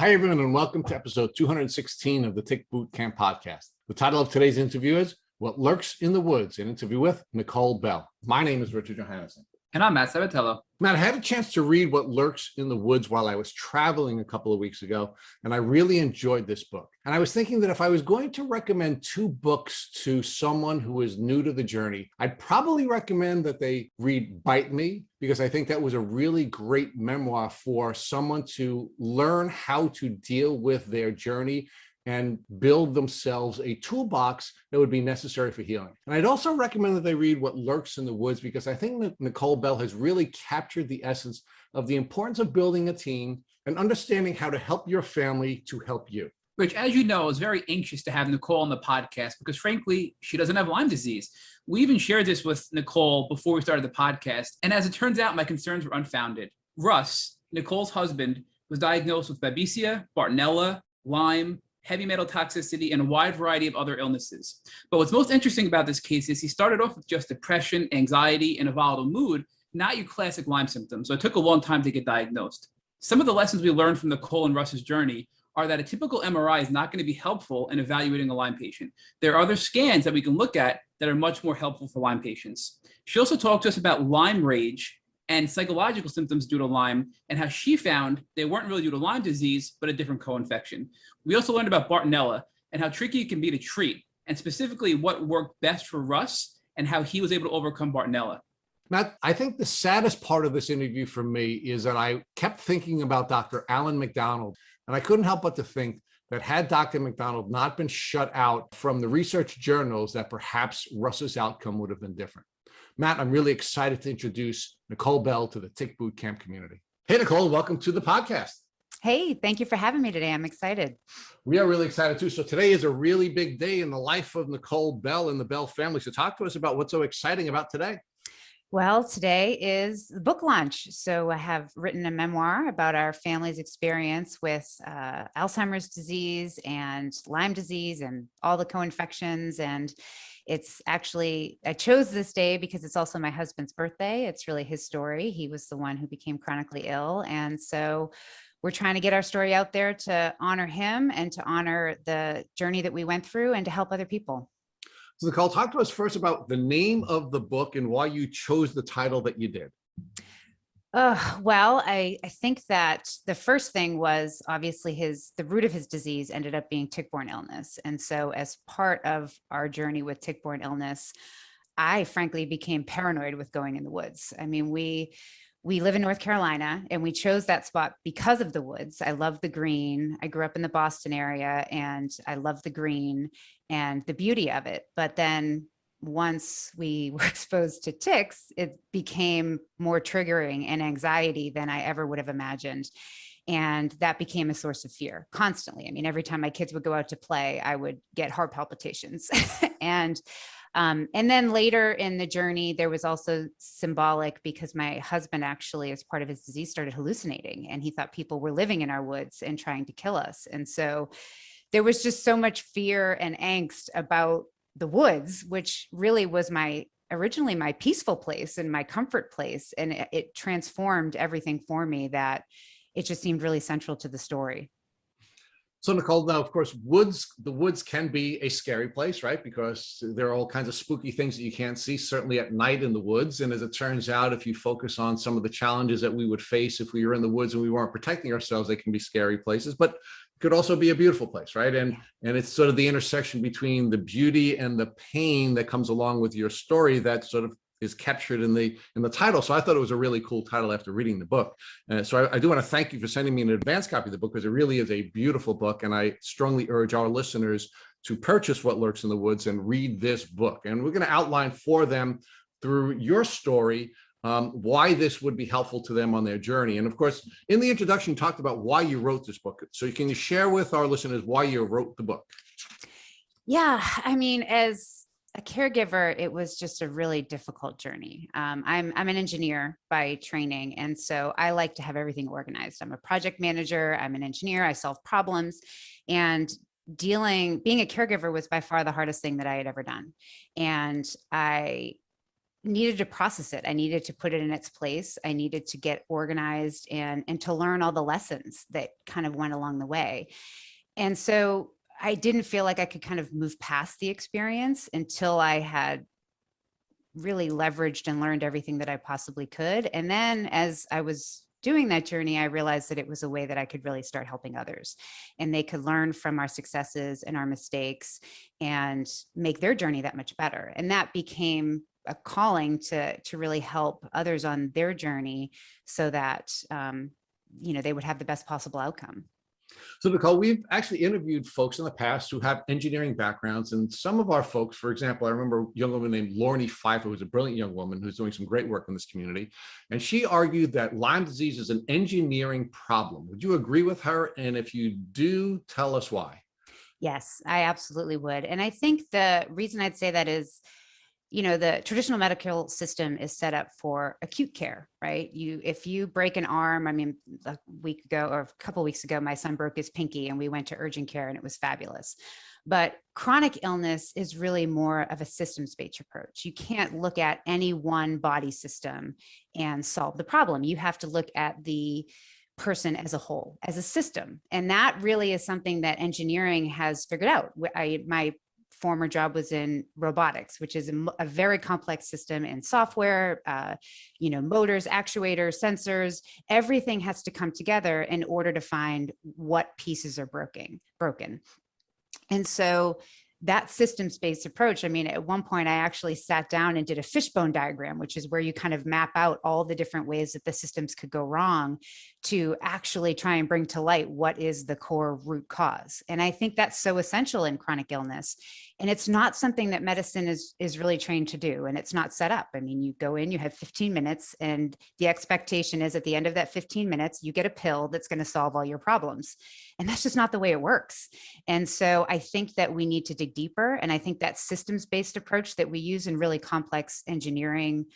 Hi, everyone, and welcome to episode 216 of the Tick Boot Camp podcast. The title of today's interview is What Lurks in the Woods, an interview with Nicole Bell. My name is Richard Johannesson. And I'm Matt Sabatello. Matt, I had a chance to read What Lurks in the Woods while I was traveling a couple of weeks ago, and I really enjoyed this book. And I was thinking that if I was going to recommend two books to someone who is new to the journey, I'd probably recommend that they read Bite Me, because I think that was a really great memoir for someone to learn how to deal with their journey and build themselves a toolbox that would be necessary for healing. And I'd also recommend that they read What Lurks in the Woods, because I think that Nicole Bell has really captured the essence of the importance of building a team and understanding how to help your family to help you. Rich, as you know, I was very anxious to have Nicole on the podcast because, frankly, she doesn't have Lyme disease. We even shared this with Nicole before we started the podcast. And as it turns out, my concerns were unfounded. Russ, Nicole's husband, was diagnosed with Babesia, Bartonella, Lyme, heavy metal toxicity, and a wide variety of other illnesses. But what's most interesting about this case is he started off with just depression, anxiety, and a volatile mood, not your classic Lyme symptoms. So it took a long time to get diagnosed. Some of the lessons we learned from Nicole and Russ's journey are that a typical MRI is not going to be helpful in evaluating a Lyme patient. There are other scans that we can look at that are much more helpful for Lyme patients. She also talked to us about Lyme rage and psychological symptoms due to Lyme, and how she found they weren't really due to Lyme disease, but a different co-infection. We also learned about Bartonella and how tricky it can be to treat, and specifically what worked best for Russ and how he was able to overcome Bartonella. Matt, I think the saddest part of this interview for me is that I kept thinking about Dr. Alan McDonald, and I couldn't help but to think that had Dr. McDonald not been shut out from the research journals, that perhaps Russ's outcome would have been different. Matt, I'm really excited to introduce Nicole Bell to the Tick Boot Camp community. Hey, Nicole, welcome to the podcast. Hey, thank you for having me today. I'm excited. We are really excited too. So today is a really big day in the life of Nicole Bell and the Bell family. So talk to us about what's so exciting about today. Well, today is the book launch. So I have written a memoir about our family's experience with Alzheimer's disease and Lyme disease and all the co-infections. And it's actually, I chose this day because it's also my husband's birthday. It's really his story. He was the one who became chronically ill. And so we're trying to get our story out there to honor him and to honor the journey that we went through and to help other people. So Nicole, talk to us first about the name of the book and why you chose the title that you did. Well, I think that the first thing was obviously the root of his disease ended up being tick-borne illness. And so as part of our journey with tick-borne illness, I frankly became paranoid with going in the woods. I mean, we live in North Carolina and we chose that spot because of the woods. I love the green. I grew up in the Boston area and I love the green and the beauty of it. But then once we were exposed to ticks, it became more triggering and anxiety than I ever would have imagined. And that became a source of fear constantly. I mean, every time my kids would go out to play, I would get heart palpitations. And then later in the journey, there was also symbolic because my husband actually, as part of his disease, started hallucinating and he thought people were living in our woods and trying to kill us. And so there was just so much fear and angst about the woods, which really was originally my peaceful place and my comfort place. And it transformed everything for me that it just seemed really central to the story. So Nicole, now, of course, the woods can be a scary place, right? Because there are all kinds of spooky things that you can't see, certainly at night in the woods. And as it turns out, if you focus on some of the challenges that we would face if we were in the woods and we weren't protecting ourselves, they can be scary places, but it could also be a beautiful place, right? And it's sort of the intersection between the beauty and the pain that comes along with your story that sort of is captured in the title. So I thought it was a really cool title after reading the book. So I do want to thank you for sending me an advance copy of the book, because it really is a beautiful book. And I strongly urge our listeners to purchase What Lurks in the Woods and read this book. And we're going to outline for them through your story why this would be helpful to them on their journey. And of course, in the introduction, you talked about why you wrote this book. So can you share with our listeners why you wrote the book? Yeah, I mean, as a caregiver, it was just a really difficult journey. I'm an engineer by training, and so I like to have everything organized. I'm a project manager. I'm an engineer. I solve problems, and being a caregiver was by far the hardest thing that I had ever done. And I needed to process it. I needed to put it in its place. I needed to get organized and to learn all the lessons that kind of went along the way. And so I didn't feel like I could kind of move past the experience until I had really leveraged and learned everything that I possibly could. And then as I was doing that journey, I realized that it was a way that I could really start helping others, and they could learn from our successes and our mistakes and make their journey that much better. And that became a calling to really help others on their journey so that, they would have the best possible outcome. So Nicole, we've actually interviewed folks in the past who have engineering backgrounds, and some of our folks, for example, I remember a young woman named Lorne Pfeiffer, who's a brilliant young woman who's doing some great work in this community. And she argued that Lyme disease is an engineering problem. Would you agree with her? And if you do, tell us why. Yes, I absolutely would. And I think the reason I'd say that is, the traditional medical system is set up for acute care, right? If you break an arm, a week ago or a couple of weeks ago, my son broke his pinky and we went to urgent care and it was fabulous. But chronic illness is really more of a systems-based approach. You can't look at any one body system and solve the problem. You have to look at the person as a whole, as a system. And that really is something that engineering has figured out. My former job was in robotics, which is a very complex system in software, motors, actuators, sensors. Everything has to come together in order to find what pieces are broken. And so that systems-based approach, at one point I actually sat down and did a fishbone diagram, which is where you kind of map out all the different ways that the systems could go wrong to actually try and bring to light what is the core root cause. And I think that's so essential in chronic illness. And it's not something that medicine is really trained to do. And it's not set up. You go in, you have 15 minutes, and the expectation is at the end of that 15 minutes, you get a pill that's going to solve all your problems. And that's just not the way it works. And so I think that we need to dig deeper. And I think that systems-based approach that we use in really complex engineering,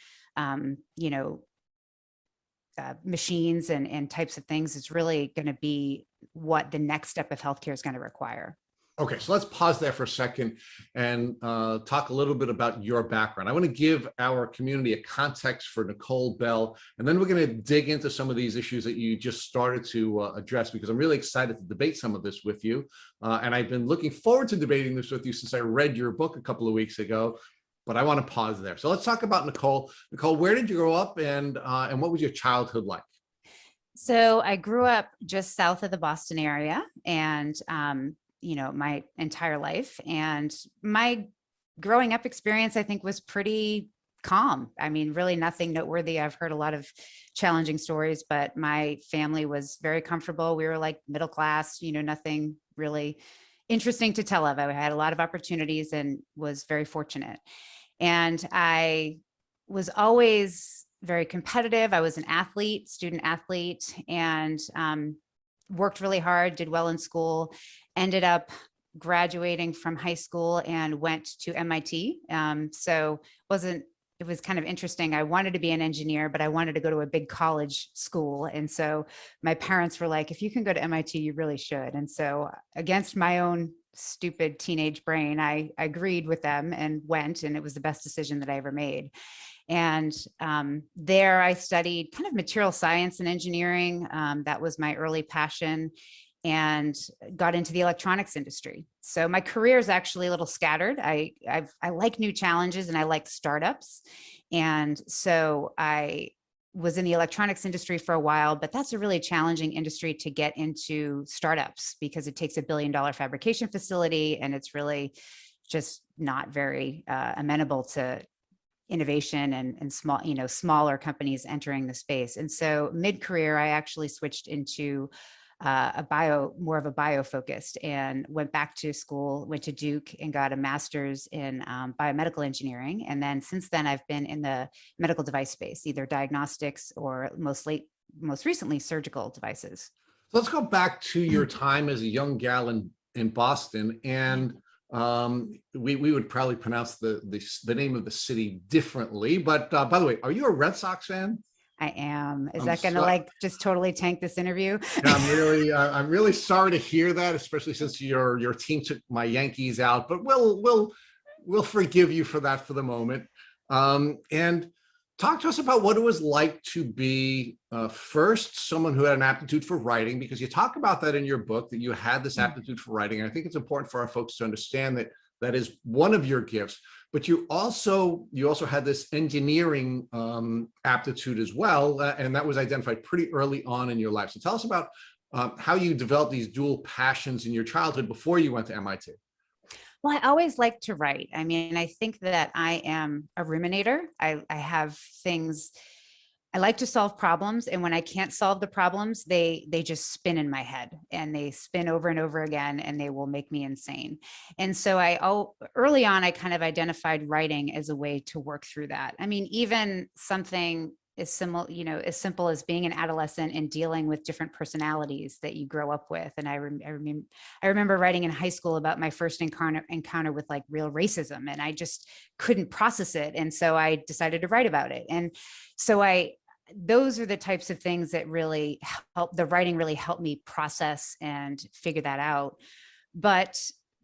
machines and types of things is really going to be what the next step of healthcare is going to require. Okay, so let's pause there for a second and talk a little bit about your background. I want to give our community a context for Nicole Bell, and then we're going to dig into some of these issues that you just started to address, because I'm really excited to debate some of this with you. And I've been looking forward to debating this with you since I read your book a couple of weeks ago, but I want to pause there. So let's talk about Nicole. Nicole, where did you grow up, and what was your childhood like? So I grew up just south of the Boston area, and my entire life. And my growing up experience, I think, was pretty calm. Really nothing noteworthy. I've heard a lot of challenging stories, but my family was very comfortable. We were like middle class, nothing really interesting to tell of. I had a lot of opportunities and was very fortunate. And I was always very competitive. I was an athlete, student athlete, and worked really hard, did well in school, ended up graduating from high school and went to MIT. It was kind of interesting. I wanted to be an engineer, but I wanted to go to a big college school. And so my parents were like, if you can go to MIT, you really should. And so against my own stupid teenage brain, I agreed with them and went, and it was the best decision that I ever made. And there I studied kind of material science and engineering. That was my early passion, and got into the electronics industry. So my career is actually a little scattered. I like new challenges and I like startups. And so I was in the electronics industry for a while, but that's a really challenging industry to get into startups because it takes $1 billion fabrication facility, and it's really just not very amenable to innovation and smaller companies entering the space. And so mid-career, I actually switched into more of a bio focused, and went back to school, went to Duke and got a master's in biomedical engineering. And then since then, I've been in the medical device space, either diagnostics or most recently surgical devices. So let's go back to your time as a young gal in Boston, and we would probably pronounce the name of the city differently. But by the way, are you a Red Sox fan? I am. Is that going to just totally tank this interview? Yeah, I'm really sorry to hear that, especially since your team took my Yankees out. But we'll forgive you for that for the moment. And talk to us about what it was like to be first someone who had an aptitude for writing, because you talk about that in your book, that you had this aptitude for writing. And I think it's important for our folks to understand that that is one of your gifts, but you also had this engineering aptitude as well. And that was identified pretty early on in your life. So tell us about how you developed these dual passions in your childhood before you went to MIT. Well, I always like to write. I mean, I think that I am a ruminator. I have things, I like to solve problems. And when I can't solve the problems, they just spin in my head, and they spin over and over again, and they will make me insane. And so early on, I kind of identified writing as a way to work through that. I mean, even something as simple as being an adolescent and dealing with different personalities that you grow up with. And I remember writing in high school about my first encounter with like real racism, and I just couldn't process it. And so I decided to write about it. And so those are the types of things that really the writing really helped me process and figure that out. But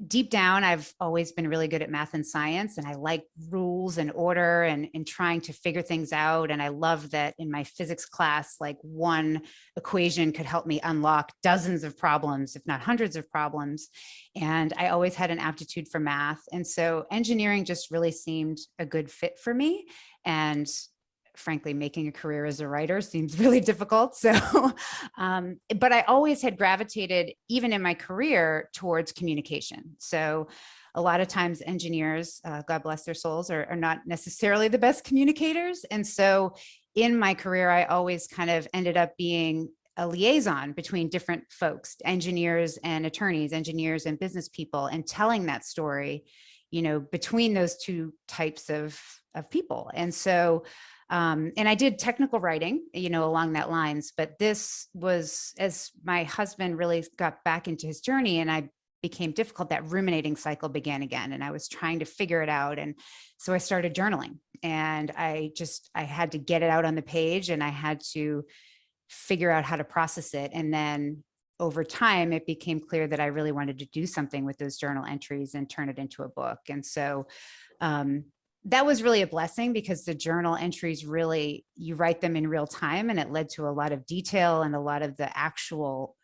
deep down, I've always been really good at math and science, and I like rules and order and trying to figure things out. And I love that in my physics class, like one equation could help me unlock dozens of problems, if not hundreds of problems. And I always had an aptitude for math. And so engineering just really seemed a good fit for me. And frankly, making a career as a writer seems really difficult. So, but I always had gravitated, even in my career, towards communication. So a lot of times engineers, God bless their souls, are not necessarily the best communicators. And so in my career, I always kind of ended up being a liaison between different folks, engineers and attorneys, engineers and business people, and telling that story, between those two types of people. And so and I did technical writing, along that lines, but this was as my husband really got back into his journey and I became difficult, that ruminating cycle began again. And I was trying to figure it out. And so I started journaling, and I had to get it out on the page, and I had to figure out how to process it. And then over time, it became clear that I really wanted to do something with those journal entries and turn it into a book. And so, that was really a blessing, because the journal entries really, you write them in real time, and it led to a lot of detail and a lot of the actual,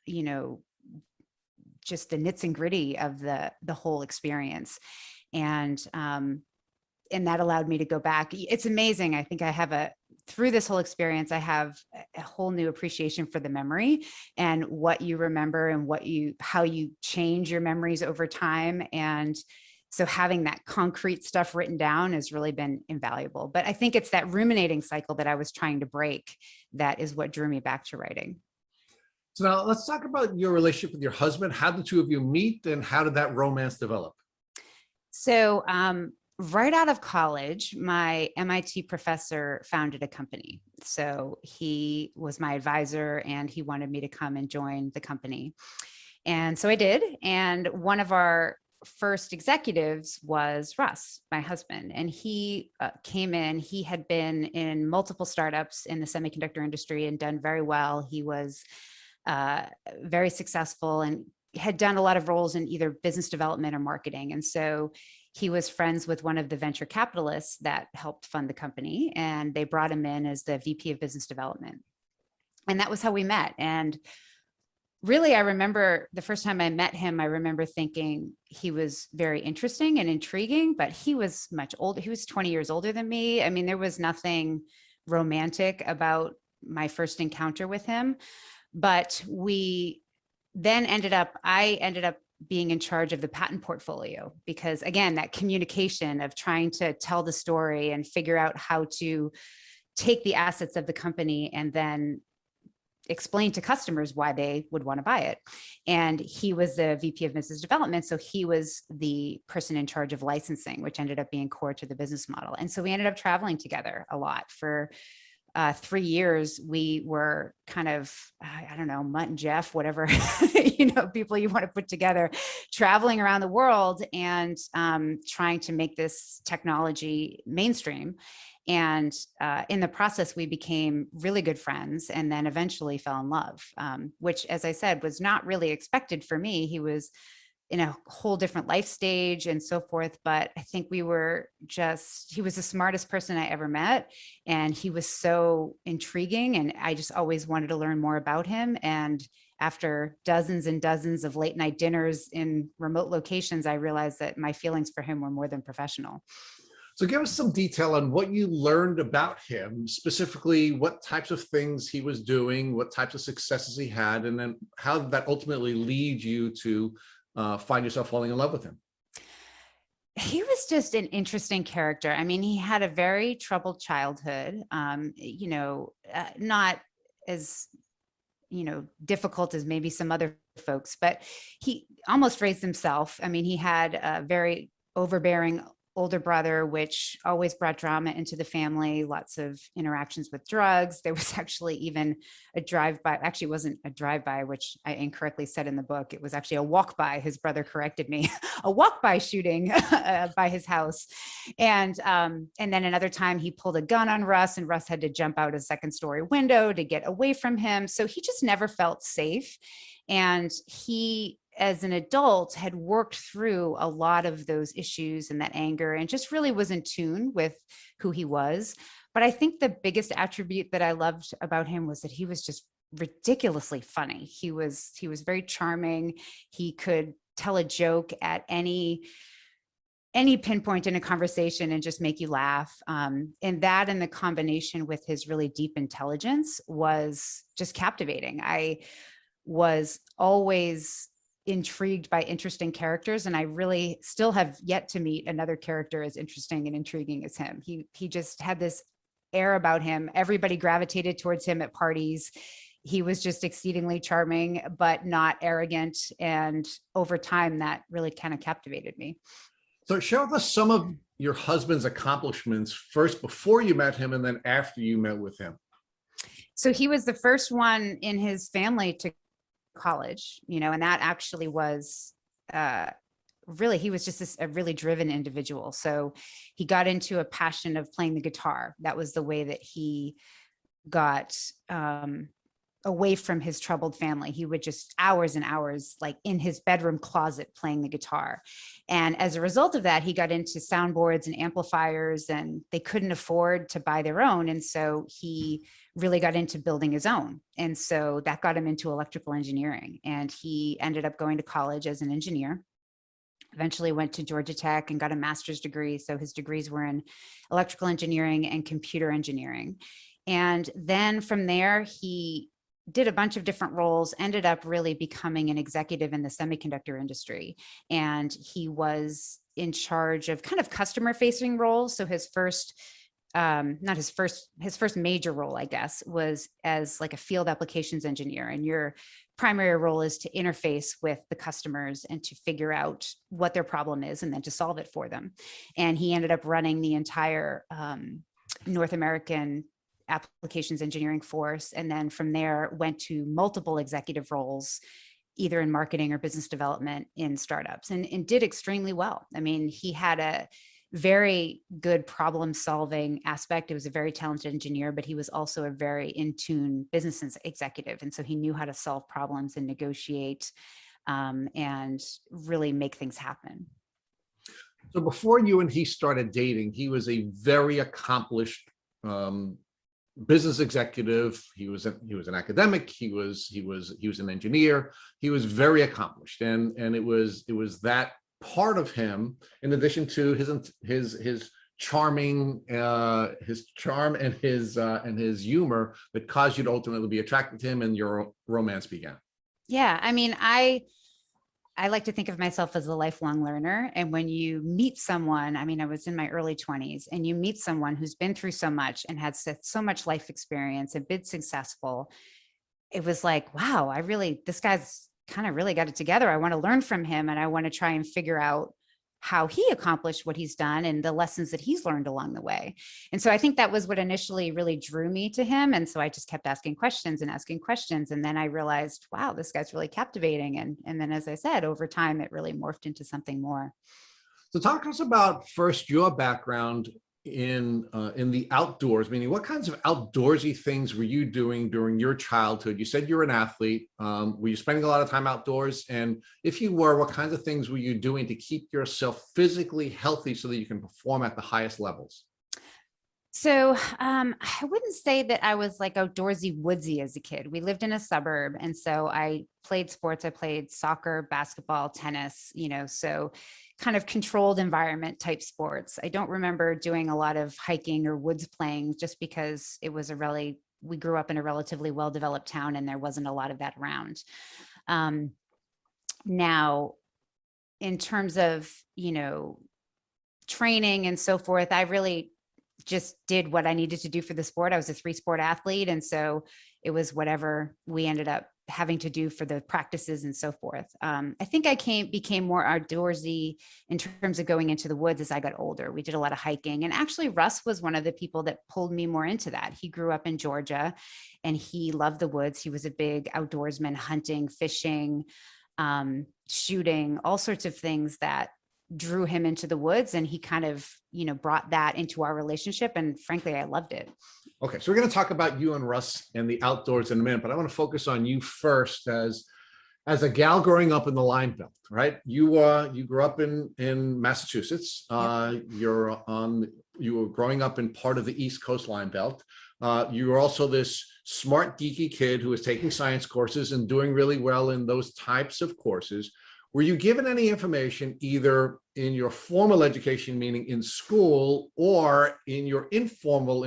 just the nits and gritty of the whole experience. And that allowed me to go back. It's amazing. I think through this whole experience, I have a whole new appreciation for the memory and what you remember and how you change your memories over time. And so having that concrete stuff written down has really been invaluable. But I think it's that ruminating cycle that I was trying to break that is what drew me back to writing. So now let's talk about your relationship with your husband. How did the two of you meet, and how did that romance develop? So right out of college, my MIT professor founded a company. So he was my advisor, and he wanted me to come and join the company. And so I did. And one of our first executives was Russ, my husband, and he came in. He had been in multiple startups in the semiconductor industry and done very well. He was very successful and had done a lot of roles in either business development or marketing. And so he was friends with one of the venture capitalists that helped fund the company, and they brought him in as the VP of business development. And that was how we met. And really, I remember the first time I met him, I remember thinking he was very interesting and intriguing, but he was much older. He was 20 years older than me. I mean, there was nothing romantic about my first encounter with him, but I ended up being in charge of the patent portfolio, because again, that communication of trying to tell the story and figure out how to take the assets of the company and then explain to customers why they would want to buy it. And he was the VP of business development. So he was the person in charge of licensing, which ended up being core to the business model. And so we ended up traveling together a lot. For 3 years, we were kind of, I don't know, Mutt and Jeff, whatever, people you want to put together, traveling around the world and trying to make this technology mainstream. And in the process, we became really good friends, and then eventually fell in love, which, as I said, was not really expected for me. He was in a whole different life stage and so forth. But I think he was the smartest person I ever met. And he was so intriguing. And I just always wanted to learn more about him. And after dozens and dozens of late night dinners in remote locations, I realized that my feelings for him were more than professional. So give us some detail on what you learned about him, specifically what types of things he was doing, what types of successes he had, and then how did that ultimately lead you to find yourself falling in love with him? He was just an interesting character. I mean, he had a very troubled childhood, not as, difficult as maybe some other folks, but he almost raised himself. I mean, he had a very overbearing older brother, which always brought drama into the family, lots of interactions with drugs. There was actually even a drive-by, actually it wasn't a drive-by, which I incorrectly said in the book. It was actually a walk-by. His brother corrected me, a walk-by shooting by his house. And then another time he pulled a gun on Russ, and Russ had to jump out a second-story window to get away from him. So he just never felt safe. And he, as an adult, had worked through a lot of those issues and that anger, and just really was in tune with who he was. But I think the biggest attribute that I loved about him was that he was just ridiculously funny. He was very charming. He could tell a joke at any pinpoint in a conversation and just make you laugh. And that, in the combination with his really deep intelligence, was just captivating. I was always intrigued by interesting characters, and I really still have yet to meet another character as interesting and intriguing as him. He just had this air about him. Everybody gravitated towards him at parties. He was just exceedingly charming, but not arrogant. And over time, that really kind of captivated me. So share with us some of your husband's accomplishments, first before you met him and then after you met with him. So he was the first one in his family to college, and that actually was really, he was just a really driven individual. So he got into a passion of playing the guitar. That was the way that he got away from his troubled family. He would just hours and hours, like in his bedroom closet, playing the guitar. And as a result of that, he got into soundboards and amplifiers, and they couldn't afford to buy their own. And so he really got into building his own. And so that got him into electrical engineering. And he ended up going to college as an engineer. Eventually went to Georgia Tech and got a master's degree. So his degrees were in electrical engineering and computer engineering. And then from there, he did a bunch of different roles, ended up really becoming an executive in the semiconductor industry. And he was in charge of kind of customer facing roles. So his first major role, I guess, was as like a field applications engineer. And your primary role is to interface with the customers and to figure out what their problem is and then to solve it for them. And he ended up running the entire North American applications engineering force. And then from there went to multiple executive roles, either in marketing or business development in startups, and did extremely well. I mean, he had a very good problem solving aspect. He was a very talented engineer, but he was also a very in tune business executive. And so he knew how to solve problems and negotiate and really make things happen. So before you and he started dating, he was a very accomplished business executive. He was an academic. He was an engineer. He was very accomplished, and it was that part of him, in addition to his charming, his charm and his humor, that caused you to ultimately be attracted to him, and your romance began. Yeah, I mean, I like to think of myself as a lifelong learner. And when you meet someone, I mean, I was in my early 20s, and you meet someone who's been through so much and had so much life experience and been successful, it was like, wow, this guy's kind of really got it together. I want to learn from him, and I want to try and figure out how he accomplished what he's done and the lessons that he's learned along the way. And so I think that was what initially really drew me to him. And so I just kept asking questions. And then I realized, wow, this guy's really captivating. And then, as I said, over time, it really morphed into something more. So talk to us about first your background in the outdoors? Meaning, what kinds of outdoorsy things were you doing during your childhood? You said you're an athlete. Were you spending a lot of time outdoors? And if you were, what kinds of things were you doing to keep yourself physically healthy so that you can perform at the highest levels? So I wouldn't say that I was like outdoorsy woodsy as a kid. We lived in a suburb. And so I played sports. I played soccer, basketball, tennis, so kind of controlled environment type sports. I don't remember doing a lot of hiking or woods playing just because we grew up in a relatively well-developed town and there wasn't a lot of that around. Now, in terms of, training and so forth, I really just did what I needed to do for the sport. I was a 3-sport athlete. And so it was whatever we ended up having to do for the practices and so forth. I think I became more outdoorsy in terms of going into the woods as I got older. We did a lot of hiking. And actually, Russ was one of the people that pulled me more into that. He grew up in Georgia and he loved the woods. He was a big outdoorsman, hunting, fishing, shooting, all sorts of things that drew him into the woods, and he kind of brought that into our relationship, and frankly I loved it. Okay, so we're going to talk about you and Russ and the outdoors in a minute, but I want to focus on you first as a gal growing up in the Lyme Belt, right? You grew up in Massachusetts. Yep. You were growing up in part of the East Coast Lyme Belt. You were also this smart, geeky kid who was taking science courses and doing really well in those types of courses. Were you given any information either in your formal education, meaning in school, or in your informal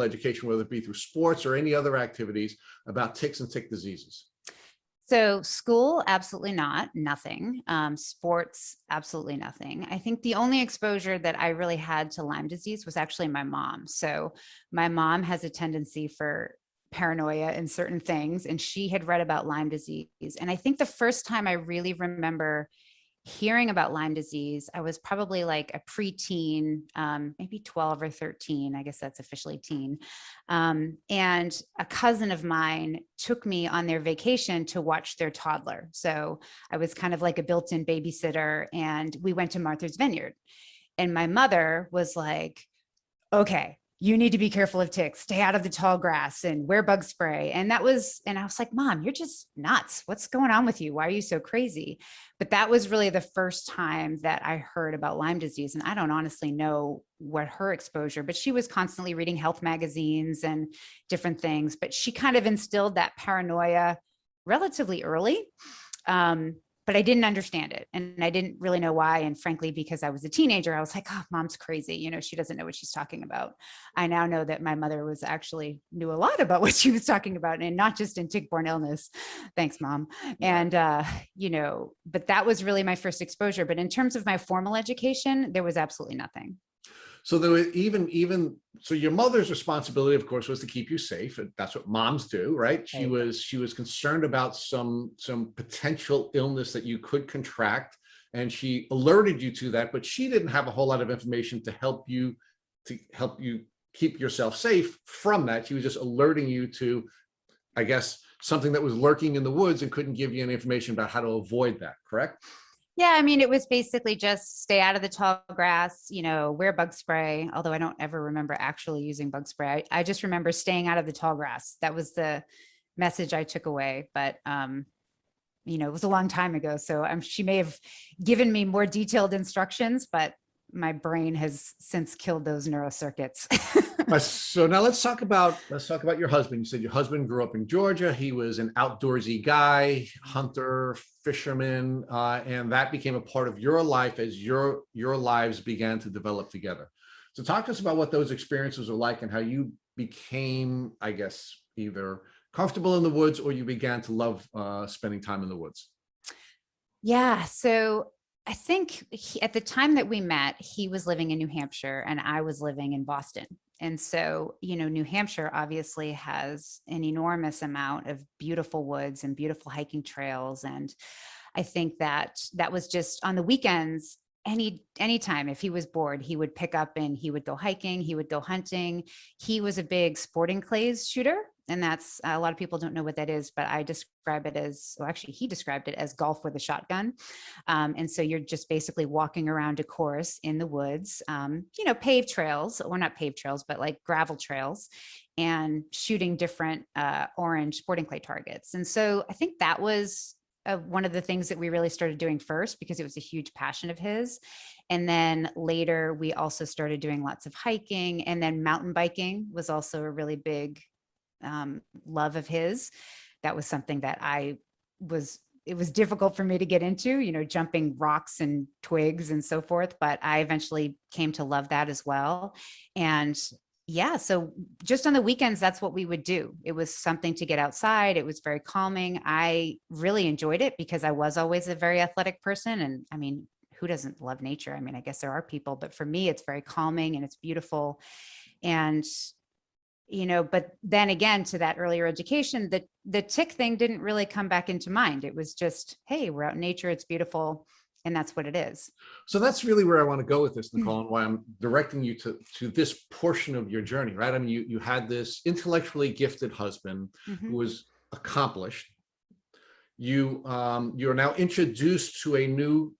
education, whether it be through sports or any other activities, about ticks and tick diseases? So school, absolutely not, nothing. Sports, absolutely nothing. I think the only exposure that I really had to Lyme disease was actually my mom. So my mom has a tendency for paranoia in certain things, and she had read about Lyme disease. And I think the first time I really remember hearing about Lyme disease, I was probably like a preteen, maybe 12 or 13. I guess that's officially teen. And a cousin of mine took me on their vacation to watch their toddler. So I was kind of like a built-in babysitter, and we went to Martha's Vineyard. And my mother was like, okay, you need to be careful of ticks, stay out of the tall grass and wear bug spray. And I was like, Mom, you're just nuts. What's going on with you? Why are you so crazy? But that was really the first time that I heard about Lyme disease. And I don't honestly know what her exposure, but she was constantly reading health magazines and different things, but she kind of instilled that paranoia relatively early. But I didn't understand it. And I didn't really know why. And frankly, because I was a teenager, I was like, oh, Mom's crazy. She doesn't know what she's talking about. I now know that my mother knew a lot about what she was talking about, and not just in tick-borne illness. Thanks, Mom. And, but that was really my first exposure. But in terms of my formal education, there was absolutely nothing. So there was so your mother's responsibility, of course, was to keep you safe. That's what moms do, right? She was concerned about some potential illness that you could contract, and she alerted you to that, but she didn't have a whole lot of information to help you keep yourself safe from that. She was just alerting you to, I guess, something that was lurking in the woods, and couldn't give you any information about how to avoid that, correct? Yeah, I mean, it was basically just stay out of the tall grass, wear bug spray, although I don't ever remember actually using bug spray. I just remember staying out of the tall grass. That was the message I took away. But, it was a long time ago. So she may have given me more detailed instructions, but my brain has since killed those neurocircuits. So now let's talk about your husband. You said your husband grew up in Georgia. He was an outdoorsy guy, hunter, fisherman, and that became a part of your life as your lives began to develop together. So talk to us about what those experiences were like and how you became, I guess, either comfortable in the woods or you began to love spending time in the woods. Yeah. So I think at the time that we met, he was living in New Hampshire and I was living in Boston. And so, New Hampshire obviously has an enormous amount of beautiful woods and beautiful hiking trails. And I think that was just on the weekends, anytime if he was bored, he would pick up and he would go hiking, he would go hunting. He was a big sporting clays shooter. And that's a lot of people don't know what that is, but I describe it as, well, actually, he described it as golf with a shotgun. And so you're just basically walking around a course in the woods, paved trails, or not paved trails, but like gravel trails, and shooting different orange sporting clay targets. And so I think that was one of the things that we really started doing first, because it was a huge passion of his. And then later we also started doing lots of hiking, and then mountain biking was also a really big love of his. That was something that it was difficult for me to get into, jumping rocks and twigs and so forth, but I eventually came to love that as well. And yeah, so just on the weekends, that's what we would do. It was something to get outside. It was very calming. I really enjoyed it because I was always a very athletic person. And I mean, who doesn't love nature? I mean, I guess there are people, but for me, it's very calming and it's beautiful. And, but then again, to that earlier education, the tick thing didn't really come back into mind. It was just, hey, we're out in nature. It's beautiful. And that's what it is. So that's really where I want to go with this, Nicole, and why I'm directing you to this portion of your journey, right? I mean, you had this intellectually gifted husband who was accomplished. You're now introduced to a new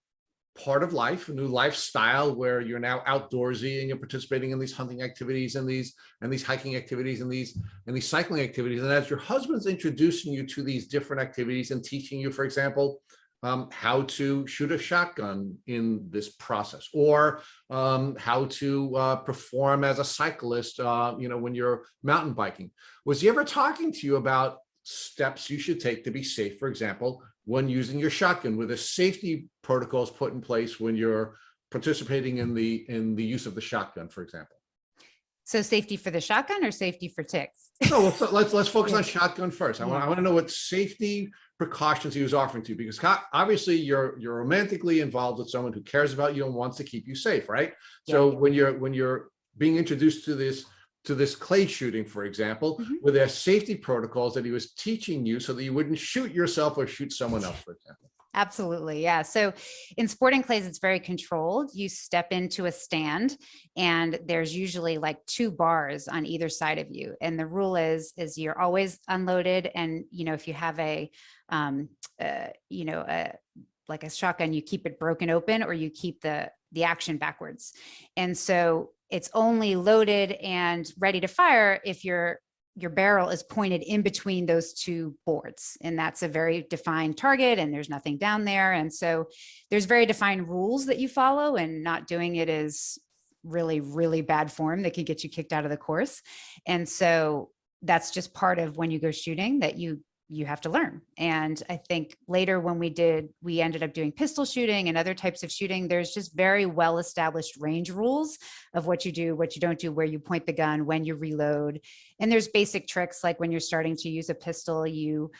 part of life, a new lifestyle where you're now outdoorsy and you're participating in these hunting activities and these hiking activities and these cycling activities. And as your husband's introducing you to these different activities and teaching you, for example, how to shoot a shotgun in this process, or how to perform as a cyclist, when you're mountain biking. Was he ever talking to you about steps you should take to be safe, for example, when using your shotgun? Were there safety protocols put in place when you're participating in the use of the shotgun, for example? So safety for the shotgun or safety for ticks? No, let's focus on shotgun first. I want to know what safety precautions he was offering to you, because obviously you're romantically involved with someone who cares about you and wants to keep you safe, right? So when you're being introduced to this clay shooting, for example, were there safety protocols that he was teaching you so that you wouldn't shoot yourself or shoot someone else, for example? Absolutely. Yeah. So in sporting clays, it's very controlled. You step into a stand and there's usually like 2 bars on either side of you. And the rule is you're always unloaded. And, if you have like a shotgun, you keep it broken open or you keep the action backwards. And so it's only loaded and ready to fire if your barrel is pointed in between those 2 boards. And that's a very defined target and there's nothing down there. And so there's very defined rules that you follow, and not doing it is really, really bad form that can get you kicked out of the course. And so that's just part of when you go shooting that you have to learn. And I think later when we ended up doing pistol shooting and other types of shooting, there's just very well-established range rules of what you do, what you don't do, where you point the gun, when you reload. And there's basic tricks, like when you're starting to use a pistol, you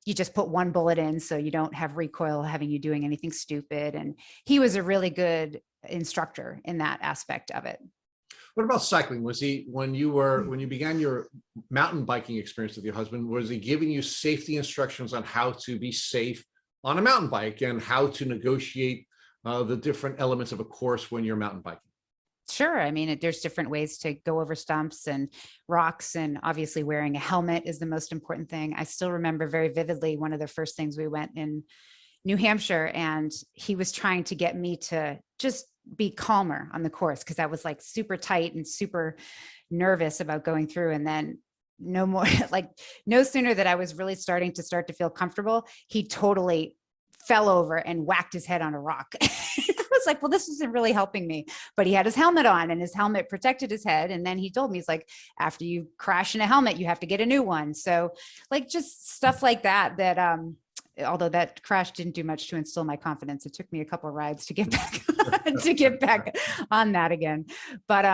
just put 1 bullet in so you don't have recoil having you doing anything stupid. And he was a really good instructor in that aspect of it. What about cycling? Was he, when you began your mountain biking experience with your husband, was he giving you safety instructions on how to be safe on a mountain bike and how to negotiate the different elements of a course when you're mountain biking? Sure. I mean, there's different ways to go over stumps and rocks, and obviously wearing a helmet is the most important thing. I still remember very vividly one of the first things we went in New Hampshire, and he was trying to get me to just be calmer on the course because I was like super tight and super nervous about going through. And then no sooner that I was really starting to feel comfortable, he totally fell over and whacked his head on a rock. I was like, well, this isn't really helping me. But he had his helmet on and his helmet protected his head. And then he told me, he's like, after you crash in a helmet, you have to get a new one. So like just stuff like that, although that crash didn't do much to instill my confidence. It took me a couple of rides to get back on that again. But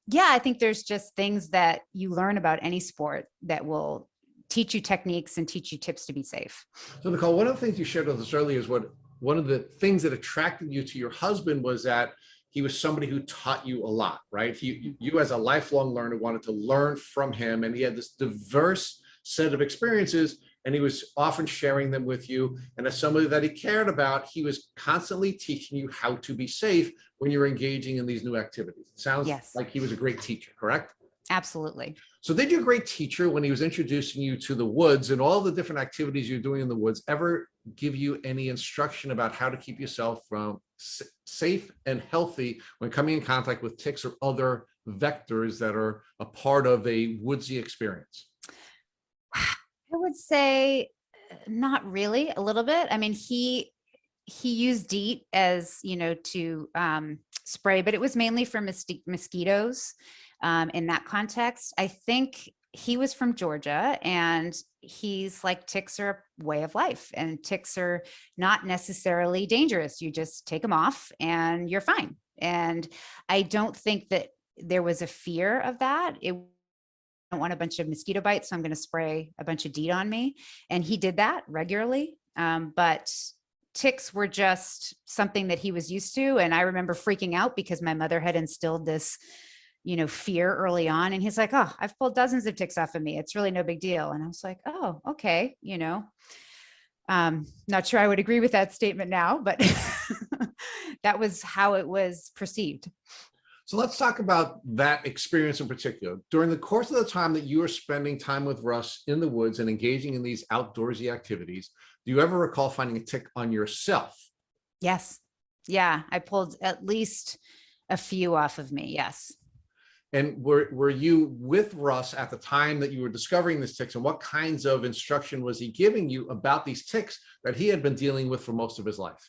yeah, I think there's just things that you learn about any sport that will teach you techniques and teach you tips to be safe. So Nicole, one of the things you shared with us earlier is one of the things that attracted you to your husband was that he was somebody who taught you a lot, right? You as a lifelong learner wanted to learn from him, and he had this diverse set of experiences, and he was often sharing them with you. And as somebody that he cared about, he was constantly teaching you how to be safe when you're engaging in these new activities. It sounds like he was a great teacher, correct? Absolutely. So did your great teacher, when he was introducing you to the woods and all the different activities you're doing in the woods, ever give you any instruction about how to keep yourself from safe and healthy when coming in contact with ticks or other vectors that are a part of a woodsy experience? I would say not really, a little bit. I mean, he used DEET as, to spray, but it was mainly for mosquitoes in that context. I think he was from Georgia, and he's like, ticks are a way of life, and ticks are not necessarily dangerous. You just take them off and you're fine. And I don't think that there was a fear of that. I don't want a bunch of mosquito bites, so I'm going to spray a bunch of DEET on me. And he did that regularly. But ticks were just something that he was used to. And I remember freaking out because my mother had instilled this, fear early on. And he's like, oh, I've pulled dozens of ticks off of me. It's really no big deal. And I was like, oh, okay. Not sure I would agree with that statement now, but that was how it was perceived. So let's talk about that experience in particular. During the course of the time that you were spending time with Russ in the woods and engaging in these outdoorsy activities, do you ever recall finding a tick on yourself? Yes. Yeah. I pulled at least a few off of me. Yes. And were you with Russ at the time that you were discovering these ticks, and what kinds of instruction was he giving you about these ticks that he had been dealing with for most of his life?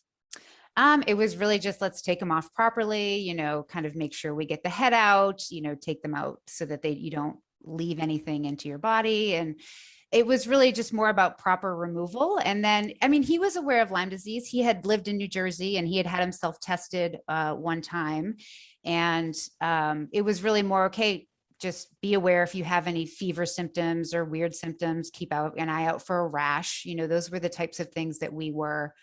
It was really just, let's take them off properly, kind of make sure we get the head out, take them out so that you don't leave anything into your body. And it was really just more about proper removal. And then, I mean, he was aware of Lyme disease. He had lived in New Jersey, and he had himself tested one time. And it was really more, okay, just be aware if you have any fever symptoms or weird symptoms, keep an eye out for a rash. Those were the types of things that we were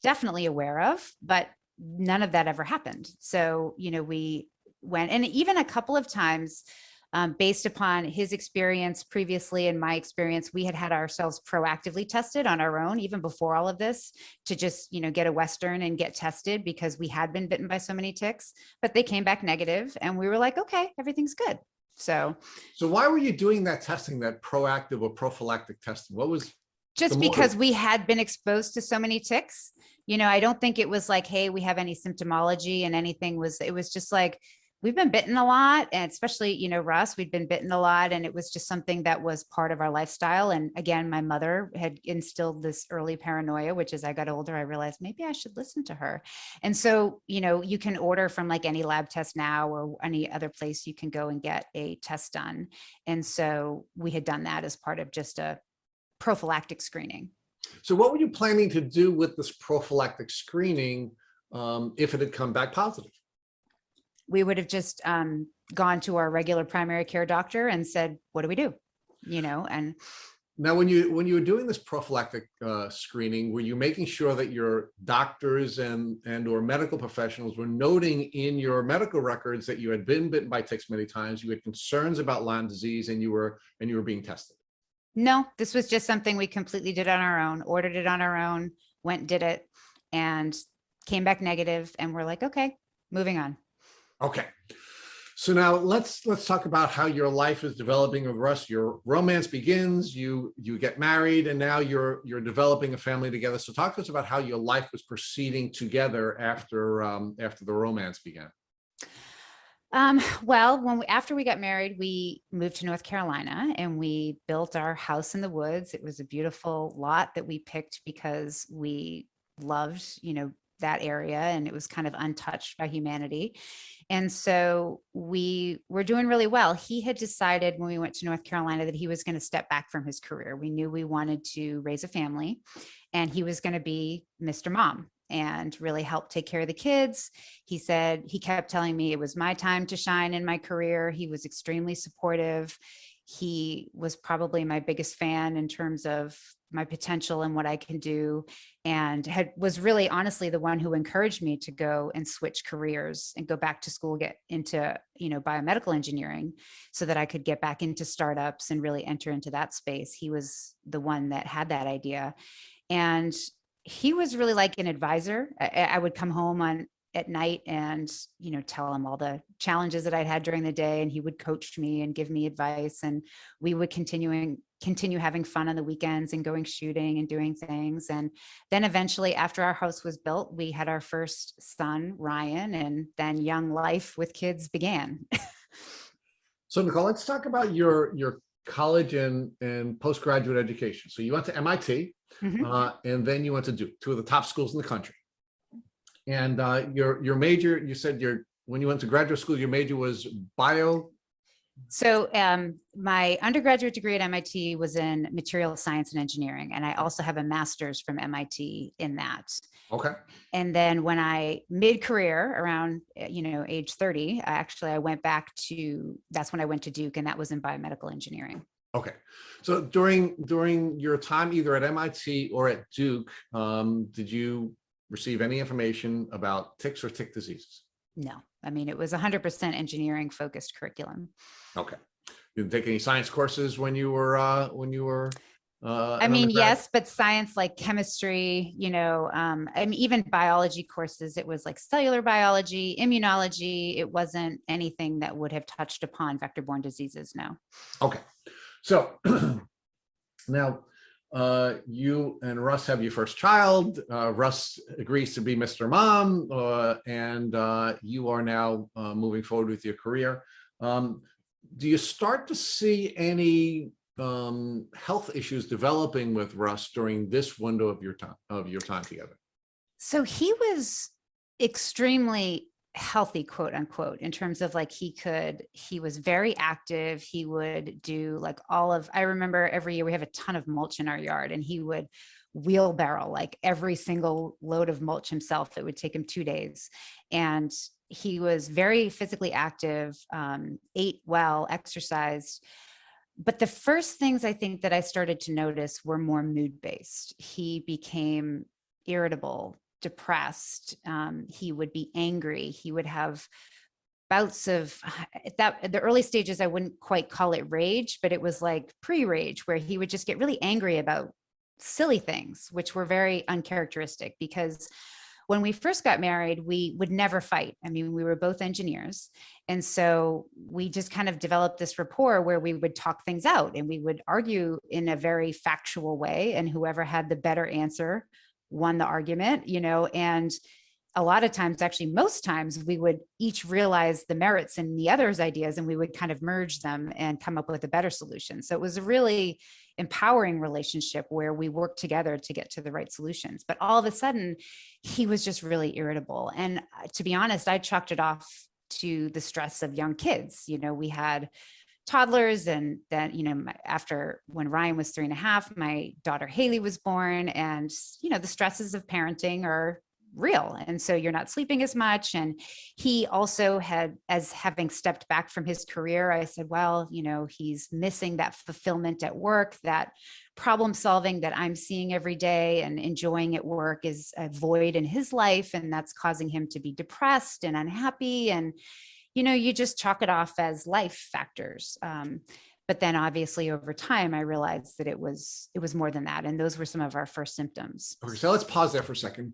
definitely aware of, but none of that ever happened. So, we went, and even a couple of times, based upon his experience previously and my experience, we had ourselves proactively tested on our own, even before all of this, to just, get a Western and get tested because we had been bitten by so many ticks, but they came back negative, and we were like, okay, everything's good. So why were you doing that testing, that proactive or prophylactic testing? What was just because we had been exposed to so many ticks? I don't think it was like, hey, we have any symptomology and anything. It was just like, we've been bitten a lot, and especially, Russ, we'd been bitten a lot, and it was just something that was part of our lifestyle. And again, my mother had instilled this early paranoia, which as I got older, I realized maybe I should listen to her. And so, you can order from like any lab test now or any other place you can go and get a test done. And so we had done that as part of just a prophylactic screening. So what were you planning to do with this prophylactic screening if it had come back positive? We would have just gone to our regular primary care doctor and said, what do we do? And now when you were doing this prophylactic screening, were you making sure that your doctors and or medical professionals were noting in your medical records that you had been bitten by ticks many times, you had concerns about Lyme disease, and you were being tested? No, this was just something we completely did on our own, ordered it on our own, went, did it, and came back negative. And we're like, okay, moving on. Okay. So now let's talk about how your life is developing with Russ. Your romance begins, you get married, and now you're developing a family together. So talk to us about how your life was proceeding together after the romance began. Well, after we got married, we moved to North Carolina, and we built our house in the woods. It was a beautiful lot that we picked because we loved, that area, and it was kind of untouched by humanity. And so we were doing really well. He had decided when we went to North Carolina that he was going to step back from his career. We knew we wanted to raise a family, and he was going to be Mr. Mom and really help take care of the kids. He kept telling me it was my time to shine in my career. He was extremely supportive. He was probably my biggest fan in terms of my potential and what I can do, and was really honestly the one who encouraged me to go and switch careers and go back to school, get into, biomedical engineering, so that I could get back into startups and really enter into that space. He was the one that had that idea. And he was really like an advisor. I would come home on at night and, tell him all the challenges that I'd had during the day. And he would coach me and give me advice. And we would continue having fun on the weekends and going shooting and doing things. And then eventually, after our house was built, we had our first son, Ryan, and then young life with kids began. So Nicole, let's talk about your college and postgraduate education. So you went to MIT, and then you went to Duke, two of the top schools in the country. And your major, you said when you went to graduate school, your major was bio. So my undergraduate degree at MIT was in material science and engineering, and I also have a master's from MIT in that. Okay. And then when mid-career around, age 30, I went back that's when I went to Duke, and that was in biomedical engineering. Okay. So during your time, either at MIT or at Duke, did you receive any information about ticks or tick diseases? No, I mean, it was 100% engineering focused curriculum. Okay. You didn't take any science courses when you were I mean, yes, but science like chemistry, even biology courses, it was like cellular biology, immunology. It wasn't anything that would have touched upon vector-borne diseases. No. Okay. So now you and Russ have your first child. Russ agrees to be Mr. Mom, and you are now moving forward with your career. Do you start to see any health issues developing with Russ during this window of your time together? So he was extremely healthy, quote unquote, in terms of like he was very active. He would do like I remember every year we have a ton of mulch in our yard, and he would wheelbarrow like every single load of mulch himself. It would take him 2 days. And he was very physically active, ate well, exercised. But the first things I think that I started to notice were more mood-based. He became irritable, depressed. He would be angry. He would have bouts of at the early stages, I wouldn't quite call it rage, but it was like pre-rage, where he would just get really angry about silly things, which were very uncharacteristic, because when we first got married, we would never fight. I mean, we were both engineers. And so we just kind of developed this rapport where we would talk things out and we would argue in a very factual way. And whoever had the better answer won the argument, and a lot of times, actually most times, we would each realize the merits in the other's ideas and we would kind of merge them and come up with a better solution. So it was a really empowering relationship where we worked together to get to the right solutions. But all of a sudden, he was just really irritable. And to be honest, I chalked it off to the stress of young kids. We had toddlers, and then, after when Ryan was 3.5, my daughter Haley was born, and, the stresses of parenting are real. And so you're not sleeping as much. And he also having stepped back from his career, I said, well, he's missing that fulfillment at work, that problem solving that I'm seeing every day and enjoying at work is a void in his life. And that's causing him to be depressed and unhappy. And, you just chalk it off as life factors. But then obviously over time, I realized that it was more than that. And those were some of our first symptoms. Okay, so let's pause there for a second.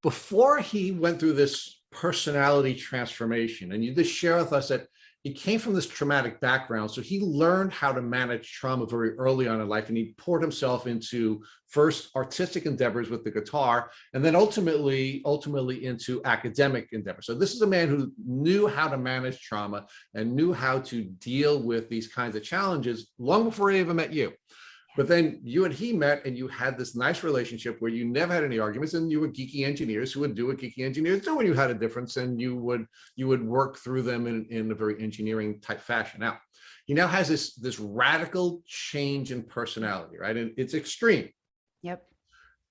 Before he went through this personality transformation, and you just share with us that he came from this traumatic background, so he learned how to manage trauma very early on in life, and he poured himself into first artistic endeavors with the guitar, and then ultimately into academic endeavors. So this is a man who knew how to manage trauma and knew how to deal with these kinds of challenges long before he ever met you. But then you and he met, and you had this nice relationship where you never had any arguments, and you were geeky engineers who would do what geeky engineers do when you had a difference, and you would work through them in a very engineering type fashion. Now, he now has this radical change in personality, right? And it's extreme. Yep.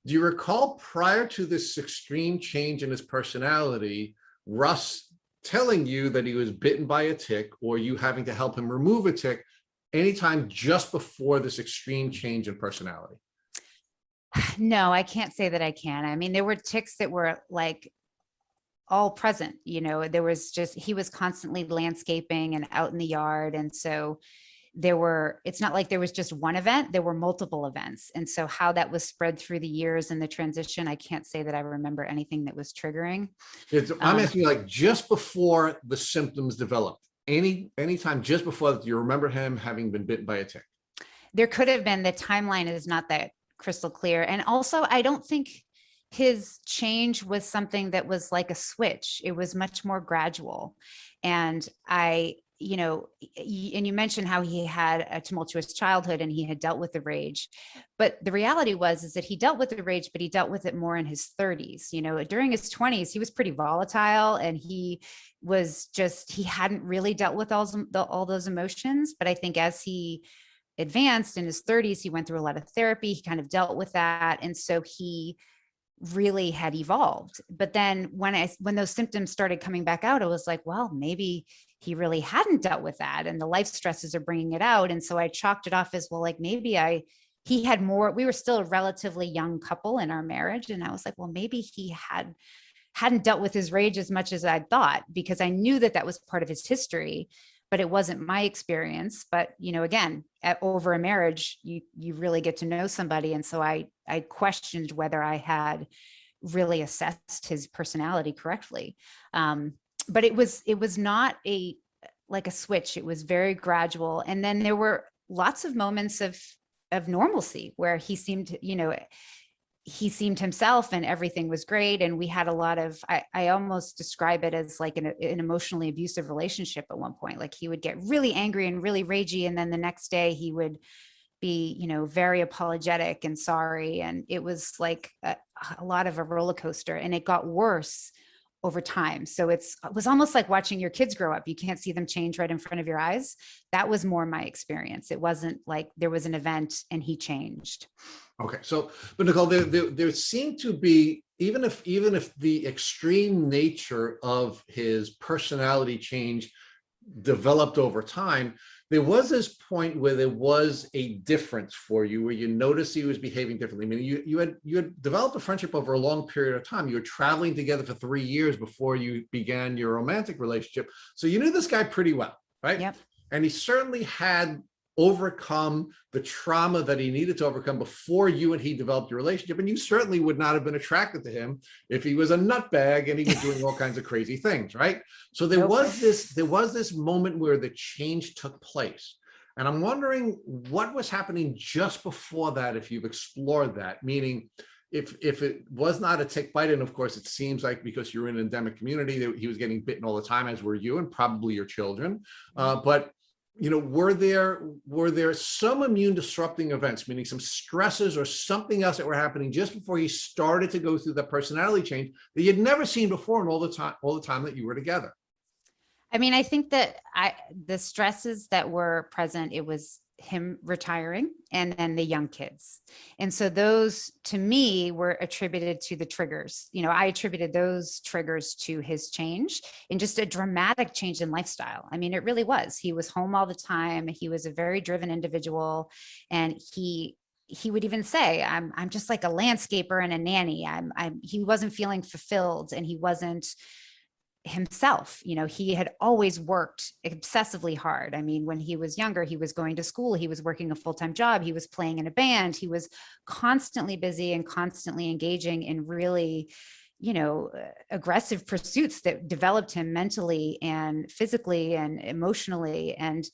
Do you recall, prior to this extreme change in his personality, Russ telling you that he was bitten by a tick, or you having to help him remove a tick anytime just before this extreme change in personality? No, I can't say that I can. I mean, there were ticks that were like all present, there was he was constantly landscaping and out in the yard. And so it's not like there was just one event, there were multiple events. And so how that was spread through the years and the transition, I can't say that I remember anything that was triggering. I'm asking you, like, just before the symptoms developed, anytime just before that, do you remember him having been bitten by a tick? There could have been. The timeline is not that crystal clear. And also, I don't think his change was something that was like a switch. It was much more gradual. And and you mentioned how he had a tumultuous childhood and he had dealt with the rage. But the reality is that he dealt with the rage, but he dealt with it more in his 30s. During his 20s, he was pretty volatile, and he hadn't really dealt with all those emotions. But I think as he advanced in his 30s, he went through a lot of therapy. He kind of dealt with that. And so he really had evolved. But then when those symptoms started coming back out, it was like, well, maybe he really hadn't dealt with that, and the life stresses are bringing it out. And so I chalked it off as, well, like maybe he had more. We were still a relatively young couple in our marriage, and I was like, well, maybe he hadn't dealt with his rage as much as I thought, because I knew that was part of his history, but it wasn't my experience. But again, over a marriage, you really get to know somebody, and so I questioned whether I had really assessed his personality correctly. But it was not a switch. It was very gradual. And then there were lots of moments of normalcy where he seemed himself and everything was great. And we had a lot of, I almost describe it as like an emotionally abusive relationship at one point. Like he would get really angry and really ragey, and then the next day he would be, very apologetic and sorry. And it was like a lot of a roller coaster, and it got worse over time. So it was almost like watching your kids grow up. You can't see them change right in front of your eyes. That was more my experience. It wasn't like there was an event and he changed. Okay. So, but Nicole, there seemed to be, even if the extreme nature of his personality change developed over time, there was this point where there was a difference for you, where you noticed he was behaving differently. I mean, you had developed a friendship over a long period of time. You were traveling together for 3 years before you began your romantic relationship. So you knew this guy pretty well, right? Yep. And he certainly had overcome the trauma that he needed to overcome before you and he developed your relationship. And you certainly would not have been attracted to him if he was a nutbag and he was doing all kinds of crazy things, right? So there was this moment where the change took place. And I'm wondering what was happening just before that, if you've explored that, meaning if it was not a tick bite, and of course it seems like because you're in an endemic community that he was getting bitten all the time, as were you and probably your children, but were there some immune disrupting events, meaning some stresses or something else that were happening just before he started to go through the personality change that you'd never seen before in all the time that you were together? I mean, I think that the stresses that were present, it was him retiring and then the young kids. And so those to me were attributed to the triggers. I attributed those triggers to his change and just a dramatic change in lifestyle. I mean, it really was. He was home all the time. He was a very driven individual. And he would even say, I'm just like a landscaper and a nanny. He wasn't feeling fulfilled, and he wasn't himself. He had always worked excessively hard. I mean, when he was younger, he was going to school, he was working a full-time job, he was playing in a band, he was constantly busy and constantly engaging in really, aggressive pursuits that developed him mentally and physically and emotionally. And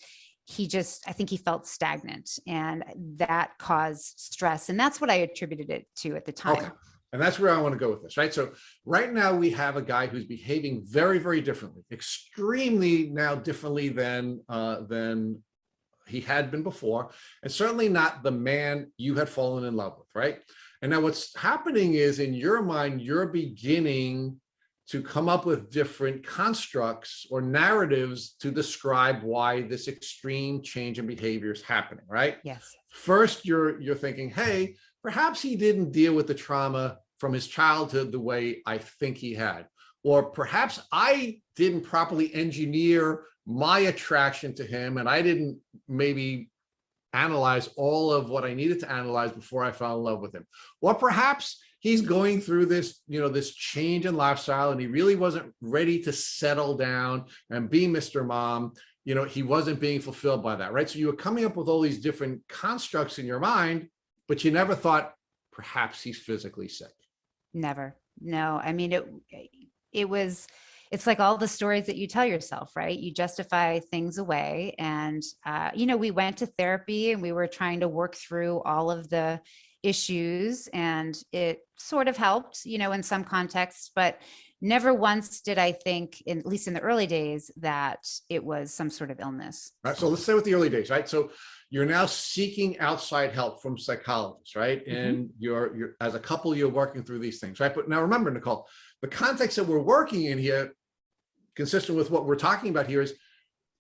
I think he felt stagnant, and that caused stress. And that's what I attributed it to at the time. Okay. And that's where I want to go with this, right? So right now we have a guy who's behaving very, very differently, extremely now differently than he had been before, and certainly not the man you had fallen in love with, right? And now what's happening is, in your mind, you're beginning to come up with different constructs or narratives to describe why this extreme change in behavior is happening, right? Yes. First, you're thinking, hey, perhaps he didn't deal with the trauma from his childhood the way I think he had. Or perhaps I didn't properly engineer my attraction to him, and I didn't maybe analyze all of what I needed to analyze before I fell in love with him. Or perhaps he's going through this, this change in lifestyle, and he really wasn't ready to settle down and be Mr. Mom. he wasn't being fulfilled by that, right? So you were coming up with all these different constructs in your mind, but you never thought perhaps he's physically sick. Never. No, I mean, it's like all the stories that you tell yourself, right? You justify things away. And, we went to therapy and we were trying to work through all of the issues, and it sort of helped, in some contexts, but never once did I think, at least in the early days, that it was some sort of illness. Right. So let's stay with the early days, right? So you're now seeking outside help from psychologists, right? And you're as a couple, you're working through these things, right? But now remember, Nicole, the context that we're working in here, consistent with what we're talking about here, is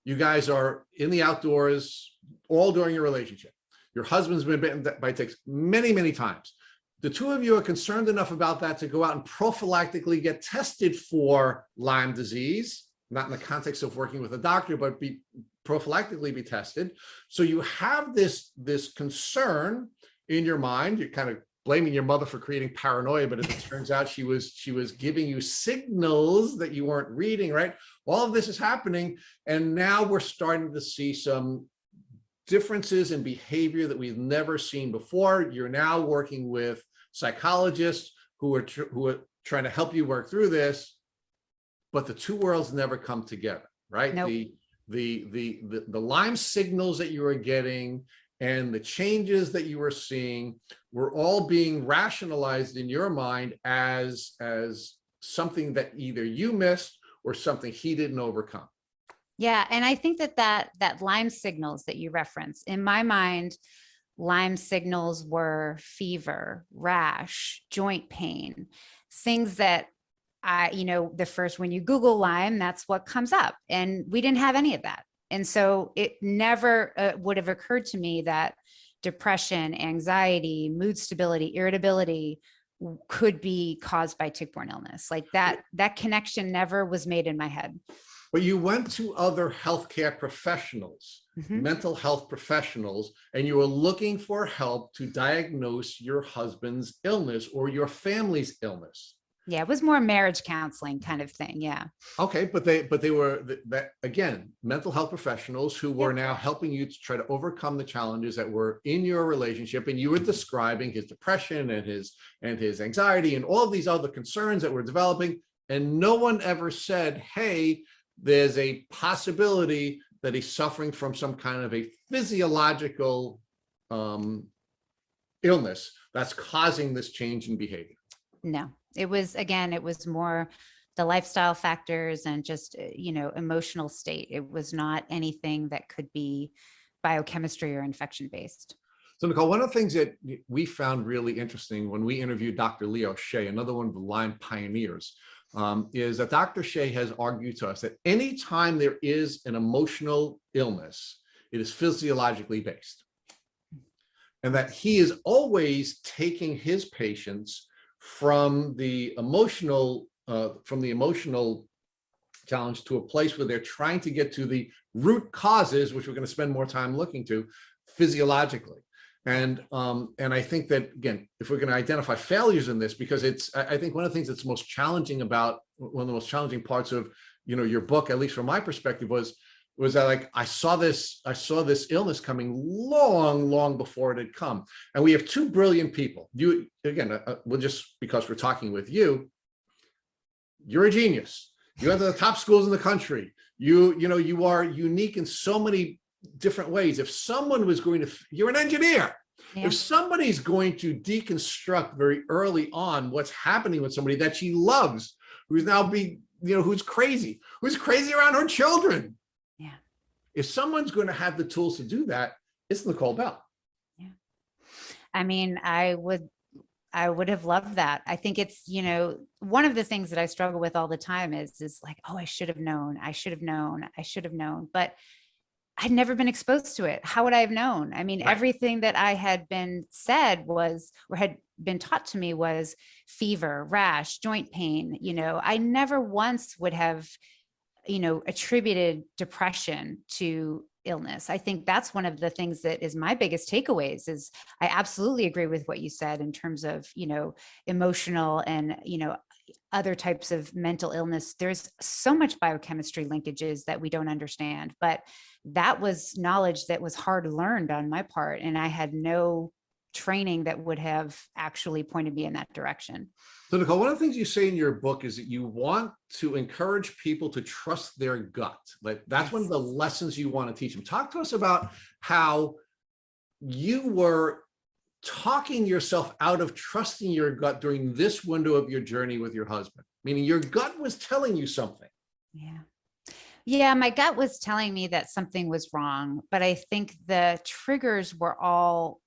you guys are in the outdoors all during your relationship. Your husband's been bitten by ticks many, many times. The two of you are concerned enough about that to go out and prophylactically get tested for Lyme disease, not in the context of working with a doctor, but prophylactically be tested. So you have this concern in your mind. You're kind of blaming your mother for creating paranoia, but as it turns out, she was giving you signals that you weren't reading, right? All of this is happening, and now we're starting to see some differences in behavior that we've never seen before. You're now working with psychologists who are trying to help you work through this, but the two worlds never come together, right? Nope. The Lyme signals that you were getting and the changes that you were seeing were all being rationalized in your mind as something that either you missed or something he didn't overcome. Yeah. And I think that Lyme signals that you reference, in my mind, Lyme signals were fever, rash, joint pain, things that when you Google Lyme, that's what comes up. And we didn't have any of that. And so it never would have occurred to me that depression, anxiety, mood stability, irritability could be caused by tick-borne illness. Like that connection never was made in my head. But you went to other healthcare professionals, mental health professionals, and you were looking for help to diagnose your husband's illness or your family's illness. Yeah, it was more marriage counseling kind of thing. Yeah. Okay, but they were that again, mental health professionals who were now helping you to try to overcome the challenges that were in your relationship, and you were describing his depression and his anxiety and all of these other concerns that were developing, and no one ever said, "Hey, there's a possibility that he's suffering from some kind of a physiological illness that's causing this change in behavior." No, it was more the lifestyle factors and just, emotional state. It was not anything that could be biochemistry or infection based. So Nicole, one of the things that we found really interesting when we interviewed Dr. Leo Shea, another one of the Lyme pioneers, is that Dr. Shea has argued to us that anytime there is an emotional illness, it is physiologically based. And that he is always taking his patients from the emotional challenge to a place where they're trying to get to the root causes, which we're going to spend more time looking to physiologically. And I think that, again, if we're going to identify failures in this, because I think one of the things that's most challenging about one of the most challenging parts of, your book, at least from my perspective, was that, like, I saw this illness coming long before it had come. And we have two brilliant people. You, again, well, just because we're talking with you, you're a genius. You went to the top schools in the country. You are unique in so many different ways. If someone was going to, you're an engineer. Yeah. If somebody's going to deconstruct very early on what's happening with somebody that she loves, who's now who's crazy around her children. Yeah. If someone's going to have the tools to do that, it's Nicole Bell. Yeah. I mean, I would have loved that. I think it's, one of the things that I struggle with all the time is like, oh, I should have known. But I'd never been exposed to it. How would I have known? I mean, everything that I had been said was, or had been taught to me, was fever, rash, joint pain. I never once would have, attributed depression to illness. I think that's one of the things that is my biggest takeaways. Is I absolutely agree with what you said in terms of, emotional and, other types of mental illness. There's so much biochemistry linkages that we don't understand, but that was knowledge that was hard learned on my part. And I had no training that would have actually pointed me in that direction. So Nicole, one of the things you say in your book is that you want to encourage people to trust their gut. Like that's one of the lessons you want to teach them. Talk to us about how you were talking yourself out of trusting your gut during this window of your journey with your husband, meaning your gut was telling you something. Yeah, my gut was telling me that something was wrong, but I think the triggers were all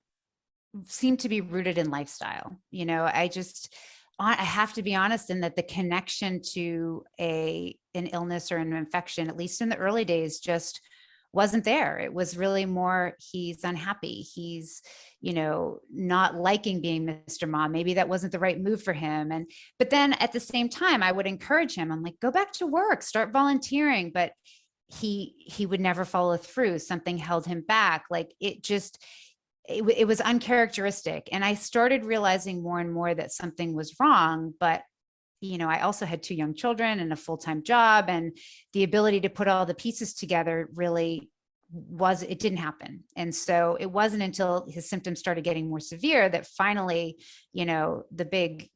seemed to be rooted in lifestyle. I have to be honest in that the connection to an illness or an infection, at least in the early days, just wasn't there. It was really more, he's unhappy. He's, not liking being Mr. Mom. Maybe that wasn't the right move for him. But then at the same time, I would encourage him. I'm like, go back to work, start volunteering. But he would never follow through. Something held him back. Like it was uncharacteristic. And I started realizing more and more that something was wrong, but I also had 2 young children and a full-time job, and the ability to put all the pieces together really it didn't happen. And so it wasn't until his symptoms started getting more severe that finally, the big,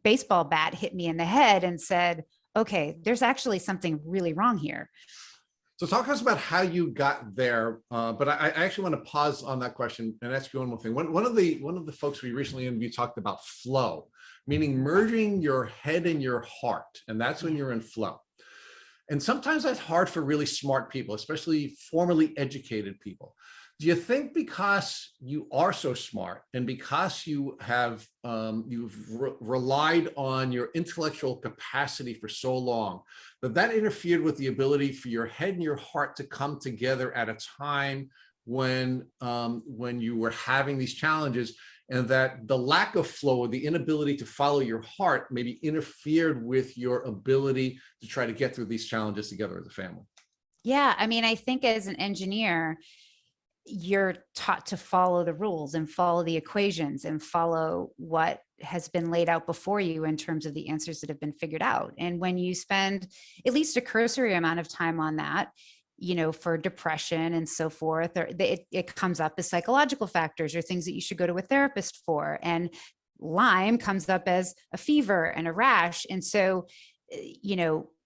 baseball bat hit me in the head and said, okay, there's actually something really wrong here. So talk to us about how you got there. But I actually want to pause on that question and ask you one more thing. One of the folks we recently interviewed talked about flow, meaning merging your head and your heart. And that's when you're in flow. And sometimes that's hard for really smart people, especially formally educated people. Do you think because you are so smart and because you have relied on your intellectual capacity for so long, that interfered with the ability for your head and your heart to come together at a time when you were having these challenges, and that the lack of flow or the inability to follow your heart maybe interfered with your ability to try to get through these challenges together as a family? Yeah, I mean, I think as an engineer, you're taught to follow the rules and follow the equations and follow what has been laid out before you in terms of the answers that have been figured out. And when you spend at least a cursory amount of time on that, for depression and so forth, or it comes up as psychological factors or things that you should go to a therapist for. And Lyme comes up as a fever and a rash. And so,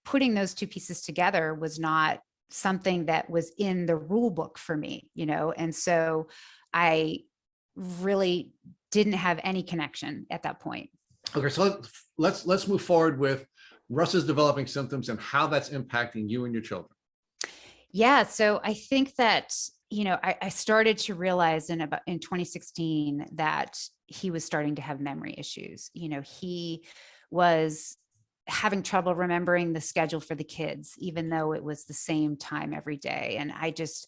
putting those 2 pieces together was not something that was in the rule book for me, and so I really didn't have any connection at that point. Okay, so let's move forward with Russ's developing symptoms and how that's impacting you and your children. Yeah, so I think that I started to realize in 2016 that he was starting to have memory issues. He was having trouble remembering the schedule for the kids, even though it was the same time every day. And I just,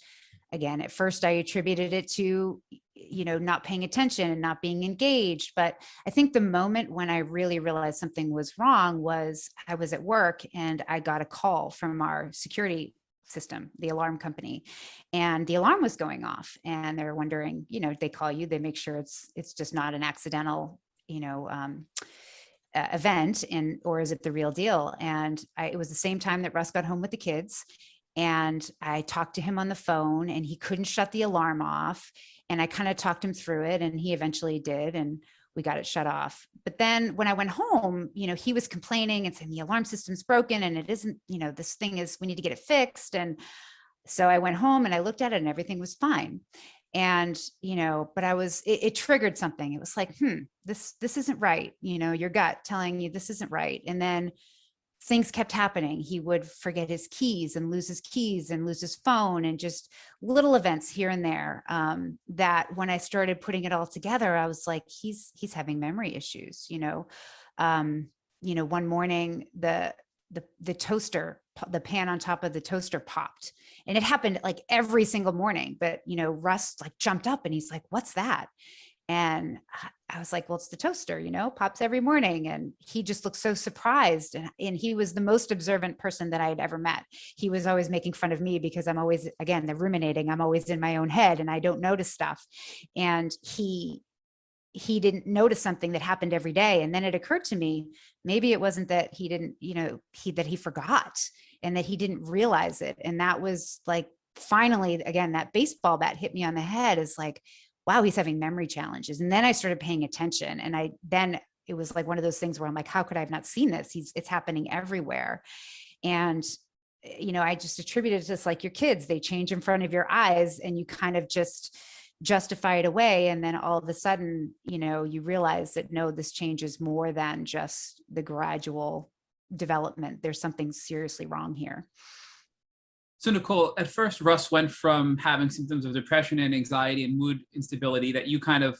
again, at first I attributed it to, not paying attention and not being engaged. But I think the moment when I really realized something was wrong was I was at work and I got a call from our security system, the alarm company, and the alarm was going off, and they're wondering, they call you, they make sure it's just not an accidental, event, or is it the real deal? And it was the same time that Russ got home with the kids, and I talked to him on the phone, and he couldn't shut the alarm off, and I kind of talked him through it, and he eventually did, and we got it shut off. But then when I went home, he was complaining and saying the alarm system's broken and it isn't, this thing is, we need to get it fixed. And so I went home and I looked at it and everything was fine. And, but it triggered something. It was like, this isn't right. Your gut telling you this isn't right. And then things kept happening. He would forget his keys and lose his phone, and just little events here and there, that when I started putting it all together, I was like, he's having memory issues. One morning the toaster, the pan on top of the toaster popped, and it happened like every single morning. But, Russ like jumped up and he's like, what's that? And I was like, well, it's the toaster, pops every morning. And he just looked so surprised. And he was the most observant person that I had ever met. He was always making fun of me because I'm always, again, the ruminating, I'm always in my own head and I don't notice stuff. And he he didn't notice something that happened every day. And then it occurred to me, maybe it wasn't that he didn't, that he forgot and that he didn't realize it. And that was like, finally, again, that baseball bat hit me on the head, is like, wow, he's having memory challenges. And then I started paying attention, and then it was like one of those things where I'm like, how could I have not seen this? It's happening everywhere. And, I just attributed it to this, like your kids, they change in front of your eyes and you kind of just justify it away. And then all of a sudden, you realize that, no, this change is more than just the gradual development. There's something seriously wrong here. So Nicole, at first, Russ went from having symptoms of depression and anxiety and mood instability that you kind of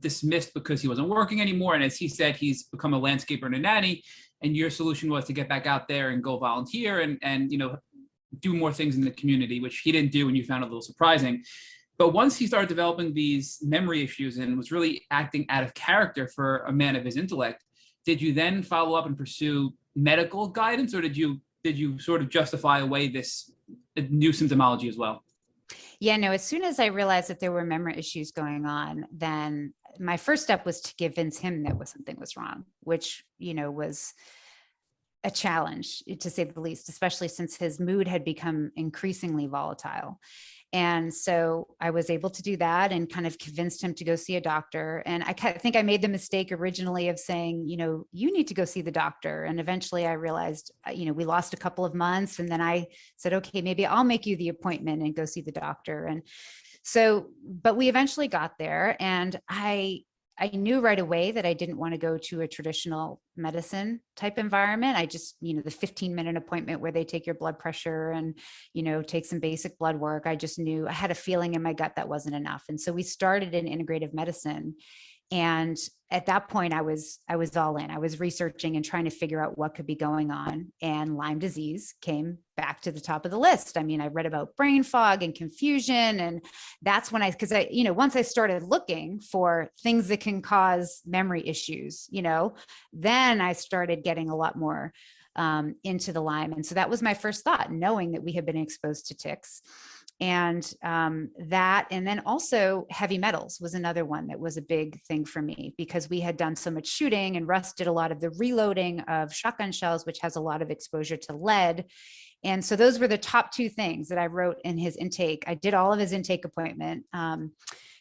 dismissed because he wasn't working anymore. And as he said, he's become a landscaper and a nanny. And your solution was to get back out there and go volunteer and do more things in the community, which he didn't do, and you found a little surprising. But once he started developing these memory issues and was really acting out of character for a man of his intellect, did you then follow up and pursue medical guidance, or did you sort of justify away this new symptomology as well? Yeah, no, as soon as I realized that there were memory issues going on, then my first step was to convince him that something was wrong, which, was a challenge, to say the least, especially since his mood had become increasingly volatile. And so I was able to do that and kind of convinced him to go see a doctor. And I think I made the mistake originally of saying, you need to go see the doctor. And eventually I realized, we lost a couple of months. And then I said, okay, maybe I'll make you the appointment and go see the doctor. And so, but we eventually got there, and I knew right away that I didn't want to go to a traditional medicine type environment. I just, the 15-minute appointment where they take your blood pressure and, take some basic blood work. I just knew, I had a feeling in my gut that wasn't enough. And so we started in integrative medicine. And at that point I was all in. I was researching and trying to figure out what could be going on. And Lyme disease came back to the top of the list. I mean, I read about brain fog and confusion. And that's when because once I started looking for things that can cause memory issues, then I started getting a lot more into the Lyme. And so that was my first thought, knowing that we had been exposed to ticks. And that, and then also heavy metals was another one that was a big thing for me, because we had done so much shooting, and Russ did a lot of the reloading of shotgun shells, which has a lot of exposure to lead. And so those were the top two things that I wrote in his intake. I did all of his intake appointment,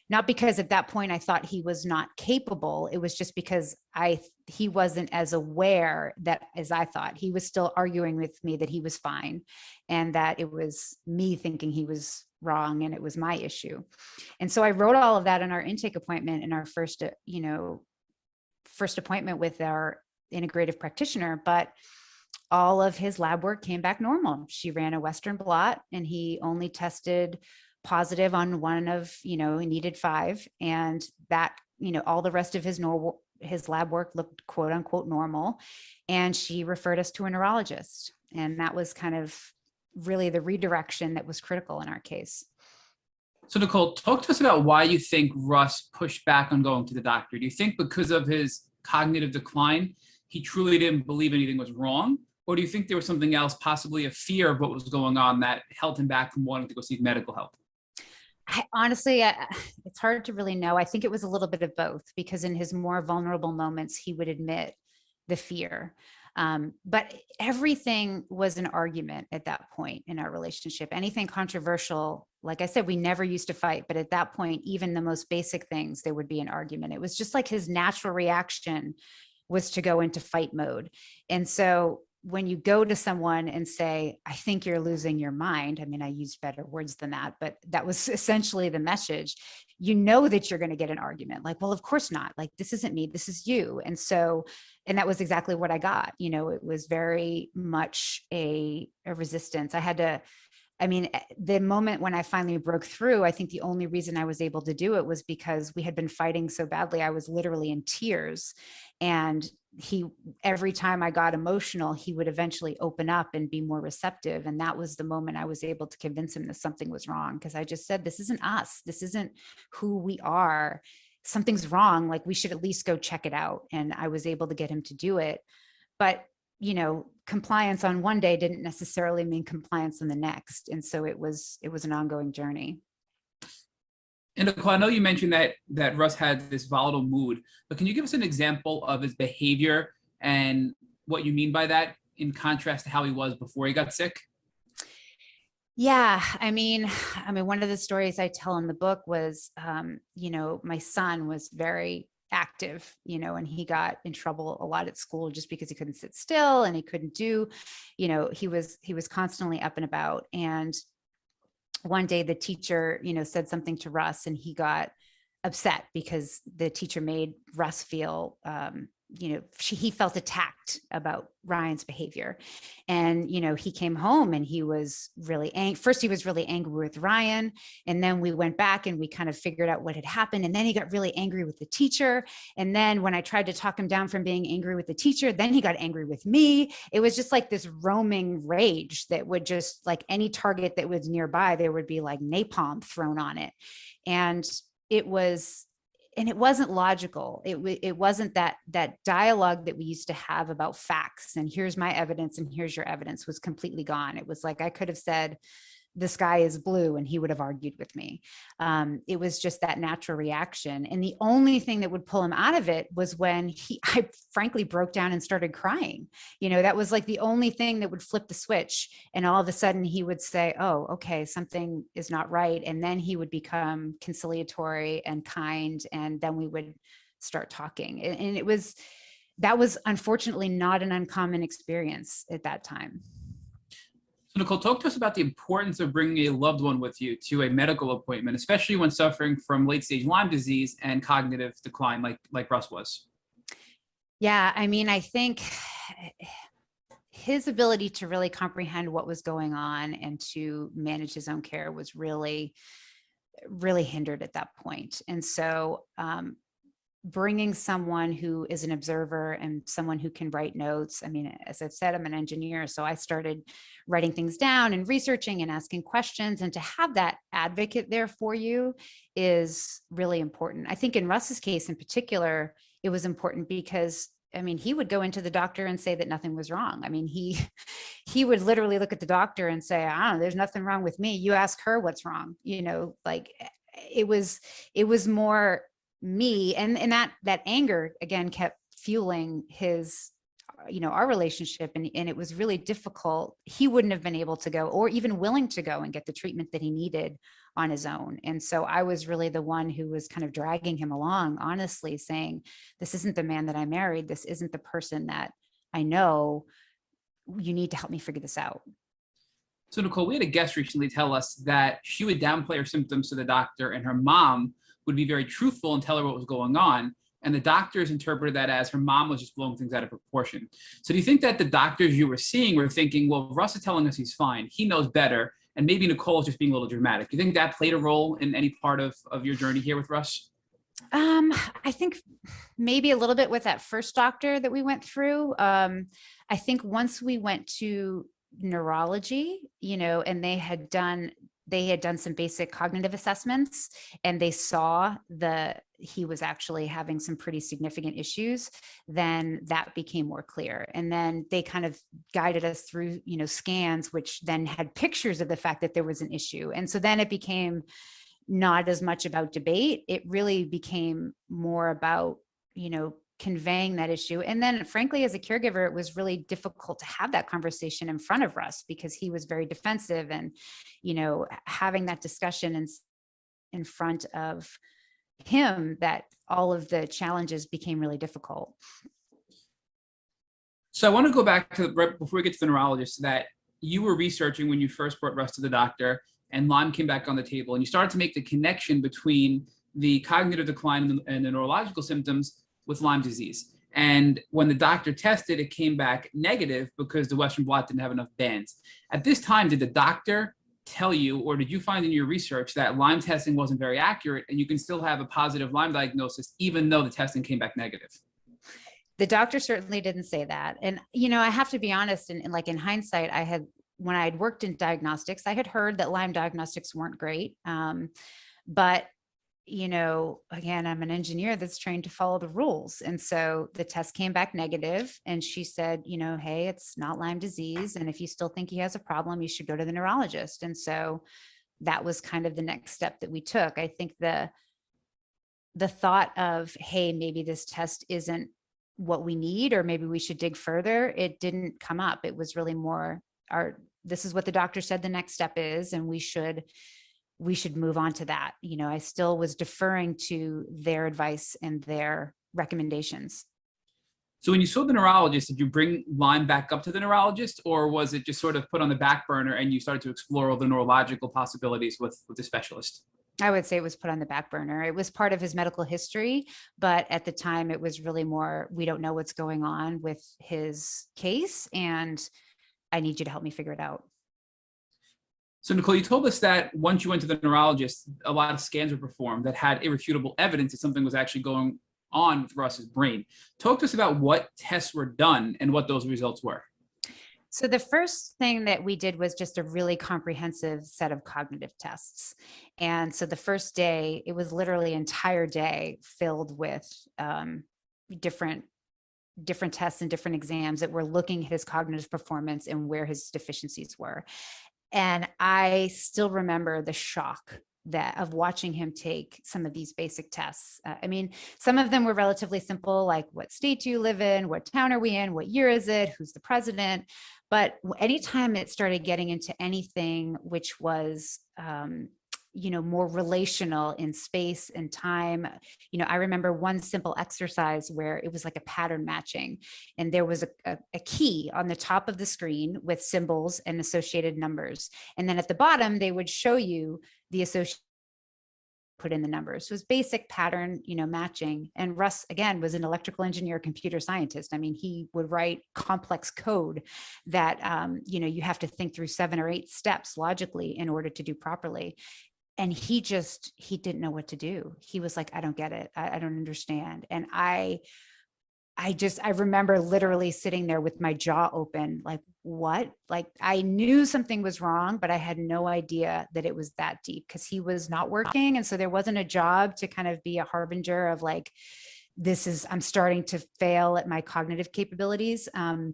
not because at that point I thought he was not capable. It was just because he wasn't as aware that as I thought. He was still arguing with me that he was fine, and that it was me thinking he was wrong and it was my issue. And so I wrote all of that in our intake appointment, in our first appointment with our integrative practitioner. But all of his lab work came back normal. She ran a Western blot, and he only tested positive on one of, he needed 5, and that, all the rest of his lab work looked quote unquote normal. And she referred us to a neurologist. And that was kind of really the redirection that was critical in our case. So Nicole, talk to us about why you think Russ pushed back on going to the doctor. Do you think because of his cognitive decline, he truly didn't believe anything was wrong? Or do you think there was something else, possibly a fear of what was going on, that held him back from wanting to go seek medical help? Honestly, it's hard to really know. I think it was a little bit of both, because in his more vulnerable moments, he would admit the fear. But everything was an argument at that point in our relationship. Anything controversial, like I said, we never used to fight, but at that point, even the most basic things, there would be an argument. It was just like his natural reaction was to go into fight mode. And so when you go to someone and say, I think you're losing your mind, I mean, I used better words than that, but that was essentially the message. That you're going to get an argument. Like, well, of course not. Like, this isn't me, this is you. And that was exactly what I got. It was very much a resistance. The moment when I finally broke through, I think the only reason I was able to do it was because we had been fighting so badly. I was literally in tears, and every time I got emotional, he would eventually open up and be more receptive. And that was the moment I was able to convince him that something was wrong. Because I just said, this isn't us. This isn't who we are. Something's wrong. Like, we should at least go check it out. And I was able to get him to do it. But, compliance on one day didn't necessarily mean compliance on the next. And so it was an ongoing journey. And Nicole, I know you mentioned that Russ had this volatile mood, but can you give us an example of his behavior and what you mean by that in contrast to how he was before he got sick? Yeah, I mean, one of the stories I tell in the book was, my son was very active, and he got in trouble a lot at school just because he couldn't sit still and he couldn't do, he was constantly up and about. And one day the teacher, said something to Russ and he got upset because the teacher made Russ feel, he felt attacked about Ryan's behavior. And, he came home and he was really angry. First, he was really angry with Ryan. And then we went back and we kind of figured out what had happened. And then he got really angry with the teacher. And then when I tried to talk him down from being angry with the teacher, then he got angry with me. It was just like this roaming rage that would just, like, any target that was nearby, there would be like napalm thrown on it. And it wasn't logical. It wasn't that dialogue that we used to have about facts and here's my evidence and here's your evidence was completely gone. It was like I could have said the sky is blue and he would have argued with me. It was just that natural reaction. And the only thing that would pull him out of it was when I frankly broke down and started crying. That was like the only thing that would flip the switch. And all of a sudden he would say, oh, okay, something is not right. And then he would become conciliatory and kind. And then we would start talking. And that was unfortunately not an uncommon experience at that time. So Nicole, talk to us about the importance of bringing a loved one with you to a medical appointment, especially when suffering from late-stage Lyme disease and cognitive decline like Russ was. Yeah, I think his ability to really comprehend what was going on and to manage his own care was really, really hindered at that point. And so bringing someone who is an observer and someone who can write notes. As I've said, I'm an engineer, so I started writing things down and researching and asking questions, and to have that advocate there for you is really important. I think in Russ's case in particular, it was important because he would go into the doctor and say that nothing was wrong. He would literally look at the doctor and say, I don't know, there's nothing wrong with me. You ask her what's wrong. Like it was more me, and that anger again kept fueling his our relationship, and it was really difficult. He wouldn't have been able to go or even willing to go and get the treatment that he needed on his own. And so I was really the one who was kind of dragging him along, honestly, saying, this isn't the man that I married, this isn't the person that I know, you need to help me figure this out. So Nicole, we had a guest recently tell us that she would downplay her symptoms to the doctor and her mom would be very truthful and tell her what was going on. And the doctors interpreted that as her mom was just blowing things out of proportion. So do you think that the doctors you were seeing were thinking, well, Russ is telling us he's fine, he knows better, and maybe Nicole is just being a little dramatic? Do you think that played a role in any part of your journey here with Russ? I think maybe a little bit with that first doctor that we went through. I think once we went to neurology, and they had done some basic cognitive assessments, and they saw he was actually having some pretty significant issues, then that became more clear. And then they kind of guided us through, scans, which then had pictures of the fact that there was an issue. And so then it became not as much about debate. It really became more about, conveying that issue. And then frankly, as a caregiver, it was really difficult to have that conversation in front of Russ because he was very defensive, and, having that discussion in front of him, that all of the challenges became really difficult. So I want to go back to right before we get to the neurologist, that you were researching when you first brought Russ to the doctor and Lyme came back on the table, and you started to make the connection between the cognitive decline and the neurological symptoms with Lyme disease. And when the doctor tested, it came back negative because the Western blot didn't have enough bands. At this time, did the doctor tell you, or did you find in your research that Lyme testing wasn't very accurate and you can still have a positive Lyme diagnosis even though the testing came back negative? The doctor certainly didn't say that. And, I have to be honest, and like in hindsight, when I had worked in diagnostics, I had heard that Lyme diagnostics weren't great. But again, I'm an engineer that's trained to follow the rules. And so the test came back negative, and she said, hey, it's not Lyme disease. And if you still think he has a problem, you should go to the neurologist. And so that was kind of the next step that we took. I think the thought of, hey, maybe this test isn't what we need, or maybe we should dig further, it didn't come up. It was really more this is what the doctor said the next step is, and we should move on to that. I still was deferring to their advice and their recommendations. So when you saw the neurologist, did you bring Lyme back up to the neurologist, or was it just sort of put on the back burner and you started to explore all the neurological possibilities with the specialist? I would say it was put on the back burner. It was part of his medical history, but at the time it was really more, we don't know what's going on with his case, and I need you to help me figure it out. So Nicole, you told us that once you went to the neurologist, a lot of scans were performed that had irrefutable evidence that something was actually going on with Russ's brain. Talk to us about what tests were done and what those results were. So the first thing that we did was just a really comprehensive set of cognitive tests. And so the first day, it was literally an entire day filled with different tests and different exams that were looking at his cognitive performance and where his deficiencies were. And I still remember the shock of watching him take some of these basic tests. I mean, some of them were relatively simple, like what state do you live in? What town are we in? What year is it? Who's the president? But anytime it started getting into anything which was, more relational in space and time, I remember one simple exercise where it was like a pattern matching, and there was a key on the top of the screen with symbols and associated numbers. And then at the bottom, they would show you the associated, put in the numbers. So it was basic pattern, matching. And Russ, again, was an electrical engineer, computer scientist. I mean, he would write complex code that, you have to think through 7 or 8 steps logically in order to do properly. And he didn't know what to do. He was like, I don't get it. I don't understand. And I remember literally sitting there with my jaw open, like, what? Like, I knew something was wrong, but I had no idea that it was that deep, because he was not working. And so there wasn't a job to kind of be a harbinger of like, I'm starting to fail at my cognitive capabilities. And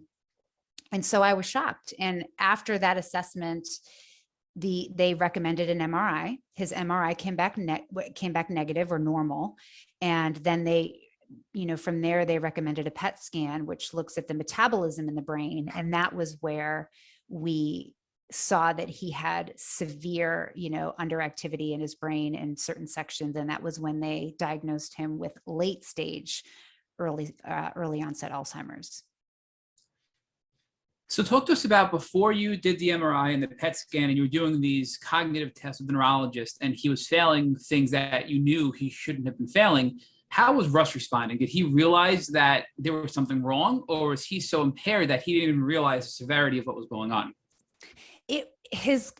so I was shocked. And after that assessment, they recommended an MRI. His MRI came back negative or normal. And then they, from there, they recommended a PET scan, which looks at the metabolism in the brain. And that was where we saw that he had severe, underactivity in his brain in certain sections. And that was when they diagnosed him with late stage, early onset Alzheimer's. So talk to us about before you did the MRI and the PET scan and you were doing these cognitive tests with the neurologist and he was failing things that you knew he shouldn't have been failing. How was Russ responding? Did he realize that there was something wrong, or was he so impaired that he didn't even realize the severity of what was going on? His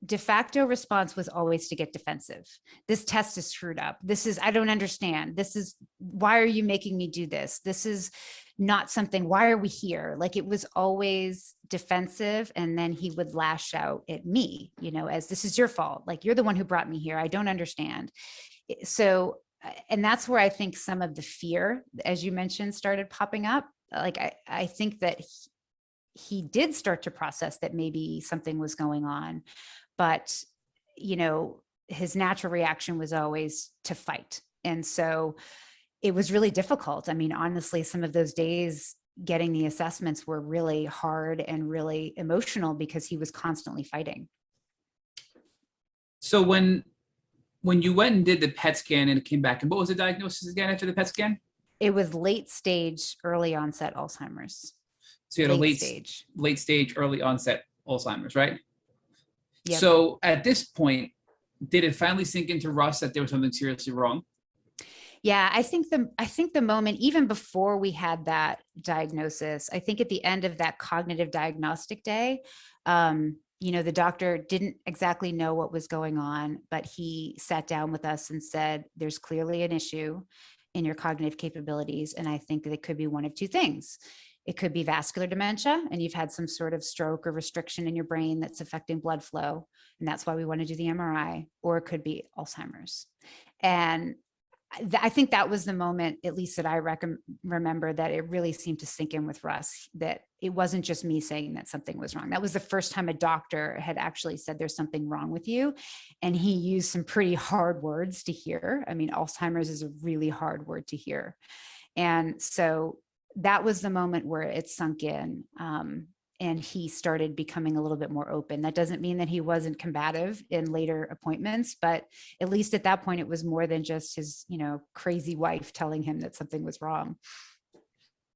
de facto response was always to get defensive. This test is screwed up. I don't understand. Why are you making me do this? This is not something, why are we here? Like, it was always defensive. And then he would lash out at me, as this is your fault. Like, you're the one who brought me here. I don't understand. So, and that's where I think some of the fear, as you mentioned, started popping up. Like, I think that he did start to process that maybe something was going on, but, his natural reaction was always to fight. And so it was really difficult. I mean, honestly, some of those days getting the assessments were really hard and really emotional because he was constantly fighting. So when you went and did the PET scan and it came back, and what was the diagnosis again after the PET scan? It was late stage, early onset Alzheimer's. So you had a late stage, early onset Alzheimer's, right? Yep. So at this point, did it finally sink into Russ that there was something seriously wrong? Yeah, I think the moment, even before we had that diagnosis, I think at the end of that cognitive diagnostic day, the doctor didn't exactly know what was going on, but he sat down with us and said, there's clearly an issue in your cognitive capabilities. And I think that it could be one of two things. It could be vascular dementia, and you've had some sort of stroke or restriction in your brain that's affecting blood flow. And that's why we want to do the MRI, or it could be Alzheimer's. And I think that was the moment, at least that I remember, that it really seemed to sink in with Russ, that it wasn't just me saying that something was wrong. That was the first time a doctor had actually said there's something wrong with you. And he used some pretty hard words to hear. I mean, Alzheimer's is a really hard word to hear. And so that was the moment where it sunk in. And he started becoming a little bit more open. That doesn't mean that he wasn't combative in later appointments, but at least at that point, it was more than just his, crazy wife telling him that something was wrong.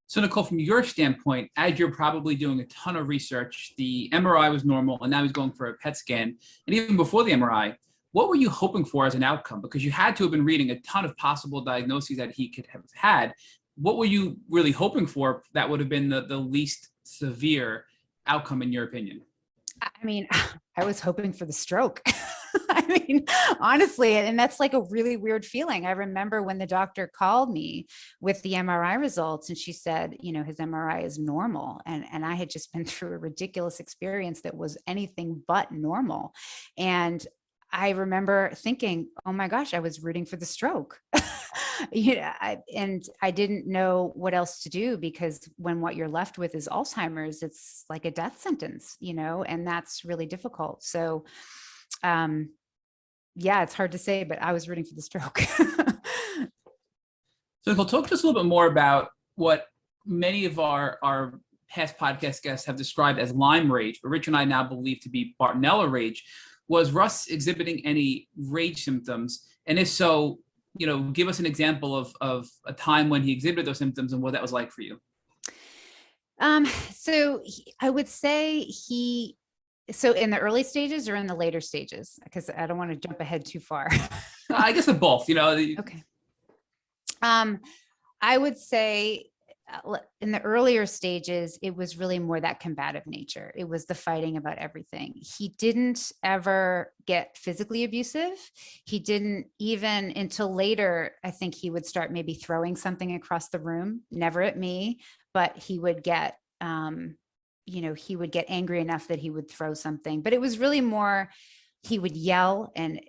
So Nicole, from your standpoint, as you're probably doing a ton of research, the MRI was normal and now he's going for a PET scan. And even before the MRI, what were you hoping for as an outcome? Because you had to have been reading a ton of possible diagnoses that he could have had. What were you really hoping for that would have been the least severe outcome in your opinion? I mean, I was hoping for the stroke. I mean, honestly, and that's like a really weird feeling. I remember when the doctor called me with the MRI results and she said, his MRI is normal. And I had just been through a ridiculous experience that was anything but normal. And I remember thinking, oh my gosh, I was rooting for the stroke. And I didn't know what else to do, because when what you're left with is Alzheimer's, it's like a death sentence, and that's really difficult. So, it's hard to say, but I was rooting for the stroke. So Nicole, talk to us a little bit more about what many of our past podcast guests have described as Lyme rage, but Rich and I now believe to be Bartonella rage. Was Russ exhibiting any rage symptoms? And if so, give us an example of a time when he exhibited those symptoms and what that was like for you. So I would say so in the early stages or in the later stages, because I don't want to jump ahead too far. I guess of both, Okay. I would say in the earlier stages, it was really more that combative nature. It was the fighting about everything. He didn't ever get physically abusive. He didn't even until later. I think he would start maybe throwing something across the room, never at me, but he would get, he would get angry enough that he would throw something. But it was really more, he would yell and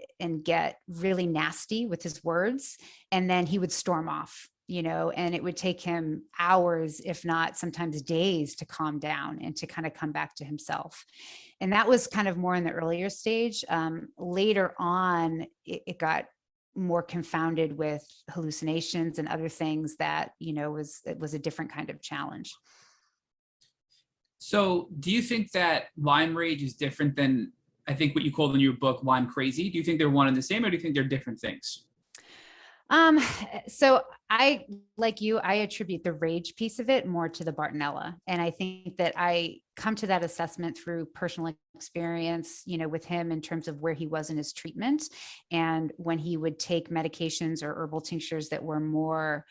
get really nasty with his words, and then he would storm off. And it would take him hours, if not sometimes days, to calm down and to kind of come back to himself. And that was kind of more in the earlier stage. Later on, it got more confounded with hallucinations and other things that, it was a different kind of challenge. So do you think that Lyme rage is different than, I think, what you called in your book, Lyme crazy? Do you think they're one and the same, or do you think they're different things? So I, like you, I attribute the rage piece of it more to the Bartonella. And I think that I come to that assessment through personal experience, with him in terms of where he was in his treatment. And when he would take medications or herbal tinctures that were more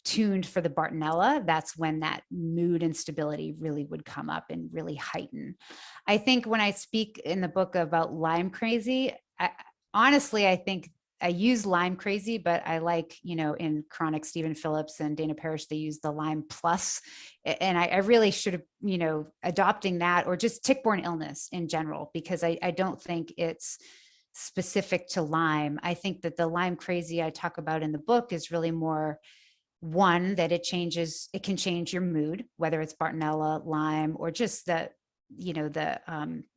tuned for the Bartonella, that's when that mood instability really would come up and really heighten. I think when I speak in the book about Lyme crazy, honestly, I think I use Lyme crazy, but I like, in Chronic, Stephen Phillips and Dana Parrish, they use the Lyme plus. And I really should have, adopting that, or just tick-borne illness in general, because I don't think it's specific to Lyme. I think that the Lyme crazy I talk about in the book is really more one, that it can change your mood, whether it's Bartonella, Lyme, or just the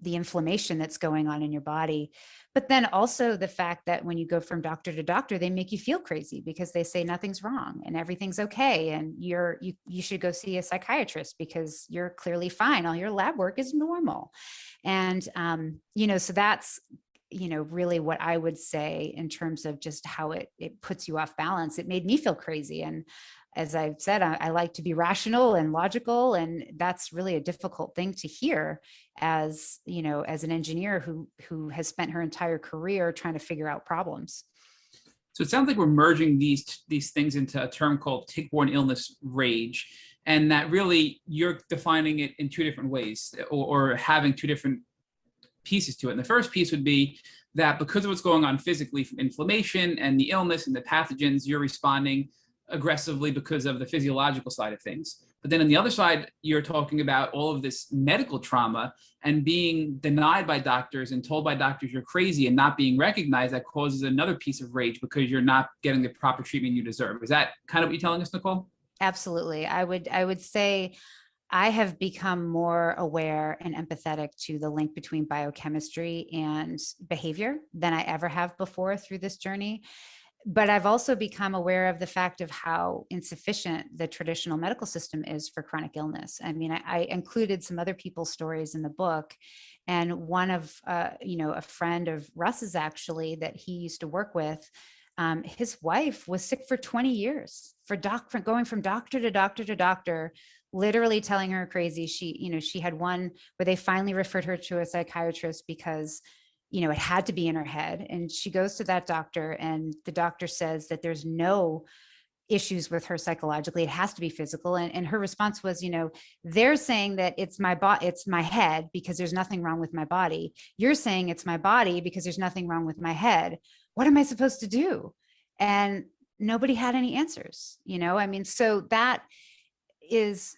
inflammation that's going on in your body. But then also the fact that when you go from doctor to doctor, they make you feel crazy because they say nothing's wrong and everything's okay. And you should go see a psychiatrist because you're clearly fine. All your lab work is normal. And, so that's, really what I would say in terms of just how it puts you off balance. It made me feel crazy. And as I've said, I like to be rational and logical, and that's really a difficult thing to hear as an engineer who has spent her entire career trying to figure out problems. So it sounds like we're merging these things into a term called tick-borne illness rage, and that really you're defining it in two different ways, or having two different pieces to it. And the first piece would be that because of what's going on physically from inflammation and the illness and the pathogens, you're responding aggressively because of the physiological side of things. But But then on the other side, you're talking about all of this medical trauma and being denied by doctors and told by doctors you're crazy and not being recognized. That causes another piece of rage because you're not getting the proper treatment you deserve. Is that kind of what you're telling us, Nicole? Absolutely. I would say I have become more aware and empathetic to the link between biochemistry and behavior than I ever have before through this journey. But I've also become aware of the fact of how insufficient the traditional medical system is for chronic illness. I mean, I included some other people's stories in the book, and one of, a friend of Russ's actually that he used to work with, his wife was sick for 20 years for going from doctor to doctor to doctor, literally telling her crazy. She had one where they finally referred her to a psychiatrist because it had to be in her head. And she goes to that doctor, and the doctor says that there's no issues with her psychologically. It has to be physical. And her response was, they're saying that it's my head because there's nothing wrong with my body. You're saying it's my body because there's nothing wrong with my head. What am I supposed to do? And nobody had any answers, so that is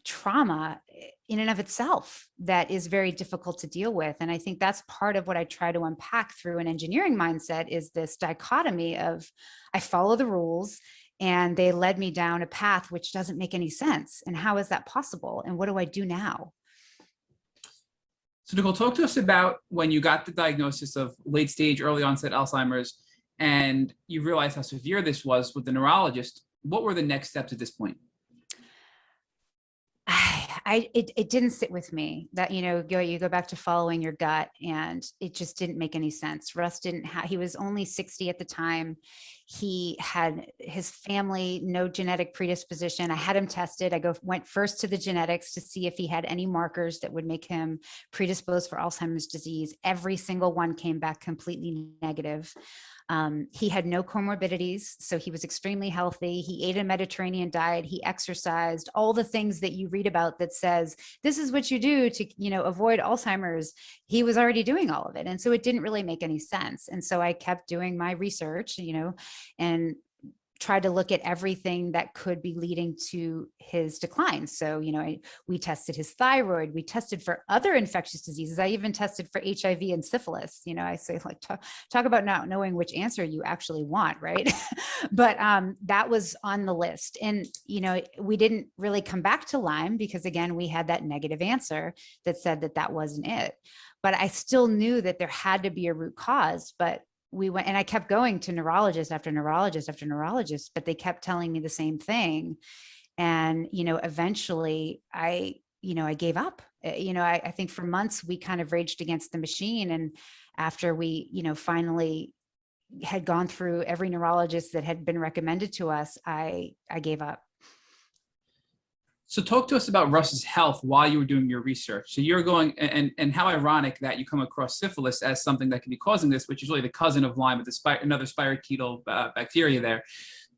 trauma in and of itself that is very difficult to deal with. And I think that's part of what I try to unpack through an engineering mindset, is this dichotomy of I follow the rules and they led me down a path which doesn't make any sense. And how is that possible? And what do I do now? So Nicole, talk to us about when you got the diagnosis of late stage, early onset Alzheimer's, and you realized how severe this was with the neurologist. What were the next steps at this point? It didn't sit with me that, you go back to following your gut, and it just didn't make any sense. Russ he was only 60 at the time. He had his family, no genetic predisposition. I had him tested. Went first to the genetics to see if he had any markers that would make him predisposed for Alzheimer's disease. Every single one came back completely negative. He had no comorbidities, so he was extremely healthy. He ate a Mediterranean diet. He exercised, all the things that you read about that says, this is what you do to, avoid Alzheimer's. He was already doing all of it. And so it didn't really make any sense. And so I kept doing my research, and tried to look at everything that could be leading to his decline. So, we tested his thyroid, we tested for other infectious diseases. I even tested for HIV and syphilis. I say, like, talk about not knowing which answer you actually want, right? But that was on the list. And, we didn't really come back to Lyme because, again, we had that negative answer that said that wasn't it. But I still knew that there had to be a root cause. But we went, and I kept going to neurologist after neurologist after neurologist, but they kept telling me the same thing. And, eventually I gave up. I think for months we kind of raged against the machine. And after we, finally had gone through every neurologist that had been recommended to us, I gave up. So talk to us about Russ's health while you were doing your research. So you're going, and how ironic that you come across syphilis as something that could be causing this, which is really the cousin of Lyme, with another spirochetal bacteria there.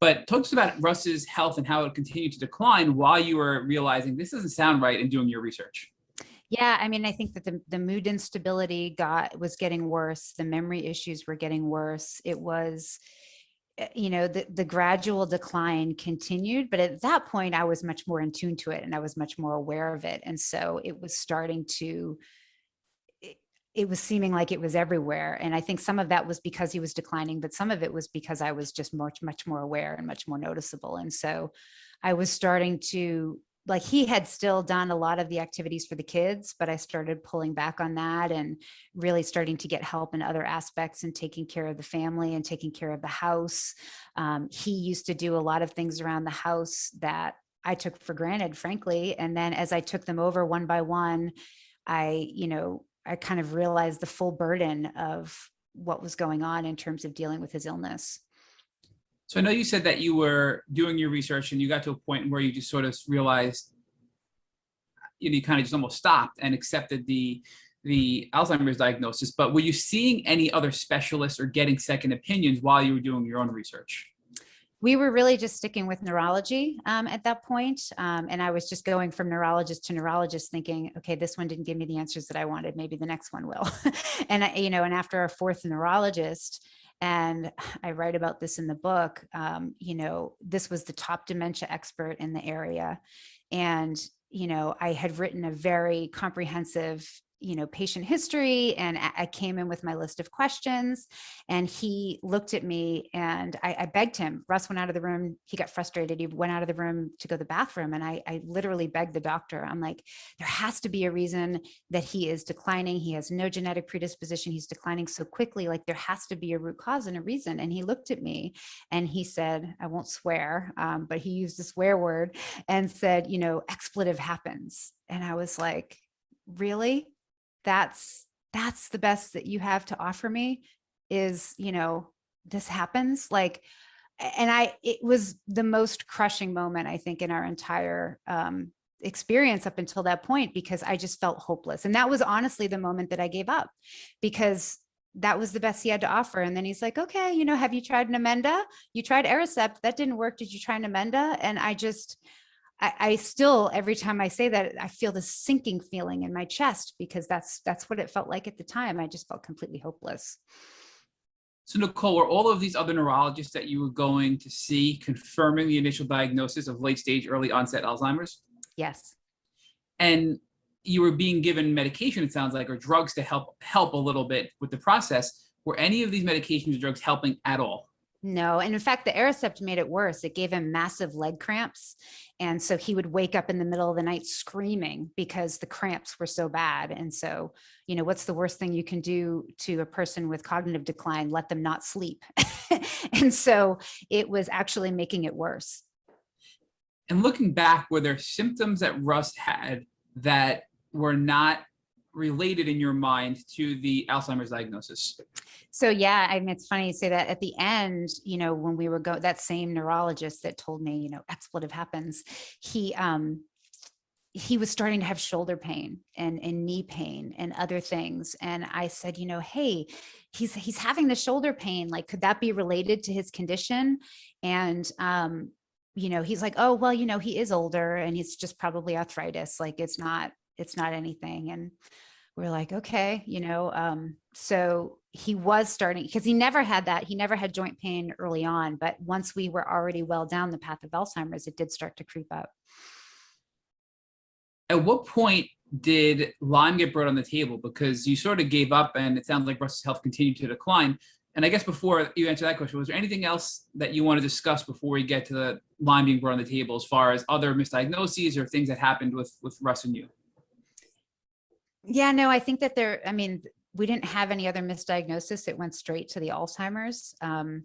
But talk to us about Russ's health and how it continued to decline while you were realizing this doesn't sound right and doing your research. Yeah, I mean, I think that the mood instability was getting worse. The memory issues were getting worse. It was, the gradual decline continued, but at that point I was much more in tune to it and I was much more aware of it. And so it was it was seeming like it was everywhere. And I think some of that was because he was declining, but some of it was because I was just much more aware and much more noticeable. And so I was starting to, like, he had still done a lot of the activities for the kids, but I started pulling back on that and really starting to get help in other aspects and taking care of the family and taking care of the house. He used to do a lot of things around the house that I took for granted, frankly. And then as I took them over one by one, I kind of realized the full burden of what was going on in terms of dealing with his illness. So I know you said that you were doing your research and you got to a point where you just sort of realized, you kind of just almost stopped and accepted the Alzheimer's diagnosis, but were you seeing any other specialists or getting second opinions while you were doing your own research? We were really just sticking with neurology at that point. And I was just going from neurologist to neurologist thinking, okay, this one didn't give me the answers that I wanted. Maybe the next one will. And after our fourth neurologist, and I write about this in the book, this was the top dementia expert in the area. And, I had written a very comprehensive patient history, and I came in with my list of questions, and he looked at me, and I begged him. Russ went out of the room. He got frustrated. He went out of the room to go to the bathroom. And I literally begged the doctor. I'm like, there has to be a reason that he is declining. He has no genetic predisposition. He's declining so quickly. Like, there has to be a root cause and a reason. And he looked at me and he said, I won't swear, but he used a swear word and said, expletive happens. And I was like, really? That's the best that you have to offer me is, this happens. Like, and it was the most crushing moment, I think, in our entire experience up until that point, because I just felt hopeless. And that was honestly the moment that I gave up, because that was the best he had to offer. And then he's like, okay, have you tried Namenda? You tried Aricept, that didn't work. Did you try Namenda? And I still, every time I say that, I feel this sinking feeling in my chest, because that's what it felt like at the time. I just felt completely hopeless. So Nicole, were all of these other neurologists that you were going to see confirming the initial diagnosis of late stage, early onset Alzheimer's? Yes. And you were being given medication, it sounds like, or drugs to help a little bit with the process. Were any of these medications or drugs helping at all? No. And in fact, the Aricept made it worse. It gave him massive leg cramps. And so he would wake up in the middle of the night screaming because the cramps were so bad. And so, what's the worst thing you can do to a person with cognitive decline? Let them not sleep. And so it was actually making it worse. And looking back, were there symptoms that Russ had that were not related in your mind to the Alzheimer's diagnosis? So yeah, I mean, it's funny you say that. At the end, when we were that same neurologist that told me, expletive happens, he was starting to have shoulder pain and knee pain and other things. And I said, hey, he's having the shoulder pain. Like, could that be related to his condition? And he's like, oh, well, he is older and it's just probably arthritis. Like, it's not anything. And we're like, okay, so he was starting, because he never had that. He never had joint pain early on, but once we were already well down the path of Alzheimer's, it did start to creep up. At what point did Lyme get brought on the table? Because you sort of gave up and it sounds like Russ's health continued to decline. And I guess before you answer that question, was there anything else that you want to discuss before we get to the Lyme being brought on the table, as far as other misdiagnoses or things that happened with Russ and you? Yeah, no, I think that we didn't have any other misdiagnosis. It went straight to the Alzheimer's. I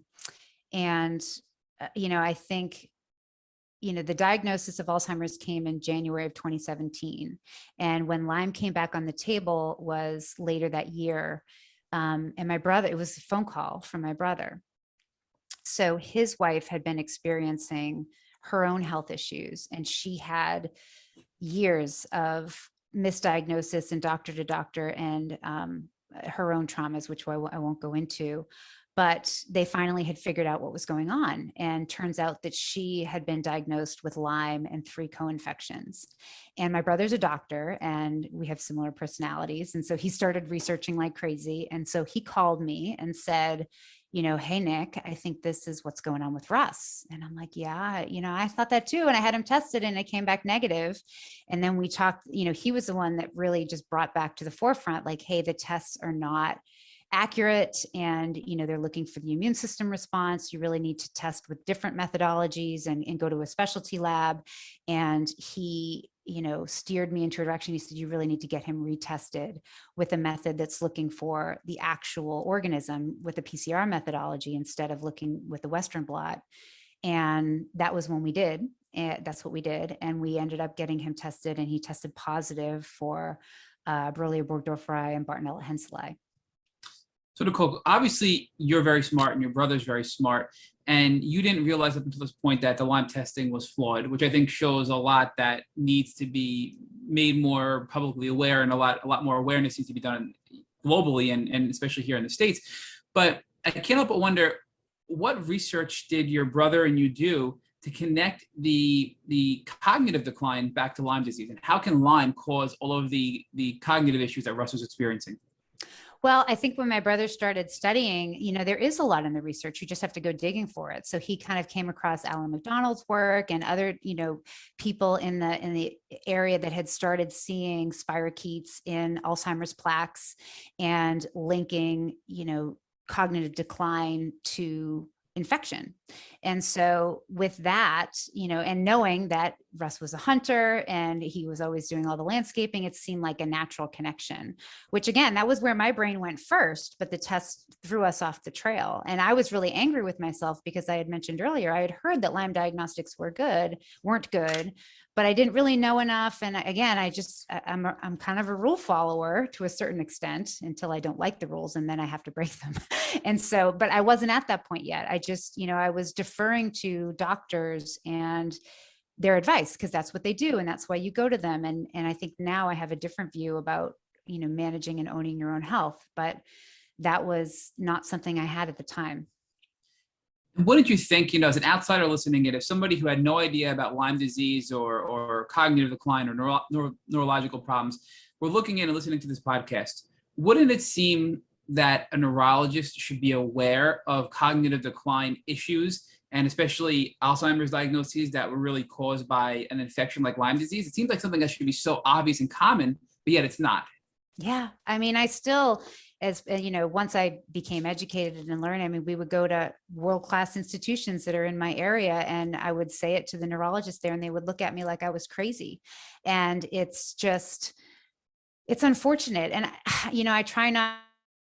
think, the diagnosis of Alzheimer's came in January of 2017. And when Lyme came back on the table was later that year. And my brother, it was a phone call from my brother. So his wife had been experiencing her own health issues, and she had years of misdiagnosis and doctor to doctor, and her own traumas, which I won't go into, but they finally had figured out what was going on. And turns out that she had been diagnosed with Lyme and 3 co-infections. And my brother's a doctor and we have similar personalities. And so he started researching like crazy. And so he called me and said, hey, Nick, I think this is what's going on with Russ. And I'm like, yeah, I thought that too. And I had him tested and it came back negative. And then we talked, he was the one that really just brought back to the forefront, like, hey, the tests are not accurate. And, they're looking for the immune system response. You really need to test with different methodologies and go to a specialty lab. And he, steered me into a direction. He said, you really need to get him retested with a method that's looking for the actual organism with the PCR methodology instead of looking with the Western blot. And that was when we did. And that's what we did. And we ended up getting him tested, and he tested positive for Borrelia burgdorferi and Bartonella henselae. So Nicole, obviously you're very smart and your brother's very smart, and you didn't realize up until this point that the Lyme testing was flawed, which I think shows a lot that needs to be made more publicly aware, and a lot more awareness needs to be done globally and especially here in the States. But I can't help but wonder, what research did your brother and you do to connect the cognitive decline back to Lyme disease? And how can Lyme cause all of the cognitive issues that Russ was experiencing? Well, I think when my brother started studying, there is a lot in the research. You just have to go digging for it. So he kind of came across Alan McDonald's work and other, people in the area that had started seeing spirochetes in Alzheimer's plaques and linking, cognitive decline to infection. And so with that, and knowing that Russ was a hunter and he was always doing all the landscaping, it seemed like a natural connection, which again, that was where my brain went first, but the test threw us off the trail. And I was really angry with myself because I had mentioned earlier, I had heard that Lyme diagnostics weren't good, but I didn't really know enough. And again, I'm kind of a rule follower to a certain extent until I don't like the rules and then I have to break them. And so, but I wasn't at that point yet. I just, I was deferring to doctors and their advice because that's what they do. And that's why you go to them. And I think now I have a different view about, managing and owning your own health, but that was not something I had at the time. What did you think, as an outsider listening in, if somebody who had no idea about Lyme disease or cognitive decline or neurological problems were looking in and listening to this podcast, wouldn't it seem that a neurologist should be aware of cognitive decline issues and especially Alzheimer's diagnoses that were really caused by an infection like Lyme disease? It seems like something that should be so obvious and common, but yet it's not. Yeah. I mean, I still, once I became educated and learned, we would go to world-class institutions that are in my area and I would say it to the neurologist there and they would look at me like I was crazy. And it's unfortunate. And, I try not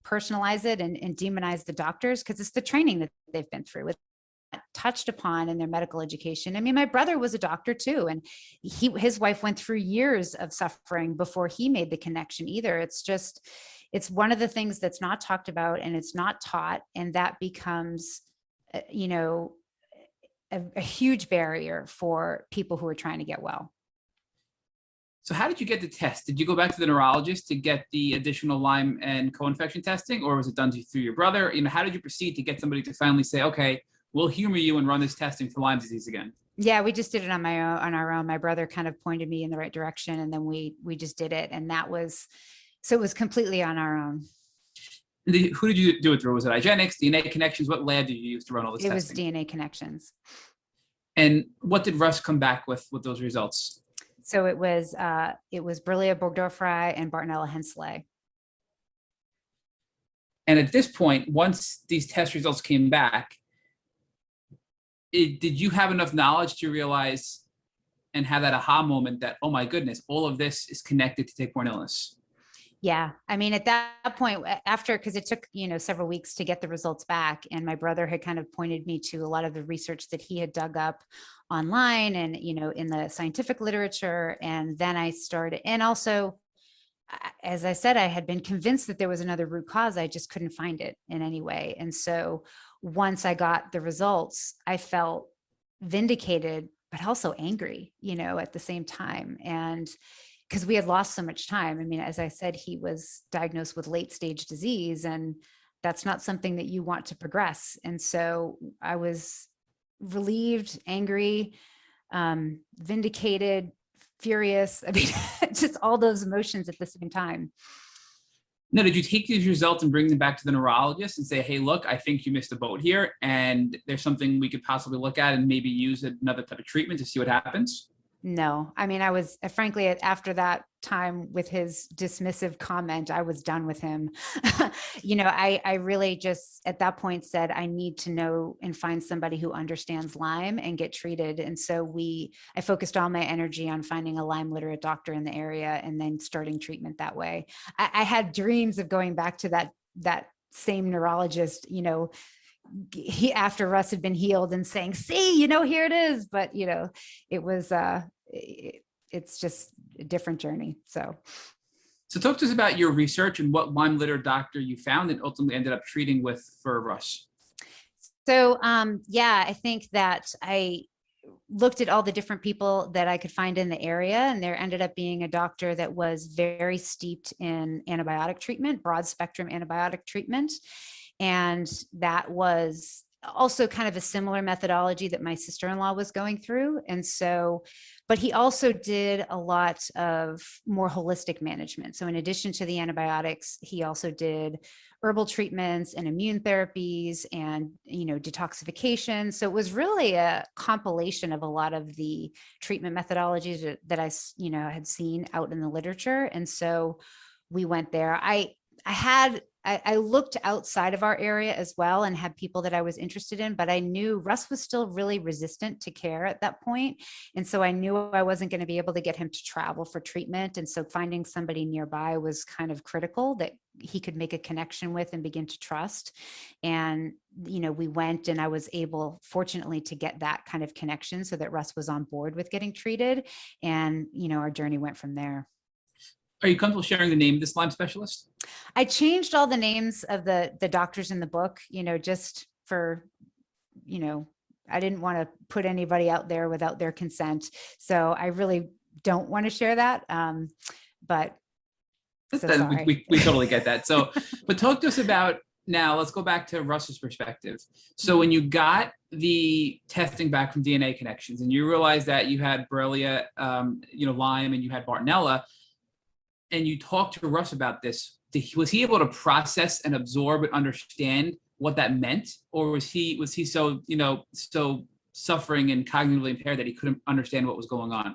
to personalize it and demonize the doctors because it's the training that they've been through with touched upon in their medical education. My brother was a doctor too, and his wife went through years of suffering before he made the connection either. It's one of the things that's not talked about and it's not taught. And that becomes, a huge barrier for people who are trying to get well. So how did you get the test? Did you go back to the neurologist to get the additional Lyme and co-infection testing, or was it done through your brother? How did you proceed to get somebody to finally say, okay, we'll humor you and run this testing for Lyme disease again? Yeah, we just did it on our own. My brother kind of pointed me in the right direction and then we just did it. And so it was completely on our own. Who did you do it through? Was it IGeneX, DNA Connections? What lab did you use to run all this testing? It was DNA Connections. And what did Russ come back with those results? So it was Borrelia burgdorferi and Bartonella henselae. And at this point, once these test results came back, did you have enough knowledge to realize and have that aha moment that, oh my goodness, all of this is connected to tick-borne illness? Yeah. At that point, because it took, several weeks to get the results back. And my brother had kind of pointed me to a lot of the research that he had dug up online and, in the scientific literature. And then I started, and also, as I said, I had been convinced that there was another root cause. I just couldn't find it in any way. And so once I got the results, I felt vindicated, but also angry, at the same time. And because we had lost so much time. As I said, he was diagnosed with late stage disease, and that's not something that you want to progress. And so I was relieved, angry, vindicated, furious. Just all those emotions at the same time. Now, did you take these results and bring them back to the neurologist and say, hey, look, I think you missed a boat here, and there's something we could possibly look at and maybe use another type of treatment to see what happens? No, I was frankly, after that time with his dismissive comment, I was done with him. I really just at that point said, I need to know and find somebody who understands Lyme and get treated. And so I focused all my energy on finding a Lyme literate doctor in the area and then starting treatment that way. I had dreams of going back to that same neurologist, after Russ had been healed and saying, see, here it is. But, it was, it's just a different journey. So talk to us about your research and what Lyme litter doctor you found and ultimately ended up treating for Russ. So, I think that I looked at all the different people that I could find in the area, and there ended up being a doctor that was very steeped in antibiotic treatment, broad spectrum antibiotic treatment. And that was also kind of a similar methodology that my sister-in-law was going through. And so But he also did a lot of more holistic management. So in addition to the antibiotics, he also did herbal treatments and immune therapies and, detoxification. So it was really a compilation of a lot of the treatment methodologies that I had seen out in the literature. And so we went there. I looked outside of our area as well and had people that I was interested in, but I knew Russ was still really resistant to care at that point. And so I knew I wasn't going to be able to get him to travel for treatment. And so finding somebody nearby was kind of critical that he could make a connection with and begin to trust. And, we went, and I was able, fortunately, to get that kind of connection so that Russ was on board with getting treated. And, our journey went from there. Are you comfortable sharing the name of this Lyme specialist? I changed all the names of the doctors in the book, just for, I didn't want to put anybody out there without their consent. So I really don't want to share that. But so we totally get that. So, but talk to us about, now let's go back to Russ's perspective. So when you got the testing back from DNA Connections and you realized that you had Borrelia, Lyme, and you had Bartonella, and you talked to Russ about this, was he able to process and absorb and understand what that meant? Or was he so, so suffering and cognitively impaired that he couldn't understand what was going on?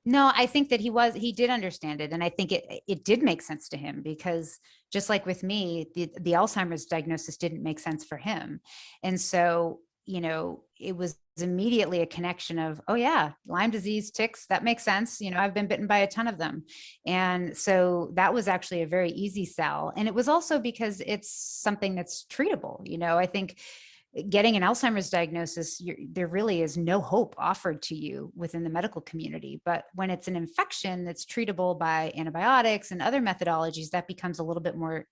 No, I think that he did understand it. And I think it did make sense to him, because just like with me, the Alzheimer's diagnosis didn't make sense for him. And so, it was immediately a connection of, oh yeah, Lyme disease, ticks, that makes sense. I've been bitten by a ton of them. And so that was actually a very easy sell. And it was also because it's something that's treatable. I think getting an Alzheimer's diagnosis, there really is no hope offered to you within the medical community. But when it's an infection that's treatable by antibiotics and other methodologies, that becomes a little bit more,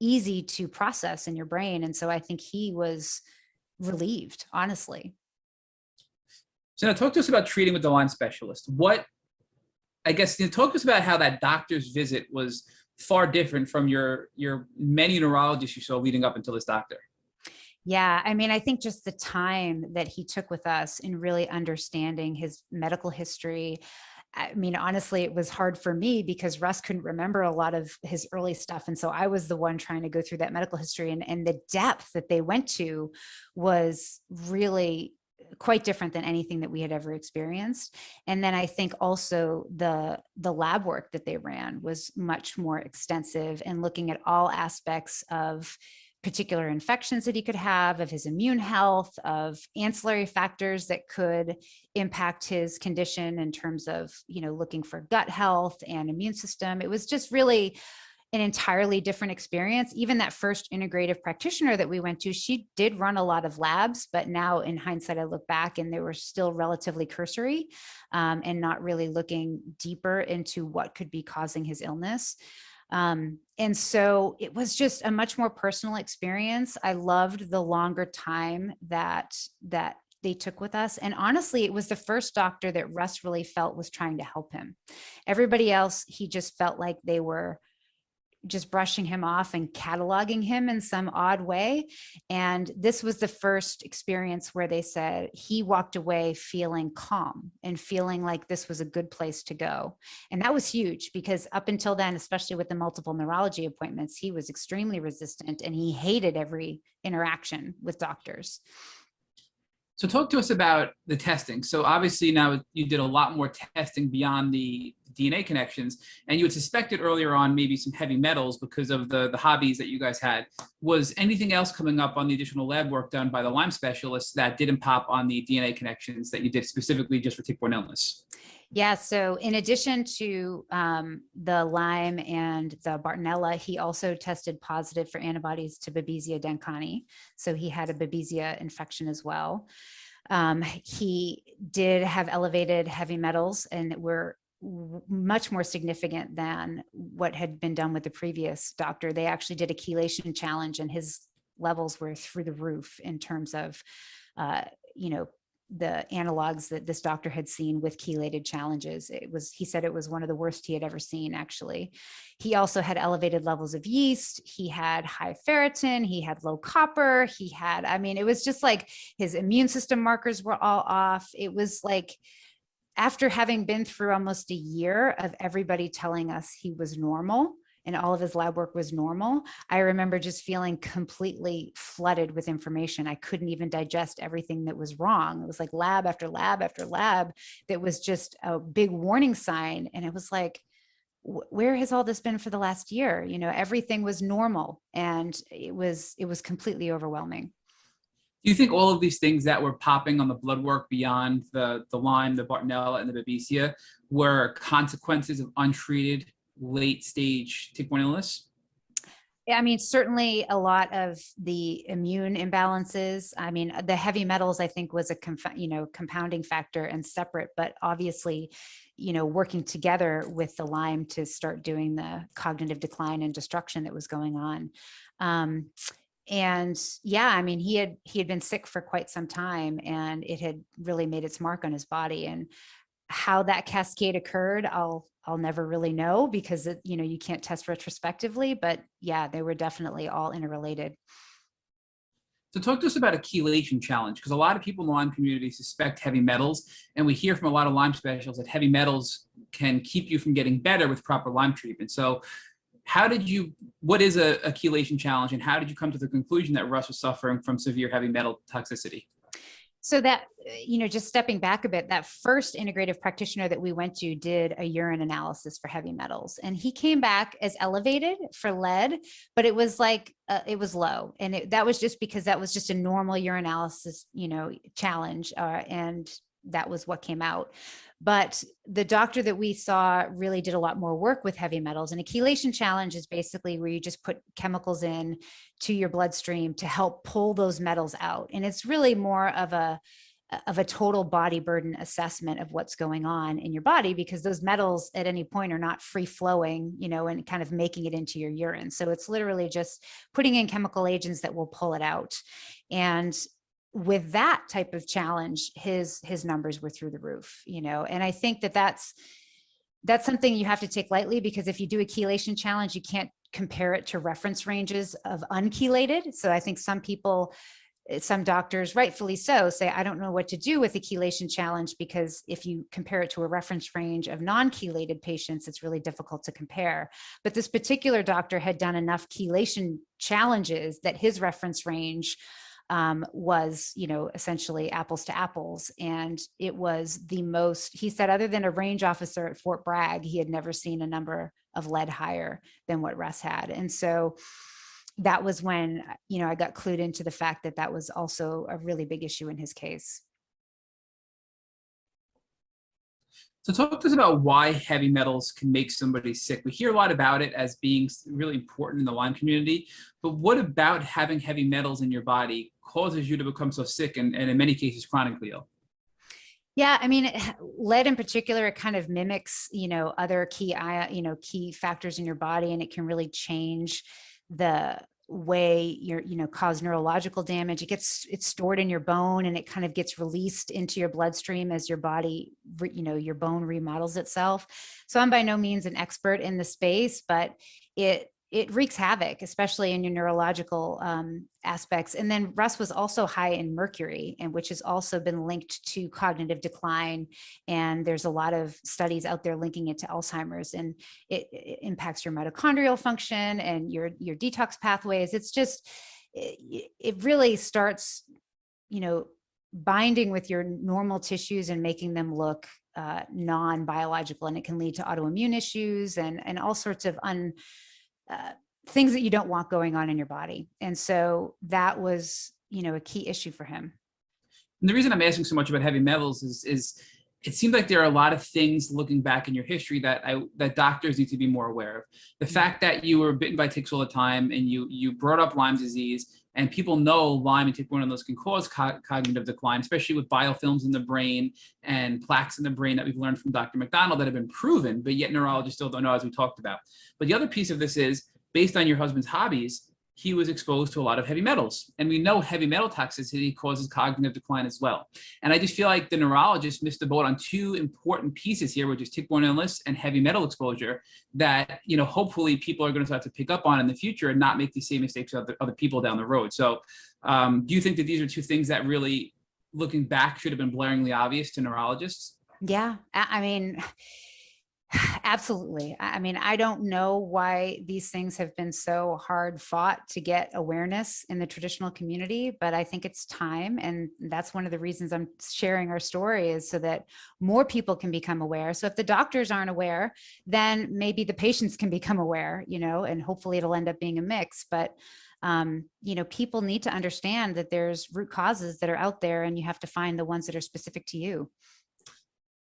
easy to process in your brain. And so I think he was relieved, honestly. So now talk to us about treating with the Lyme specialist. Talk to us about how that doctor's visit was far different from your many neurologists you saw leading up until this doctor. Yeah, I think just the time that he took with us in really understanding his medical history. Honestly, it was hard for me because Russ couldn't remember a lot of his early stuff. And so I was the one trying to go through that medical history, and the depth that they went to was really quite different than anything that we had ever experienced. And then I think also the lab work that they ran was much more extensive and looking at all aspects of particular infections that he could have, of his immune health, of ancillary factors that could impact his condition in terms of, looking for gut health and immune system. It was just really an entirely different experience. Even that first integrative practitioner that we went to, she did run a lot of labs, but now in hindsight, I look back and they were still relatively cursory and not really looking deeper into what could be causing his illness. And so it was just a much more personal experience. I loved the longer time that they took with us. And honestly, it was the first doctor that Russ really felt was trying to help him. Everybody else, he just felt like they were just brushing him off and cataloging him in some odd way. And this was the first experience where they said he walked away feeling calm and feeling like this was a good place to go. And that was huge because up until then, especially with the multiple neurology appointments, he was extremely resistant and he hated every interaction with doctors. So talk to us about the testing. So obviously now you did a lot more testing beyond the DNA connections, and you had suspected earlier on maybe some heavy metals because of the hobbies that you guys had. Was anything else coming up on the additional lab work done by the Lyme specialists that didn't pop on the DNA connections that you did specifically just for tick-borne illness? Yeah, so in addition to the Lyme and the Bartonella, he also tested positive for antibodies to Babesia denkani. So he had a Babesia infection as well. He did have elevated heavy metals and were much more significant than what had been done with the previous doctor. They actually did a chelation challenge and his levels were through the roof in terms of, the analogs that this doctor had seen with chelated challenges. He said it was one of the worst he had ever seen, actually. He also had elevated levels of yeast. He had high ferritin. He had low copper. It was just like his immune system markers were all off. It was like after having been through almost a year of everybody telling us he was normal and all of his lab work was normal, I remember just feeling completely flooded with information. I couldn't even digest everything that was wrong. It was like lab after lab after lab that was just a big warning sign. And it was like, where has all this been for the last year? You know, everything was normal, and it was completely overwhelming. Do you think all of these things that were popping on the blood work beyond the Lyme, the Bartonella, and the Babesia were consequences of untreated late stage tick-borne illness? I mean, certainly a lot of the immune imbalances. I mean, the heavy metals, I think, was a compounding factor and separate, but obviously, working together with the Lyme to start doing the cognitive decline and destruction that was going on. And yeah, I mean, he had been sick for quite some time, and it had really made its mark on his body. And how that cascade occurred, I'll never really know, because you can't test retrospectively, but yeah, they were definitely all interrelated. So talk to us about a chelation challenge, because a lot of people in the Lyme community suspect heavy metals, and we hear from a lot of Lyme specialists that heavy metals can keep you from getting better with proper Lyme treatment. So what is a chelation challenge, and how did you come to the conclusion that Russ was suffering from severe heavy metal toxicity? So that, just stepping back a bit, that first integrative practitioner that we went to did a urine analysis for heavy metals, and he came back as elevated for lead, but it was like, it was low. And that was just because that was just a normal urinalysis, challenge. And that was what came out. But the doctor that we saw really did a lot more work with heavy metals. And a chelation challenge is basically where you just put chemicals in to your bloodstream to help pull those metals out. And it's really more of a total body burden assessment of what's going on in your body, because those metals at any point are not free flowing, and kind of making it into your urine. So it's literally just putting in chemical agents that will pull it out. And with that type of challenge, his numbers were through the roof, and I think that's something you have to take lightly, because if you do a chelation challenge, you can't compare it to reference ranges of unchelated. So I think some doctors, rightfully so, say, I don't know what to do with a chelation challenge, because if you compare it to a reference range of non-chelated patients, it's really difficult to compare. But this particular doctor had done enough chelation challenges that his reference range was, essentially apples to apples. And it was the most, he said, other than a range officer at Fort Bragg, he had never seen a number of lead higher than what Russ had. And so that was when, I got clued into the fact that that was also a really big issue in his case. So talk to us about why heavy metals can make somebody sick. We hear a lot about it as being really important in the Lyme community, but what about having heavy metals in your body causes you to become so sick and in many cases chronically ill? Yeah, I mean, lead in particular, it kind of mimics, other key factors in your body, and it can really change the way cause neurological damage. It's stored in your bone, and it kind of gets released into your bloodstream as your body, your bone remodels itself. So I'm by no means an expert in the space, but it wreaks havoc, especially in your neurological aspects. And then Russ was also high in mercury, and which has also been linked to cognitive decline. And there's a lot of studies out there linking it to Alzheimer's, and it impacts your mitochondrial function and your detox pathways. It's just, it really starts, binding with your normal tissues and making them look non-biological. And it can lead to autoimmune issues and all sorts of things that you don't want going on in your body. And so that was, a key issue for him. And the reason I'm asking so much about heavy metals is it seems like there are a lot of things looking back in your history that doctors need to be more aware of. The fact that you were bitten by ticks all the time, and you brought up Lyme disease, and people know Lyme and tick-borne illness can cause cognitive decline, especially with biofilms in the brain and plaques in the brain that we've learned from Dr. McDonald that have been proven, but yet neurologists still don't know, as we talked about. But the other piece of this is, based on your husband's hobbies, he was exposed to a lot of heavy metals. And we know heavy metal toxicity causes cognitive decline as well. And I just feel like the neurologist missed the boat on two important pieces here, which is tick-borne illness and heavy metal exposure, that, hopefully people are going to start to pick up on in the future and not make the same mistakes of other people down the road. So do you think that these are two things that really, looking back, should have been blaringly obvious to neurologists? Yeah, I mean, absolutely. I mean, I don't know why these things have been so hard fought to get awareness in the traditional community, but I think it's time. And that's one of the reasons I'm sharing our story, is so that more people can become aware. So if the doctors aren't aware, then maybe the patients can become aware, and hopefully it'll end up being a mix. But people need to understand that there's root causes that are out there, and you have to find the ones that are specific to you.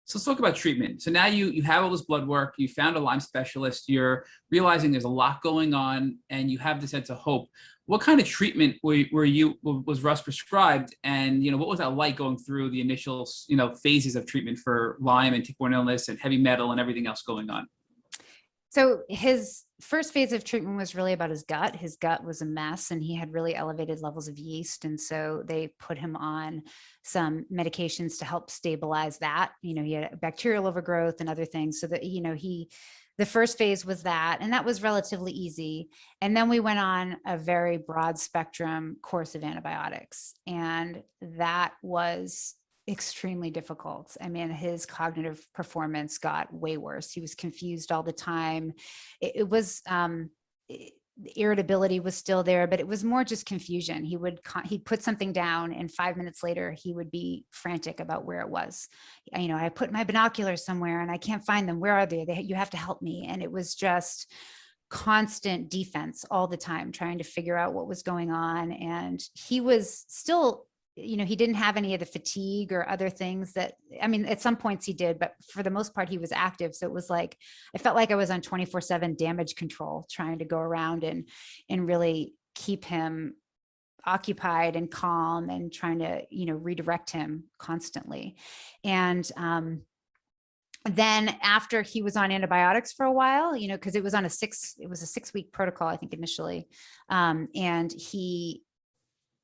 So let's talk about treatment. So now you have all this blood work, you found a Lyme specialist, you're realizing there's a lot going on, and you have the sense of hope. What kind of treatment was Russ prescribed? And, what was that like going through the initial, phases of treatment for Lyme and tick-borne illness and heavy metal and everything else going on? So his first phase of treatment was really about his gut. His gut was a mess, and he had really elevated levels of yeast. And so they put him on some medications to help stabilize that. He had bacterial overgrowth and other things. So that, the first phase was that, and that was relatively easy. And then we went on a very broad spectrum course of antibiotics. And that was extremely difficult. I mean, his cognitive performance got way worse. He was confused all the time. It was, the irritability was still there, but it was more just confusion. He'd put something down, and 5 minutes later, he would be frantic about where it was. I put my binoculars somewhere and I can't find them. Where are they? You have to help me. And it was just constant defense all the time, trying to figure out what was going on. And he was still, he didn't have any of the fatigue or other things that, at some points he did, but for the most part he was active. So it was like, I felt like I was on 24/7 damage control, trying to go around and really keep him occupied and calm, and trying to, redirect him constantly. And, then after he was on antibiotics for a while, because it was a 6-week protocol, I think initially. And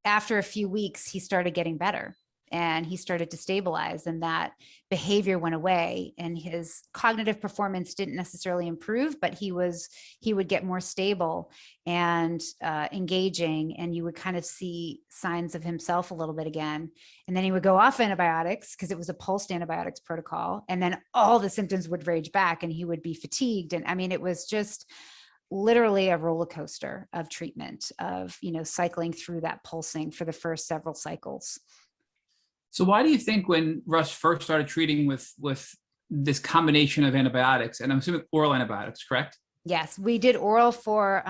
after a few weeks, he started getting better, and he started to stabilize, and that behavior went away, and his cognitive performance didn't necessarily improve, but he would get more stable and engaging, and you would kind of see signs of himself a little bit again. And then he would go off antibiotics, because it was a pulsed antibiotics protocol. And then all the symptoms would rage back, and he would be fatigued. And it was just literally a roller coaster of treatment, of, cycling through that pulsing for the first several cycles. So why do you think when Russ first started treating with this combination of antibiotics, and I'm assuming oral antibiotics, correct? Yes, we did oral for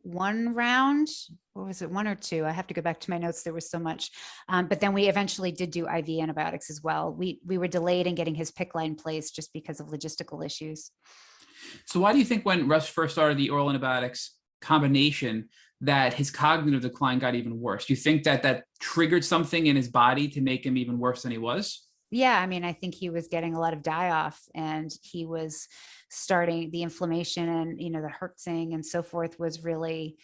one round. What was it, one or two? I have to go back to my notes. There was so much. But then we eventually did do IV antibiotics as well. We were delayed in getting his PICC line placed just because of logistical issues. So why do you think when Russ first started the oral antibiotics combination that his cognitive decline got even worse? Do you think that triggered something in his body to make him even worse than he was? Yeah, I think he was getting a lot of die-off, and he was starting the inflammation, and, the herxing and so forth was really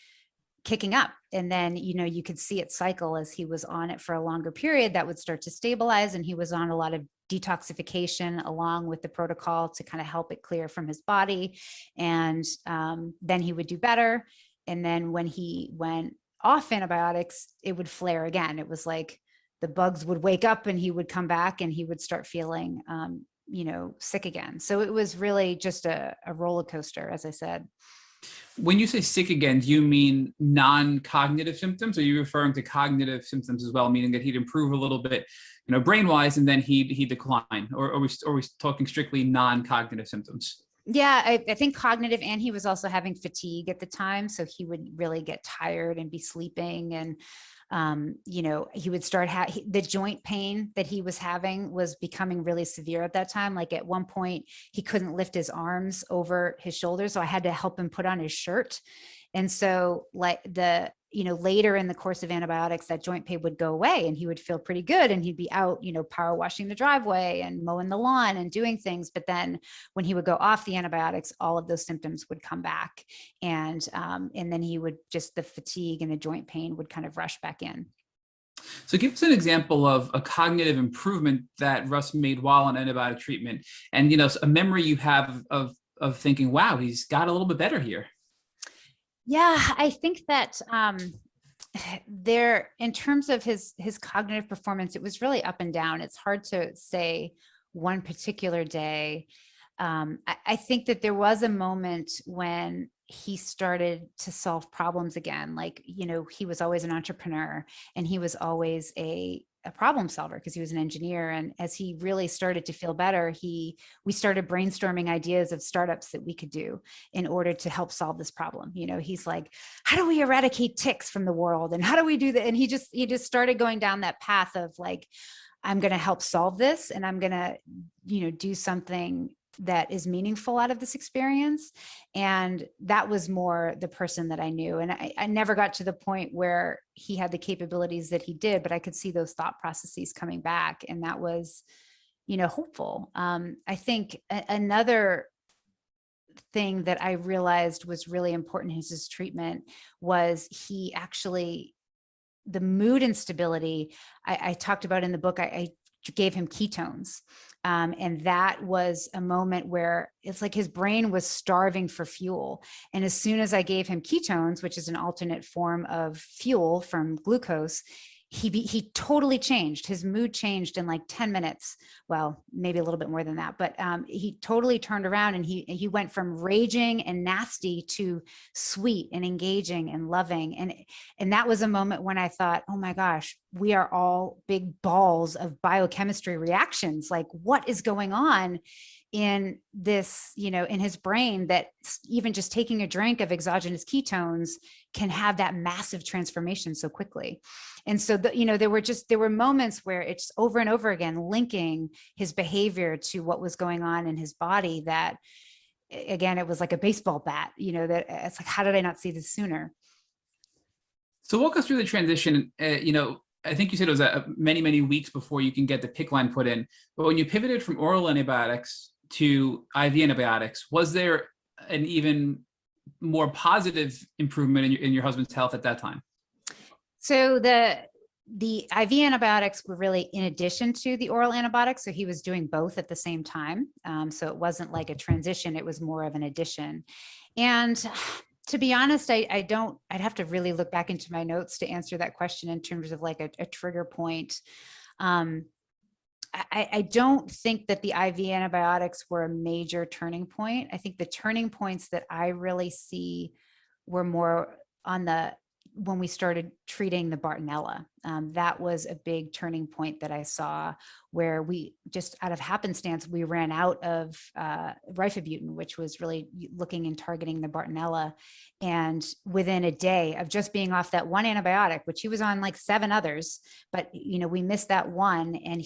kicking up. And then, you could see it cycle as he was on it for a longer period. That would start to stabilize, and he was on a lot of detoxification along with the protocol to kind of help it clear from his body. And then he would do better. And then when he went off antibiotics, it would flare again. It was like the bugs would wake up, and he would come back, and he would start feeling, sick again. So it was really just a roller coaster, as I said. When you say sick again, do you mean non-cognitive symptoms? Or are you referring to cognitive symptoms as well, meaning that he'd improve a little bit, brain-wise, and then he'd decline? Or are we talking strictly non-cognitive symptoms? Yeah, I think cognitive, and he was also having fatigue at the time. So he would really get tired and be sleeping. And, he would start the joint pain that he was having was becoming really severe at that time. Like at one point he couldn't lift his arms over his shoulders. So I had to help him put on his shirt. And so later in the course of antibiotics, that joint pain would go away, and he would feel pretty good, and he'd be out, power washing the driveway and mowing the lawn and doing things. But then when he would go off the antibiotics, all of those symptoms would come back. And then he would the fatigue and the joint pain would kind of rush back in. So give us an example of a cognitive improvement that Russ made while on antibiotic treatment, and, a memory you have of thinking, wow, he's got a little bit better here. Yeah, I think that in terms of his cognitive performance, it was really up and down. It's hard to say one particular day, I think that there was a moment when he started to solve problems again. Like, he was always an entrepreneur, and he was always a problem solver because he was an engineer. And as he really started to feel better, we started brainstorming ideas of startups that we could do in order to help solve this problem. He's like, how do we eradicate ticks from the world? And how do we do that? And he just started going down that path of like, I'm going to help solve this, and I'm going to, do something that is meaningful out of this experience. And that was more the person that I knew. And I never got to the point where he had the capabilities that he did, but I could see those thought processes coming back. And that was, hopeful. I think another thing that I realized was really important in his treatment was he actually, the mood instability I talked about in the book, I gave him ketones. And that was a moment where it's like his brain was starving for fuel. And as soon as I gave him ketones, which is an alternate form of fuel from glucose, he totally changed. His mood changed in like 10 minutes. Well, maybe a little bit more than that, but he totally turned around, and he went from raging and nasty to sweet and engaging and loving. And that was a moment when I thought, oh my gosh, we are all big balls of biochemistry reactions. Like, what is going on in this, in his brain, that even just taking a drink of exogenous ketones can have that massive transformation so quickly. And so, there were moments where it's over and over again, linking his behavior to what was going on in his body, that, again, it was like a baseball bat, that it's like, how did I not see this sooner? So walk us through the transition. I think you said it was many, many weeks before you can get the PICC line put in. But when you pivoted from oral antibiotics to IV antibiotics, was there an even more positive improvement in your husband's health at that time? So the IV antibiotics were really in addition to the oral antibiotics. So he was doing both at the same time. So it wasn't like a transition, it was more of an addition. And to be honest, I'd have to really look back into my notes to answer that question in terms of like a trigger point. I don't think that the IV antibiotics were a major turning point. I think the turning points that I really see were more when we started treating the Bartonella. That was a big turning point that I saw, where we just out of happenstance, we ran out of rifabutin, which was really looking and targeting the Bartonella. And within a day of just being off that one antibiotic, which he was on like 7 others, but we missed that one, and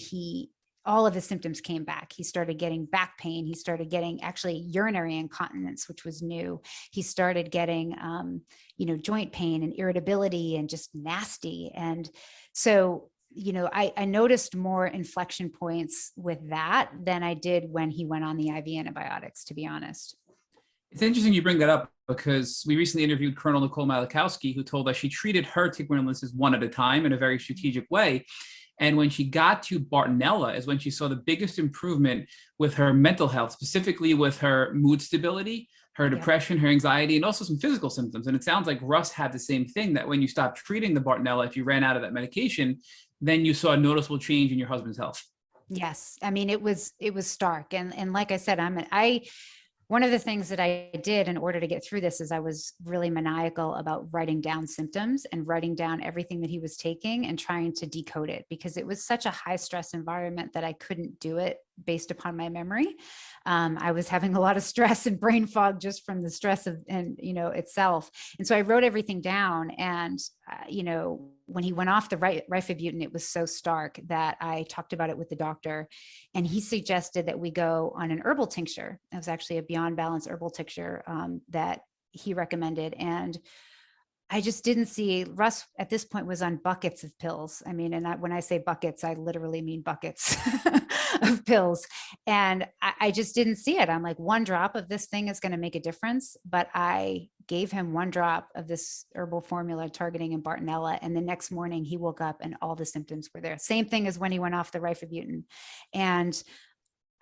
all of his symptoms came back. He started getting back pain. He started getting actually urinary incontinence, which was new. He started getting, joint pain and irritability and just nasty. And so, I noticed more inflection points with that than I did when he went on the IV antibiotics, to be honest. It's interesting you bring that up, because we recently interviewed Colonel Nicole Malachowski, who told us she treated her tick-borne illnesses one at a time in a very strategic way. And when she got to Bartonella is when she saw the biggest improvement with her mental health, specifically with her mood stability, her depression, her anxiety, and also some physical symptoms. And it sounds like Russ had the same thing, that when you stopped treating the Bartonella, if you ran out of that medication, then you saw a noticeable change in your husband's health. Yes. I mean, it was stark. And like I said, one of the things that I did in order to get through this is I was really maniacal about writing down symptoms and writing down everything that he was taking and trying to decode it, because it was such a high stress environment that I couldn't do it based upon my memory. I was having a lot of stress and brain fog just from the stress of, itself. And so I wrote everything down, and, when he went off the rifabutin, it was so stark that I talked about it with the doctor, and he suggested that we go on an herbal tincture. It was actually a Beyond Balance herbal tincture that he recommended. And I just didn't see, Russ at this point was on buckets of pills. I mean, and when I say buckets, I literally mean buckets of pills. And I just didn't see it. I'm like, 1 drop of this thing is going to make a difference. But I gave him 1 drop of this herbal formula targeting in Bartonella. And the next morning he woke up and all the symptoms were there. Same thing as when he went off the rifabutin. And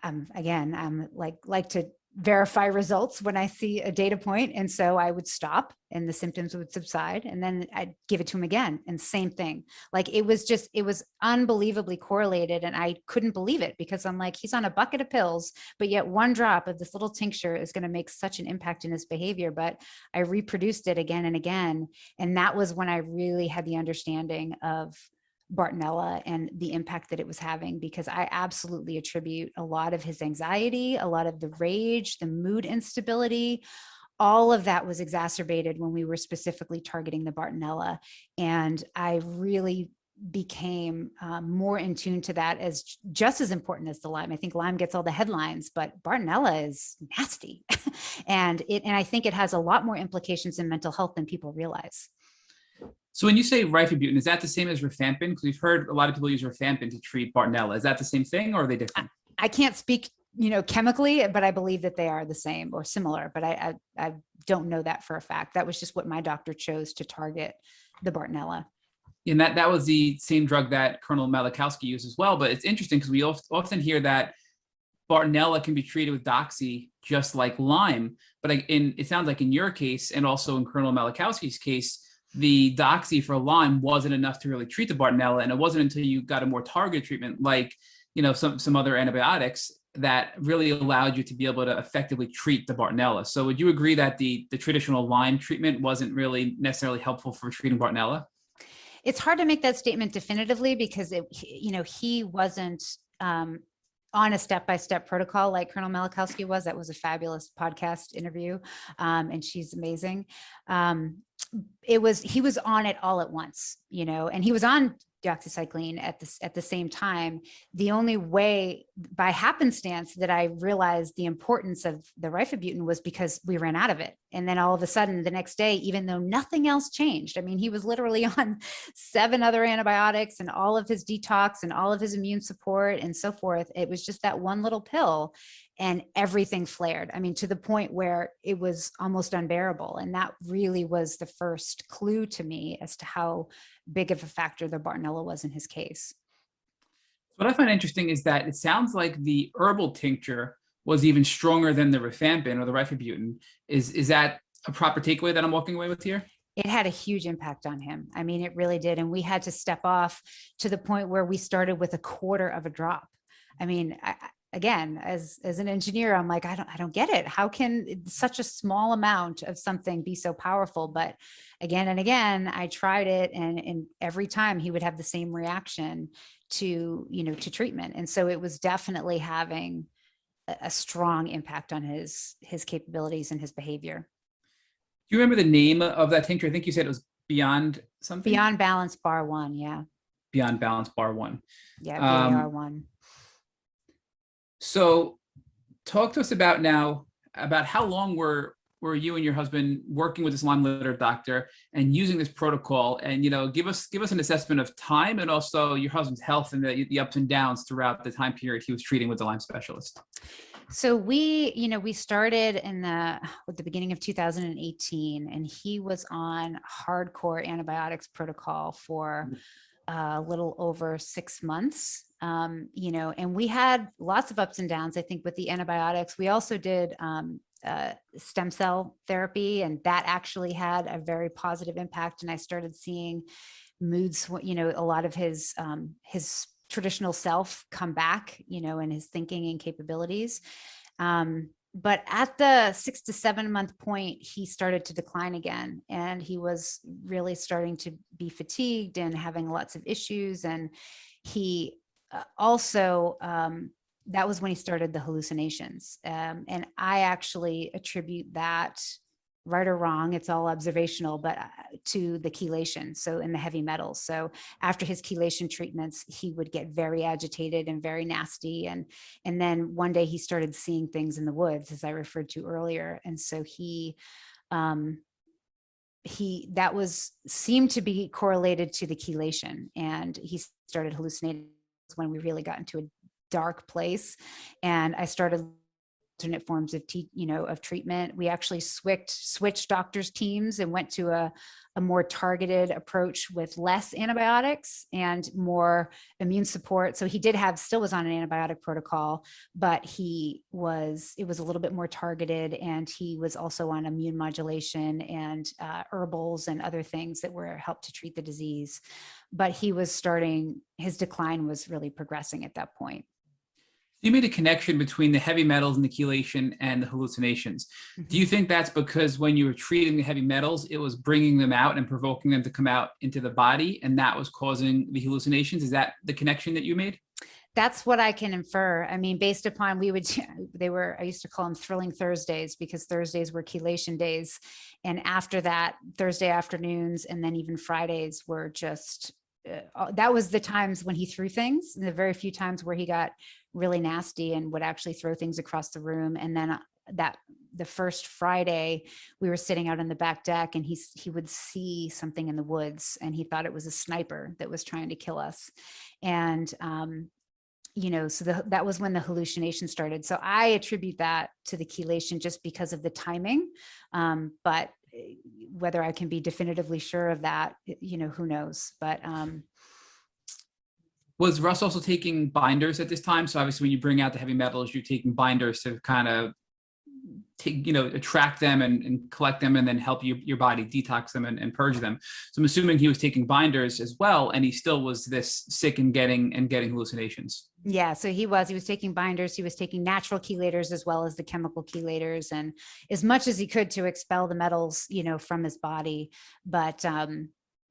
again, I'm like to verify results when I see a data point. And so I would stop and the symptoms would subside, and then I'd give it to him again, and same thing. Like it was unbelievably correlated, and I couldn't believe it, because I'm like, he's on a bucket of pills, but yet one drop of this little tincture is going to make such an impact in his behavior. But I reproduced it again and again. And that was when I really had the understanding of Bartonella and the impact that it was having, because I absolutely attribute a lot of his anxiety, a lot of the rage, the mood instability, all of that was exacerbated when we were specifically targeting the Bartonella. And I really became more in tune to that as just as important as the Lyme. I think Lyme gets all the headlines, but Bartonella is nasty. and I think it has a lot more implications in mental health than people realize. So when you say rifabutin, is that the same as rifampin? Because we've heard a lot of people use rifampin to treat Bartonella. Is that the same thing, or are they different? I can't speak, chemically, but I believe that they are the same or similar, but I don't know that for a fact. That was just what my doctor chose to target the Bartonella. And that was the same drug that Colonel Malachowski used as well. But it's interesting because we often hear that Bartonella can be treated with doxy just like Lyme. But it sounds like in your case, and also in Colonel Malachowski's case, the doxy for Lyme wasn't enough to really treat the Bartonella. And it wasn't until you got a more targeted treatment, like, some other antibiotics, that really allowed you to be able to effectively treat the Bartonella. So would you agree that the traditional Lyme treatment wasn't really necessarily helpful for treating Bartonella? It's hard to make that statement definitively, because he wasn't on a step-by-step protocol like Colonel Malachowski was. That was a fabulous podcast interview. And she's amazing. He was on it all at once, and he was on doxycycline at the same time. The only way by happenstance that I realized the importance of the rifabutin was because we ran out of it. And then all of a sudden the next day, even though nothing else changed, I mean, he was literally on 7 other antibiotics and all of his detox and all of his immune support and so forth. It was just that one little pill, and everything flared. I mean, to the point where it was almost unbearable. And that really was the first clue to me as to how big of a factor the Bartonella was in his case. What I find interesting is that it sounds like the herbal tincture was even stronger than the rifampin or the rifabutin. Is that a proper takeaway that I'm walking away with here? It had a huge impact on him. I mean, it really did. And we had to step off to the point where we started with 1/4 of a drop. I mean, again, as an engineer, I'm like, I don't get it. How can such a small amount of something be so powerful? But again and again, I tried it, and every time he would have the same reaction to treatment. And so it was definitely having a strong impact on his capabilities and his behavior. Do you remember the name of that tincture? I think you said it was Beyond something? Beyond Balance Bar 1. Yeah. Beyond Balance Bar 1. Yeah. BAR1. So talk to us about how long were you and your husband working with this Lyme litter doctor and using this protocol, and give us an assessment of time and also your husband's health and the ups and downs throughout the time period he was treating with the Lyme specialist. So we started at the beginning of 2018, and he was on hardcore antibiotics protocol for a little over 6 months. And we had lots of ups and downs, I think, with the antibiotics. We also did stem cell therapy, and that actually had a very positive impact. And I started seeing moods, a lot of his traditional self come back, and his thinking and capabilities. But at the 6 to 7 month point, he started to decline again, and he was really starting to be fatigued and having lots of issues. And he also, that was when he started the hallucinations. And I actually attribute that, right or wrong, it's all observational, but to the chelation. So in the heavy metals. So after his chelation treatments, he would get very agitated and very nasty. And then one day he started seeing things in the woods, as I referred to earlier. And so seemed to be correlated to the chelation, and he started hallucinating when we really got into a dark place. And I started alternate forms of of treatment. We actually switched doctors' teams and went to a more targeted approach with less antibiotics and more immune support. So he still was on an antibiotic protocol, but it was a little bit more targeted, and he was also on immune modulation and herbals and other things that were helped to treat the disease. But his decline was really progressing at that point. You made a connection between the heavy metals and the chelation and the hallucinations. Mm-hmm. Do you think that's because when you were treating the heavy metals, it was bringing them out and provoking them to come out into the body, and that was causing the hallucinations? Is that the connection that you made? That's what I can infer. I mean, based upon I used to call them thrilling Thursdays, because Thursdays were chelation days. And after that, Thursday afternoons and then even Fridays were just, that was the times when he threw things, and the very few times where he got really nasty and would actually throw things across the room. And then the first Friday, we were sitting out on the back deck, and he would see something in the woods, and he thought it was a sniper that was trying to kill us. And, so that was when the hallucination started. So I attribute that to the chelation just because of the timing. But whether I can be definitively sure of that, who knows? But, was Russ also taking binders at this time? So obviously when you bring out the heavy metals, you're taking binders to kind of attract them and collect them, and then help your body detox them and purge them. So I'm assuming he was taking binders as well, and he still was this sick and getting hallucinations. Yeah, so he was taking binders, he was taking natural chelators as well as the chemical chelators, and as much as he could to expel the metals, from his body. But,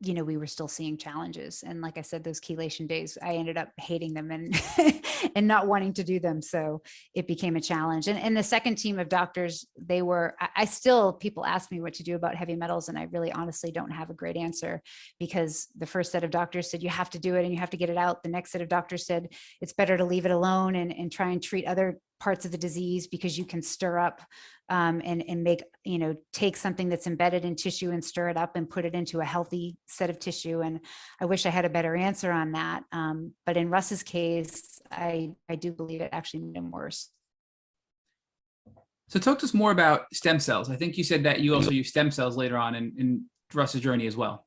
we were still seeing challenges. And like I said, those chelation days, I ended up hating them and and not wanting to do them. So it became a challenge. And the second team of doctors, people ask me what to do about heavy metals, and I really honestly don't have a great answer, because the first set of doctors said, you have to do it and you have to get it out. The next set of doctors said, it's better to leave it alone and try and treat other parts of the disease, because you can stir up and make, take something that's embedded in tissue and stir it up and put it into a healthy set of tissue. And I wish I had a better answer on that. But in Russ's case, I do believe it actually made him worse. So talk to us more about stem cells. I think you said that you also use stem cells later on in Russ's journey as well.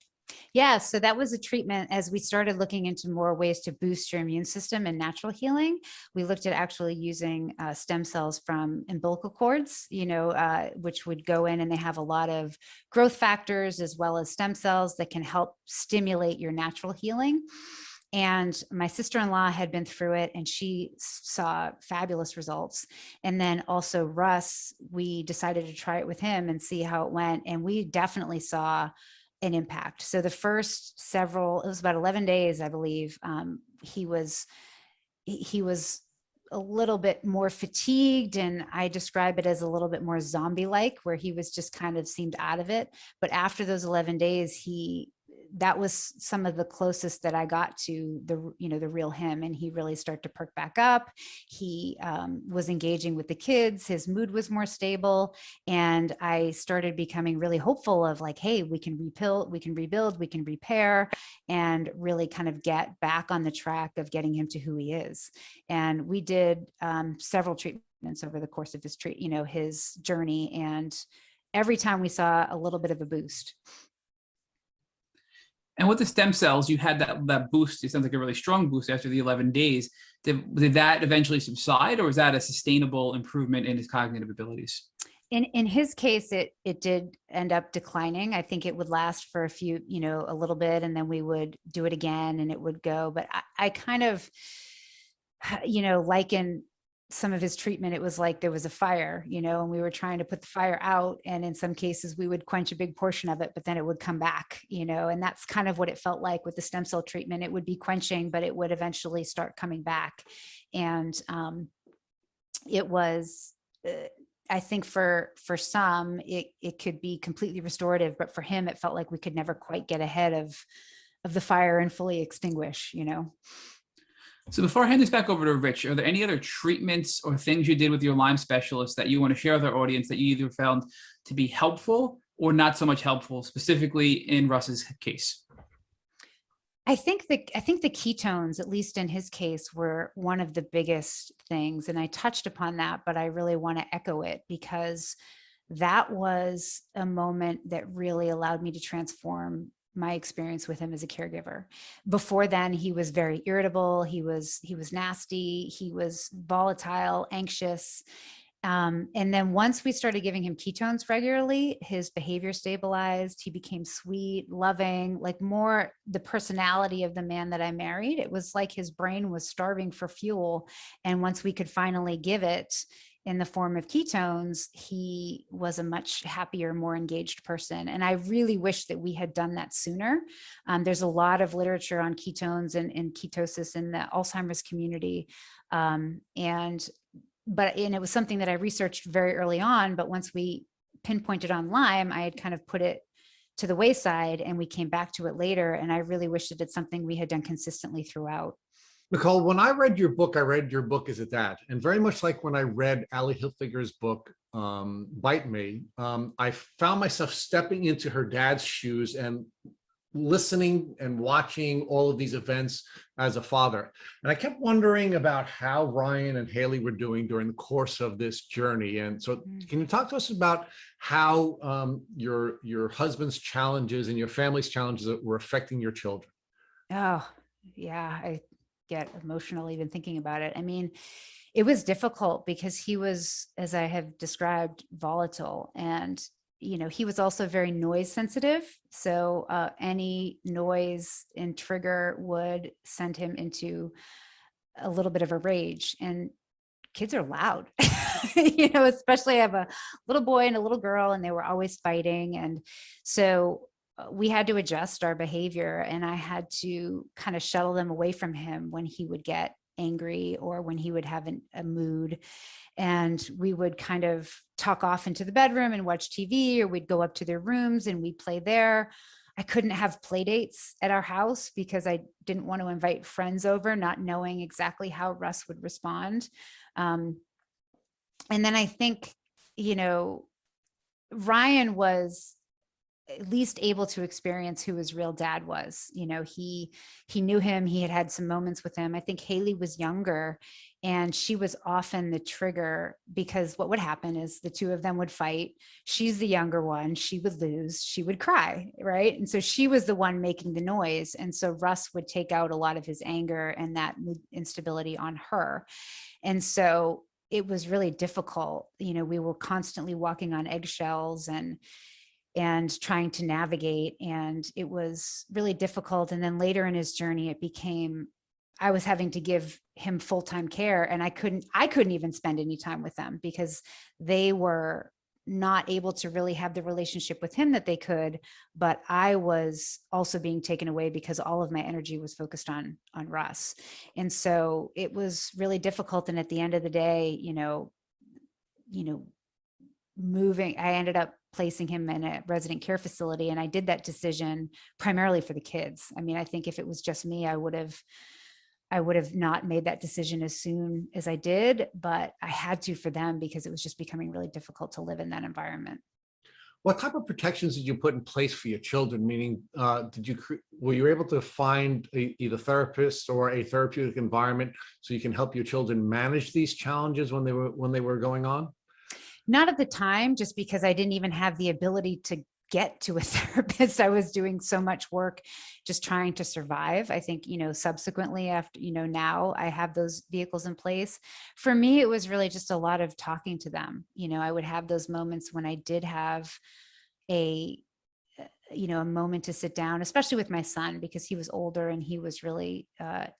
Yeah, so that was a treatment as we started looking into more ways to boost your immune system and natural healing. We looked at actually using stem cells from umbilical cords, which would go in, and they have a lot of growth factors as well as stem cells that can help stimulate your natural healing. And my sister-in-law had been through it, and she saw fabulous results. And then also Russ, we decided to try it with him and see how it went. And we definitely saw an impact. So the first it was about 11 days, I believe, he was a little bit more fatigued, and I describe it as a little bit more zombie-like, where he was just kind of seemed out of it. But after those 11 days, that was some of the closest that I got to the real him. And he really started to perk back up. He was engaging with the kids. His mood was more stable. And I started becoming really hopeful of like, hey, we can rebuild, we can repair, and really kind of get back on the track of getting him to who he is. And we did several treatments over the course of his journey. And every time we saw a little bit of a boost. And with the stem cells, you had that boost. It sounds like a really strong boost after the 11 days. Did that eventually subside, or was that a sustainable improvement in his cognitive abilities? In his case, it did end up declining. I think it would last for a little bit, and then we would do it again and it would go. But I kind of, liken some of his treatment, it was like there was a fire, and we were trying to put the fire out. And in some cases we would quench a big portion of it, but then it would come back, and that's kind of what it felt like with the stem cell treatment. It would be quenching, but it would eventually start coming back. And it was, I think for some, it could be completely restorative, but for him, it felt like we could never quite get ahead of the fire and fully extinguish, So before I hand this back over to Rich, are there any other treatments or things you did with your Lyme specialist that you want to share with our audience that you either found to be helpful or not so much helpful, specifically in Russ's case? I think the ketones, at least in his case, were one of the biggest things. And I touched upon that, but I really want to echo it because that was a moment that really allowed me to transform my experience with him as a caregiver. Before then, he was very irritable. He was nasty. He was volatile, anxious. And then once we started giving him ketones regularly, his behavior stabilized. He became sweet, loving, like more the personality of the man that I married. It was like his brain was starving for fuel. And once we could finally give it in the form of ketones, he was a much happier, more engaged person. And I really wish that we had done that sooner. There's a lot of literature on ketones and ketosis in the Alzheimer's community. But it was something that I researched very early on, but once we pinpointed on Lyme, I had kind of put it to the wayside and we came back to it later. And I really wish that it's something we had done consistently throughout. Nicole, when I read your book as a dad, and very much like when I read Ali Hilfiger's book, Bite Me, I found myself stepping into her dad's shoes and listening and watching all of these events as a father. And I kept wondering about how Ryan and Haley were doing during the course of this journey. And so can you talk to us about how your husband's challenges and your family's challenges were affecting your children? Oh, yeah. I get emotional even thinking about it. I mean, it was difficult because he was, as I have described, volatile, and he was also very noise sensitive. So any noise and trigger would send him into a little bit of a rage. And kids are loud, especially I have a little boy and a little girl, and they were always fighting. And so we had to adjust our behavior, and I had to kind of shuttle them away from him when he would get angry or when he would have a mood. And we would kind of tuck off into the bedroom and watch TV, or we'd go up to their rooms and we'd play there. I couldn't have play dates at our house because I didn't want to invite friends over, not knowing exactly how Russ would respond. And then I think, Ryan was at least able to experience who his real dad was. He knew him. He had some moments with him. I think Haley was younger, and she was often the trigger, because what would happen is the two of them would fight. She's the younger one. She would lose. She would cry, right? And so she was the one making the noise. And so Russ would take out a lot of his anger and that mood instability on her. And so it was really difficult. We were constantly walking on eggshells and trying to navigate. And it was really difficult. And then later in his journey, I was having to give him full-time care, and I couldn't even spend any time with them because they were not able to really have the relationship with him that they could. But I was also being taken away because all of my energy was focused on Russ. And so it was really difficult. And at the end of the day, I ended up placing him in a resident care facility. And I did that decision primarily for the kids. I mean, I think if it was just me, I would have not made that decision as soon as I did, but I had to for them because it was just becoming really difficult to live in that environment. What type of protections did you put in place for your children? Meaning, were you able to find either therapist or a therapeutic environment so you can help your children manage these challenges when they were going on? Not at the time, just because I didn't even have the ability to get to a therapist. I was doing so much work just trying to survive. I think, subsequently after, now I have those vehicles in place. For me, it was really just a lot of talking to them. I would have those moments when I did have a moment to sit down, especially with my son, because he was older and he was really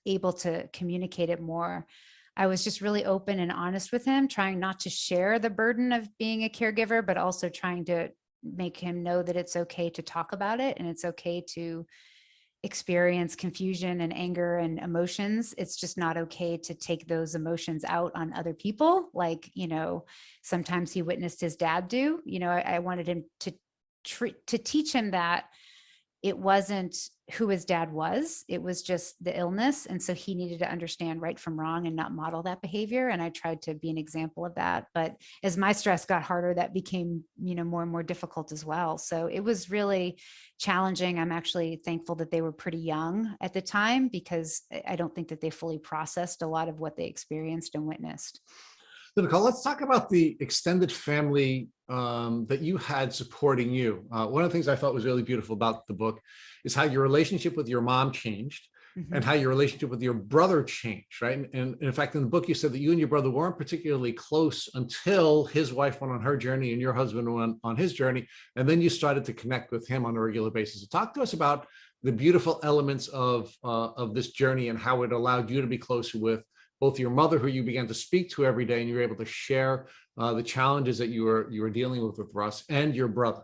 able to communicate it more. I was just really open and honest with him, trying not to share the burden of being a caregiver, but also trying to make him know that it's okay to talk about it and it's okay to experience confusion and anger and emotions. It's just not okay to take those emotions out on other people. Like, sometimes he witnessed his dad do. I wanted him to teach him that it wasn't who his dad was, it was just the illness. And so he needed to understand right from wrong and not model that behavior. And I tried to be an example of that. But as my stress got harder, that became, more and more difficult as well. So it was really challenging. I'm actually thankful that they were pretty young at the time, because I don't think that they fully processed a lot of what they experienced and witnessed. So Nicole, let's talk about the extended family that you had supporting you. One of the things I thought was really beautiful about the book is how your relationship with your mom changed, and how your relationship with your brother changed, right? And in fact, in the book, you said that you and your brother weren't particularly close until his wife went on her journey and your husband went on his journey. And then you started to connect with him on a regular basis. So talk to us about the beautiful elements of this journey and how it allowed you to be closer with both your mother, who you began to speak to every day, and you were able to share the challenges that you were dealing with Russ, and your brother.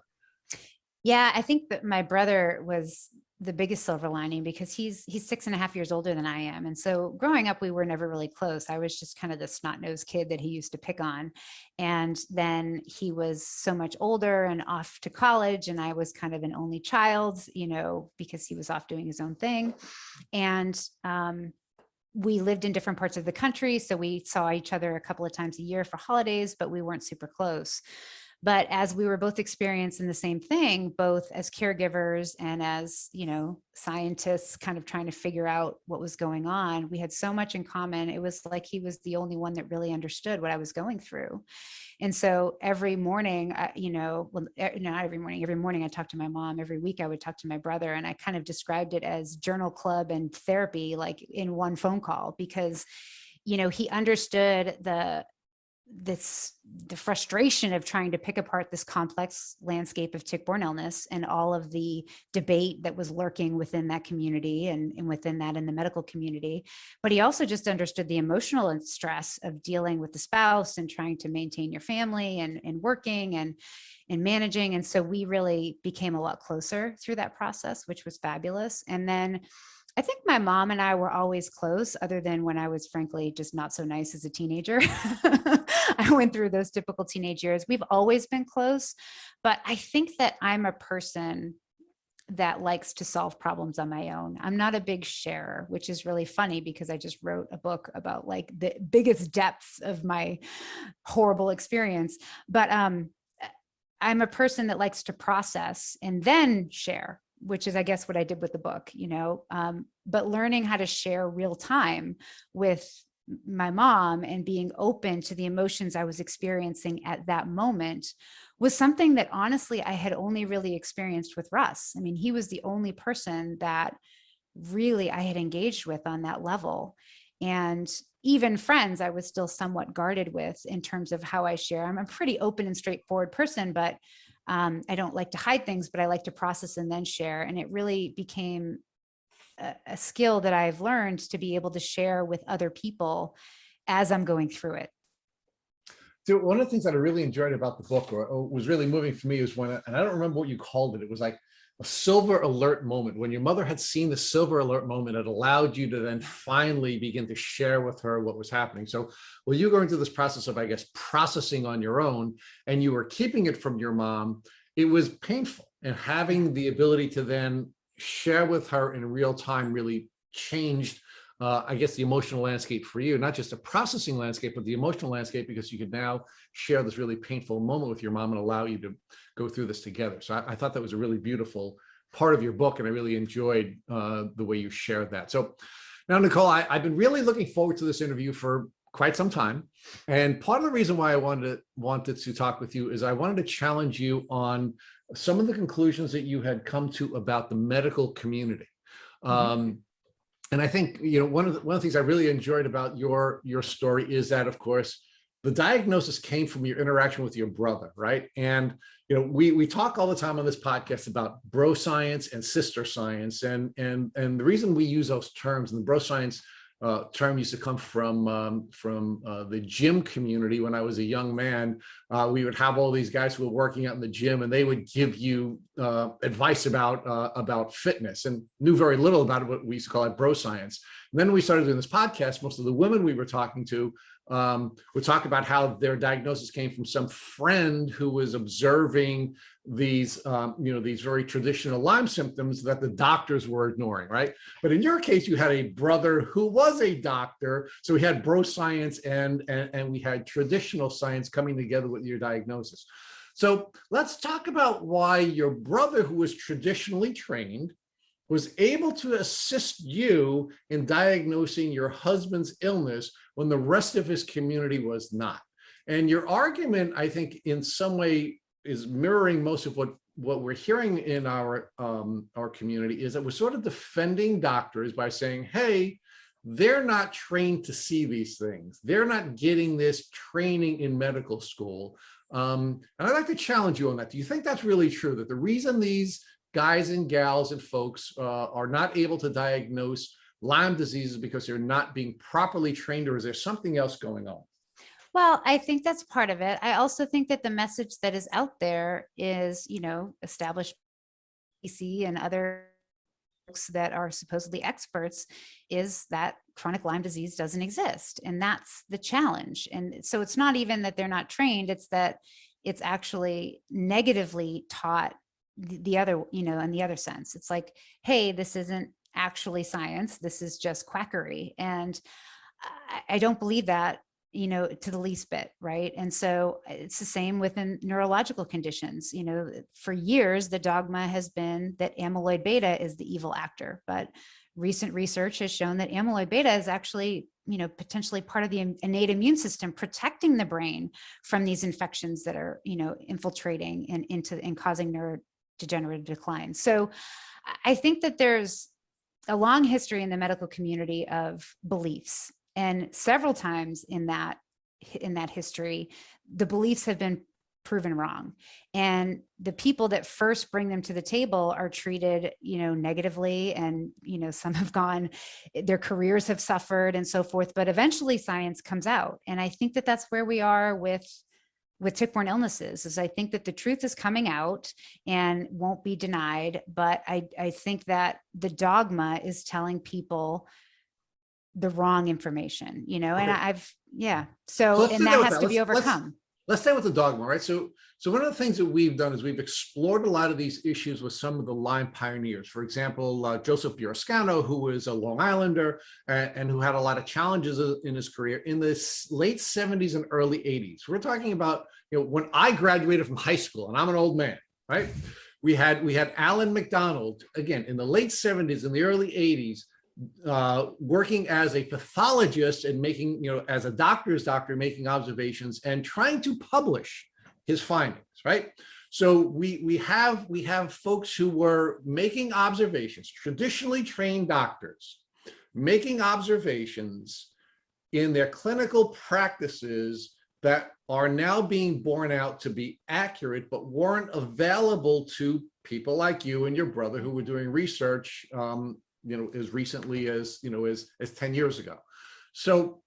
Yeah, I think that my brother was the biggest silver lining, because he's 6.5 years older than I am. And so growing up, we were never really close. I was just kind of the snot-nosed kid that he used to pick on. And then he was so much older and off to college, and I was kind of an only child, because he was off doing his own thing. And we lived in different parts of the country, so we saw each other a couple of times a year for holidays, but we weren't super close. But as we were both experiencing the same thing, both as caregivers and as, scientists kind of trying to figure out what was going on, we had so much in common. It was like he was the only one that really understood what I was going through. And so every morning, not every morning I talked to my mom. Every week I would talk to my brother, and I kind of described it as journal club and therapy, like in one phone call, because, he understood the frustration of trying to pick apart this complex landscape of tick-borne illness and all of the debate that was lurking within that community and within that in the medical community. But he also just understood the emotional stress of dealing with the spouse and trying to maintain your family and working and managing. And so we really became a lot closer through that process, which was fabulous. And then I think my mom and I were always close, other than when I was frankly just not so nice as a teenager. I went through those typical teenage years. We've always been close, but I think that I'm a person that likes to solve problems on my own. I'm not a big sharer, which is really funny, because I just wrote a book about like the biggest depths of my horrible experience. But I'm a person that likes to process and then share, which is, I guess, what I did with the book, but learning how to share real time with my mom and being open to the emotions I was experiencing at that moment was something that honestly I had only really experienced with Russ. I mean, he was the only person that really I had engaged with on that level. And even friends, I was still somewhat guarded with in terms of how I share. I'm a pretty open and straightforward person, but I don't like to hide things, but I like to process and then share. And it really became a skill that I've learned to be able to share with other people as I'm going through it. So one of the things that I really enjoyed about the book, or was really moving for me, was when, and I don't remember what you called it, it was like a silver alert moment. When your mother had seen the silver alert moment, it allowed you to then finally begin to share with her what was happening. So well, you go into this process of, I guess, processing on your own, and you were keeping it from your mom. It was painful, and having the ability to then share with her in real time really changed, I guess, the emotional landscape for you, not just a processing landscape, but the emotional landscape, because you could now share this really painful moment with your mom and allow you to go through this together. So I thought that was a really beautiful part of your book, and I really enjoyed the way you shared that. So now, Nicole, I've been really looking forward to this interview for quite some time. And part of the reason why I wanted to talk with you is I wanted to challenge you on some of the conclusions that you had come to about the medical community. And I think, one of the things I really enjoyed about your story is that, of course, the diagnosis came from your interaction with your brother, right? And, we talk all the time on this podcast about bro science and sister science. And the reason we use those terms, and the bro science term used to come from the gym community. When I was a young man, we would have all these guys who were working out in the gym, and they would give you advice about fitness, and knew very little about it. What we used to call it bro science. And then we started doing this podcast. Most of the women we were talking to We talk about how their diagnosis came from some friend who was observing these, these very traditional Lyme symptoms that the doctors were ignoring, right? But in your case, you had a brother who was a doctor, so we had bro science and we had traditional science coming together with your diagnosis. So let's talk about why your brother, who was traditionally trained, was able to assist you in diagnosing your husband's illness when the rest of his community was not. And your argument, I think, in some way is mirroring most of what we're hearing in our community, is that we're sort of defending doctors by saying, hey, they're not trained to see these things. They're not getting this training in medical school. And I'd like to challenge you on that. Do you think that's really true, that the reason these guys and gals and folks are not able to diagnose Lyme disease is because they're not being properly trained, or is there something else going on? Well, I think that's part of it. I also think that the message that is out there is, established PC and other folks that are supposedly experts, is that chronic Lyme disease doesn't exist. And that's the challenge. And so it's not even that they're not trained, it's that it's actually negatively taught the other, in the other sense. It's like, hey, this isn't actually science. This is just quackery. And I don't believe that, to the least bit. Right. And so it's the same within neurological conditions. For years, the dogma has been that amyloid beta is the evil actor, but recent research has shown that amyloid beta is actually, potentially part of the innate immune system, protecting the brain from these infections that are, infiltrating and causing neurodegenerative decline. So I think that there's a long history in the medical community of beliefs, and several times in that history, the beliefs have been proven wrong. And the people that first bring them to the table are treated, negatively. And, some have gone, their careers have suffered and so forth, but eventually science comes out. And I think that that's where we are with tick-borne illnesses, is I think that the truth is coming out and won't be denied. But I think that the dogma is telling people the wrong information, and So and that has to be overcome. Let's stay with the dogma, right? So one of the things that we've done is we've explored a lot of these issues with some of the Lyme pioneers. For example, Joseph Burrascano, who was a Long Islander and who had a lot of challenges in his career in the late 70s and early 80s. We're talking about, when I graduated from high school, and I'm an old man, right? We had Alan McDonald, again, in the late 70s and the early 80s, working as a pathologist and making, as a doctor's doctor, making observations and trying to publish his findings, right? So we have folks who were making observations, traditionally trained doctors, making observations in their clinical practices that are now being borne out to be accurate, but weren't available to people like you and your brother who were doing research as recently as 10 years ago. So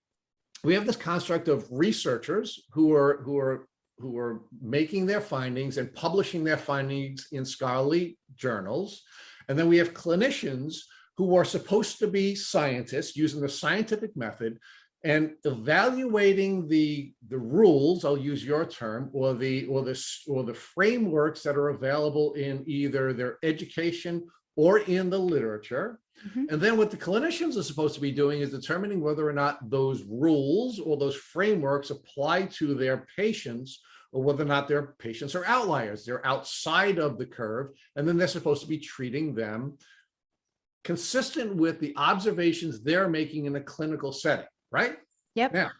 we have this construct of researchers who are making their findings and publishing their findings in scholarly journals. And then we have clinicians who are supposed to be scientists using the scientific method and evaluating the rules, I'll use your term, or the frameworks that are available in either their education or in the literature. Mm-hmm. And then what the clinicians are supposed to be doing is determining whether or not those rules or those frameworks apply to their patients, or whether or not their patients are outliers. They're outside of the curve, and then they're supposed to be treating them consistent with the observations they're making in a clinical setting, right? Yep. Now,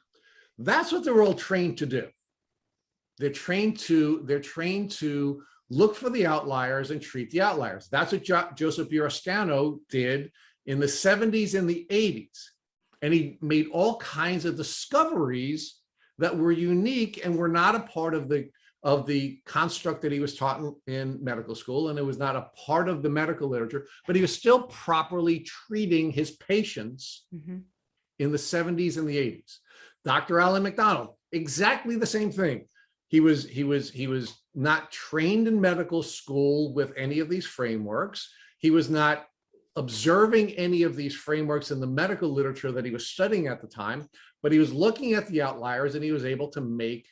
that's what they're all trained to do. They're trained to look for the outliers and treat the outliers. That's what Joseph Burrascano did in the 70s and the 80s. And he made all kinds of discoveries that were unique and were not a part of the construct that he was taught in medical school. And it was not a part of the medical literature, but he was still properly treating his patients mm-hmm. in the 70s and the 80s. Dr. Alan McDonald, exactly the same thing. He was not trained in medical school with any of these frameworks. He was not observing any of these frameworks in the medical literature that he was studying at the time, but he was looking at the outliers, and he was able to make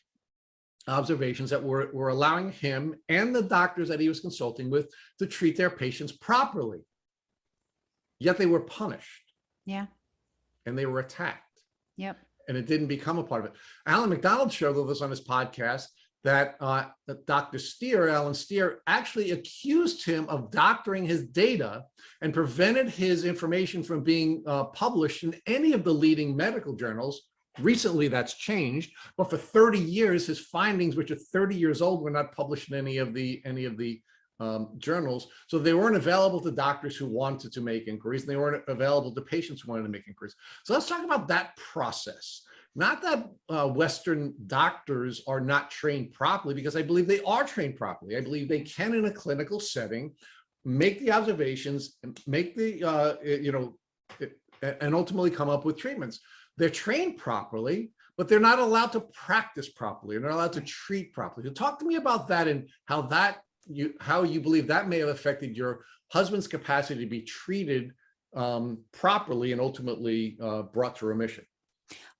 observations that were allowing him and the doctors that he was consulting with to treat their patients properly. Yet they were punished. Yeah. And they were attacked. Yep. And it didn't become a part of it. Alan McDonald shared with us on his podcast that Dr. Steer, Alan Steer, actually accused him of doctoring his data and prevented his information from being published in any of the leading medical journals. Recently, that's changed, but for 30 years, his findings, which are 30 years old, were not published in any of the journals. So they weren't available to doctors who wanted to make inquiries, and they weren't available to patients who wanted to make inquiries. So let's talk about that process. Not that Western doctors are not trained properly, because I believe they are trained properly. I believe they can, in a clinical setting, make the observations, make the, and ultimately come up with treatments. They're trained properly, but they're not allowed to practice properly. They're not allowed to treat properly. So talk to me about that and how you believe that may have affected your husband's capacity to be treated properly and ultimately brought to remission.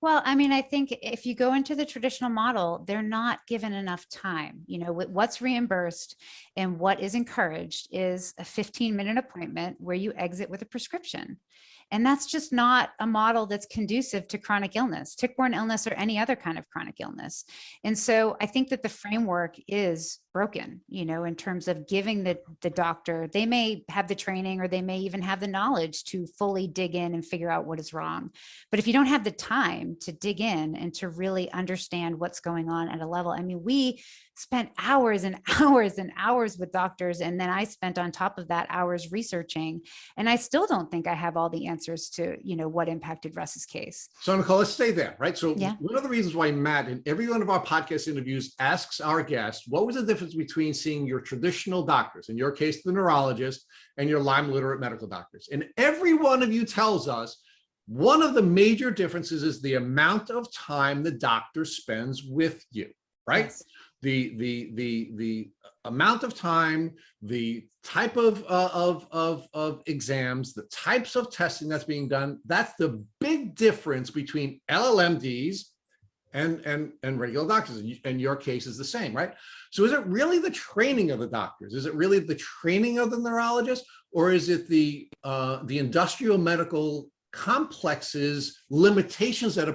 Well, I mean, I think if you go into the traditional model, they're not given enough time. You know, what's reimbursed and what is encouraged is a 15-minute appointment where you exit with a prescription. And that's just not a model that's conducive to chronic illness, tick-borne illness, or any other kind of chronic illness. And so I think that the framework is broken, you know, in terms of giving the doctor, they may have the training or they may even have the knowledge to fully dig in and figure out what is wrong. But if you don't have the time to dig in and to really understand what's going on at a level, I mean, we spent hours and hours and hours with doctors. And then I spent on top of that hours researching. And I still don't think I have all the answers to, you know, what impacted Russ's case. So Nicole, let's stay there, right? So yeah. One of the reasons why Matt in every one of our podcast interviews asks our guests, what was the difference between seeing your traditional doctors, in your case, the neurologist, and your Lyme literate medical doctors? And every one of you tells us one of the major differences is the amount of time the doctor spends with you, right? Yes. The amount of time, the type of exams, the types of testing that's being done, that's the big difference between LLMDs and regular doctors. And your case is the same, right? So is it really the training of the doctors? Is it really the training of the neurologist? Or is it the industrial medical complexes, limitations that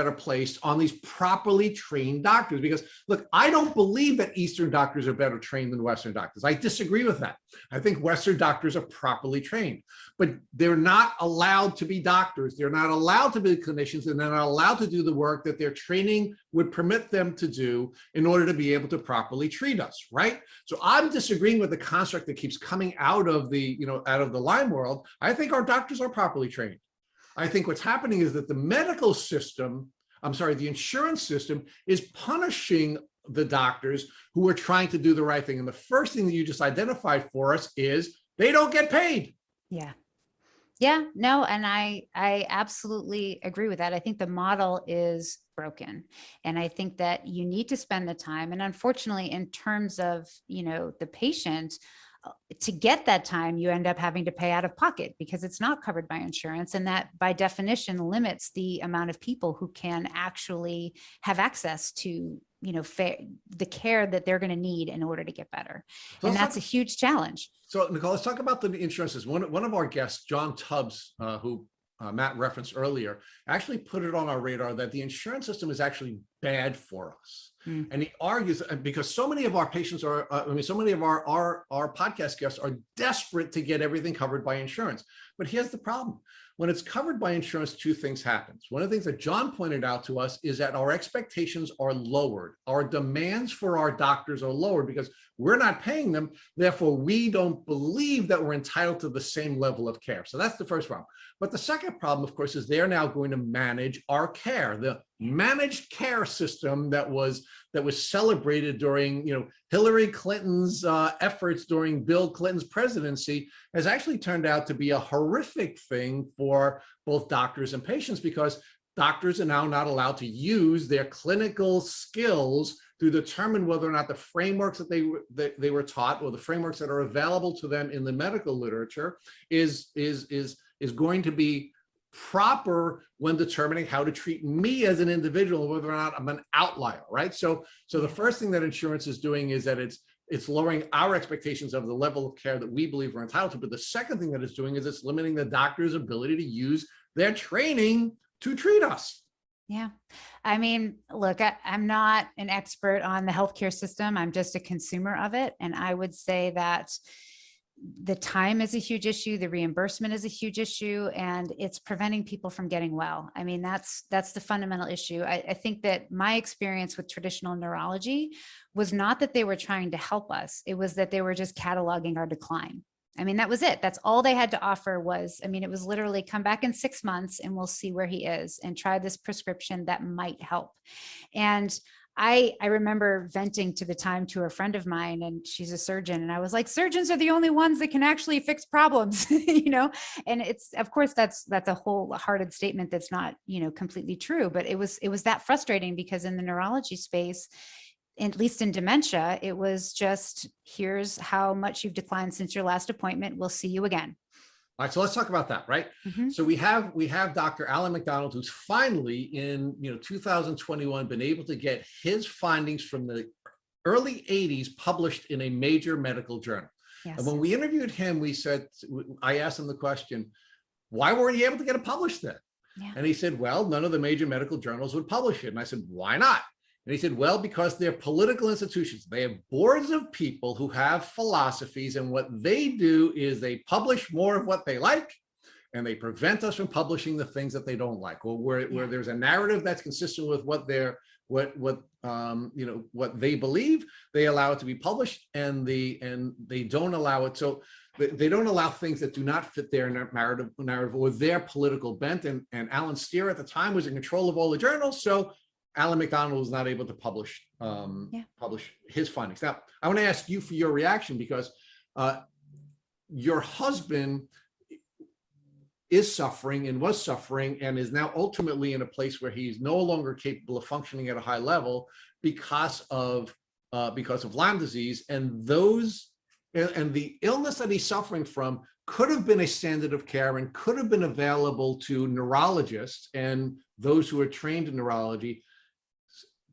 are placed on these properly trained doctors? Because look, I don't believe that Eastern doctors are better trained than Western doctors. I disagree with that. I think Western doctors are properly trained, but they're not allowed to be doctors. They're not allowed to be clinicians, and they're not allowed to do the work that their training would permit them to do in order to be able to properly treat us, right? So I'm disagreeing with the construct that keeps coming out of the Lyme world. I think our doctors are properly trained. I think what's happening is that the insurance system is punishing the doctors who are trying to do the right thing. And the first thing that you just identified for us is they don't get paid. Yeah. Yeah, no, and I absolutely agree with that. I think the model is broken. And I think that you need to spend the time. And unfortunately, in terms of, you know, the patient, to get that time, you end up having to pay out of pocket because it's not covered by insurance. And that by definition limits the amount of people who can actually have access to, you know, the care that they're going to need in order to get better. So and that's a huge challenge. So Nicole, let's talk about the insurances. One of our guests, John Tubbs, who Matt referenced earlier, actually put it on our radar that the insurance system is actually bad for us. And he argues, because so many of our patients are, so many of our podcast guests are desperate to get everything covered by insurance. But here's the problem. When it's covered by insurance, two things happen. One of the things that John pointed out to us is that our expectations are lowered. Our demands for our doctors are lowered because we're not paying them. Therefore, we don't believe that we're entitled to the same level of care. So that's the first problem. But the second problem, of course, is they're now going to manage our care. The managed care system that was celebrated during, Hillary Clinton's efforts during Bill Clinton's presidency has actually turned out to be a horrific thing for both doctors and patients, because doctors are now not allowed to use their clinical skills to determine whether or not the frameworks that they were taught, or the frameworks that are available to them in the medical literature is going to be proper when determining how to treat me as an individual, whether or not I'm an outlier, right? So the first thing that insurance is doing is that it's lowering our expectations of the level of care that we believe we're entitled to. But the second thing that it's doing is it's limiting the doctor's ability to use their training to treat us. Yeah. I mean, look, I'm not an expert on the healthcare system. I'm just a consumer of it. And I would say that the time is a huge issue. The reimbursement is a huge issue, and it's preventing people from getting well. I mean, that's the fundamental issue. I think that my experience with traditional neurology was not that they were trying to help us. It was that they were just cataloging our decline. I mean, that was it. That's all they had to offer was, I mean, it was literally come back in 6 months and we'll see where he is and try this prescription that might help. And I remember venting to the time to a friend of mine, and she's a surgeon. And I was like, surgeons are the only ones that can actually fix problems, you know? And it's, of course, that's a wholehearted statement that's not, you know, completely true, but it was that frustrating because in the neurology space, at least in dementia, it was just, here's how much you've declined since your last appointment. We'll see you again. All right, so let's talk about that, right? Mm-hmm. So we have Dr. Alan McDonald, who's finally in 2021 been able to get his findings from the early 80s published in a major medical journal. Yes. And when we interviewed him, I asked him the question, why weren't you able to get it published then? Yeah. And he said, well, none of the major medical journals would publish it. And I said, why not? And he said, well, because they're political institutions. They have boards of people who have philosophies, and what they do is they publish more of what they like, and they prevent us from publishing the things that they don't like, or where there's a narrative that's consistent with what they believe, they allow it to be published, and they don't allow it. So they don't allow things that do not fit their narrative or their political bent. And Alan Steer at the time was in control of all the journals, so Alan McDonald was not able to publish his findings. Now, I want to ask you for your reaction, because your husband is suffering and was suffering and is now ultimately in a place where he's no longer capable of functioning at a high level because of Lyme disease, and the illness that he's suffering from could have been a standard of care and could have been available to neurologists and those who are trained in neurology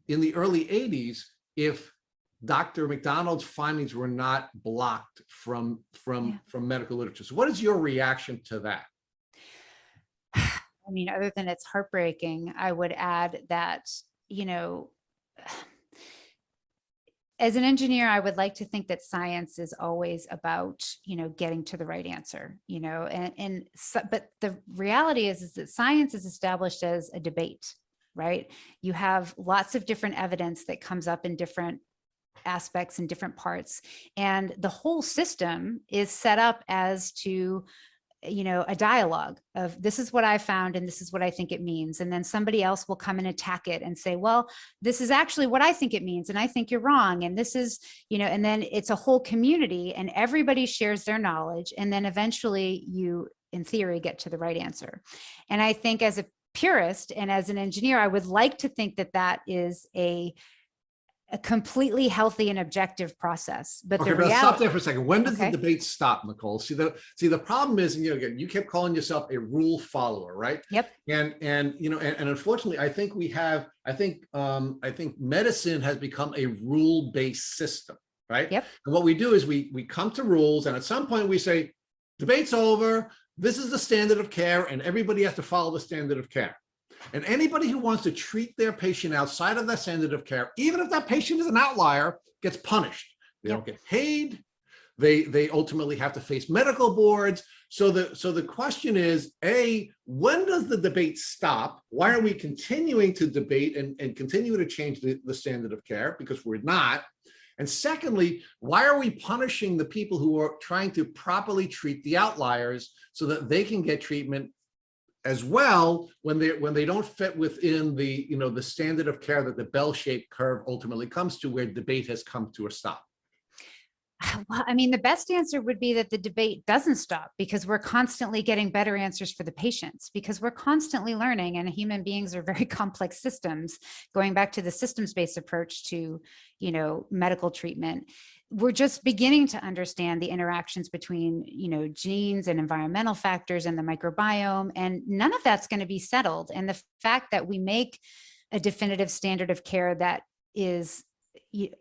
in the early 80s, if Dr. McDonald's findings were not blocked from medical literature. So what is your reaction to that? I mean, other than it's heartbreaking, I would add that, as an engineer, I would like to think that science is always about, getting to the right answer, but the reality is that science is established as a debate. Right? You have lots of different evidence that comes up in different aspects and different parts. And the whole system is set up as to, a dialogue of this is what I found and this is what I think it means. And then somebody else will come and attack it and say, well, this is actually what I think it means. And I think you're wrong. And this is, and then it's a whole community and everybody shares their knowledge. And then eventually you, in theory, get to the right answer. And I think as a purist and as an engineer, I would like to think that is a completely healthy and objective process. But the reality, stop there for a second. When does the debate stop, Nicole? See, the problem is, again, you kept calling yourself a rule follower, right? Yep. And unfortunately, I think medicine has become a rule-based system, right? Yep. And what we do is we come to rules, and at some point we say, debate's over. This is the standard of care, and everybody has to follow the standard of care. And anybody who wants to treat their patient outside of that standard of care, even if that patient is an outlier, gets punished. They don't get paid. They ultimately have to face medical boards. So the question is, A, when does the debate stop? Why are we continuing to debate and continue to change the standard of care? Because we're not. And secondly, why are we punishing the people who are trying to properly treat the outliers so that they can get treatment as well when they don't fit within the standard of care that the bell-shaped curve ultimately comes to, where debate has come to a stop? Well, I mean, the best answer would be that the debate doesn't stop, because we're constantly getting better answers for the patients, because we're constantly learning, and human beings are very complex systems. Going back to the systems-based approach to, medical treatment, we're just beginning to understand the interactions between, genes and environmental factors and the microbiome, and none of that's going to be settled. And the fact that we make a definitive standard of care that is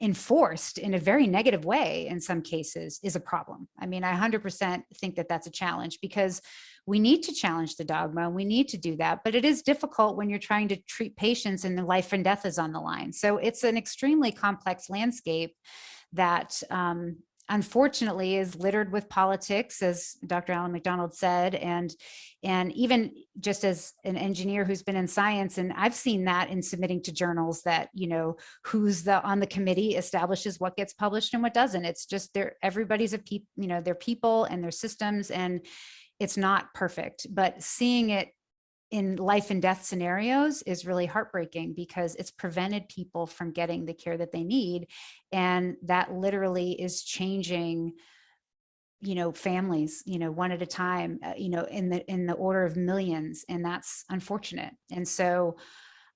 enforced in a very negative way in some cases is a problem. I mean, I 100% think that that's a challenge, because we need to challenge the dogma. We need to do that, but it is difficult when you're trying to treat patients and the life and death is on the line. So it's an extremely complex landscape that unfortunately is littered with politics, as Dr. Alan McDonald said, and even just as an engineer who's been in science, and I've seen that in submitting to journals, that who's on the committee establishes what gets published and what doesn't. It's just everybody's they're people and their systems, and it's not perfect. But seeing it in life and death scenarios is really heartbreaking, because it's prevented people from getting the care that they need. And that literally is changing, families, one at a time, in the order of millions. And that's unfortunate. And so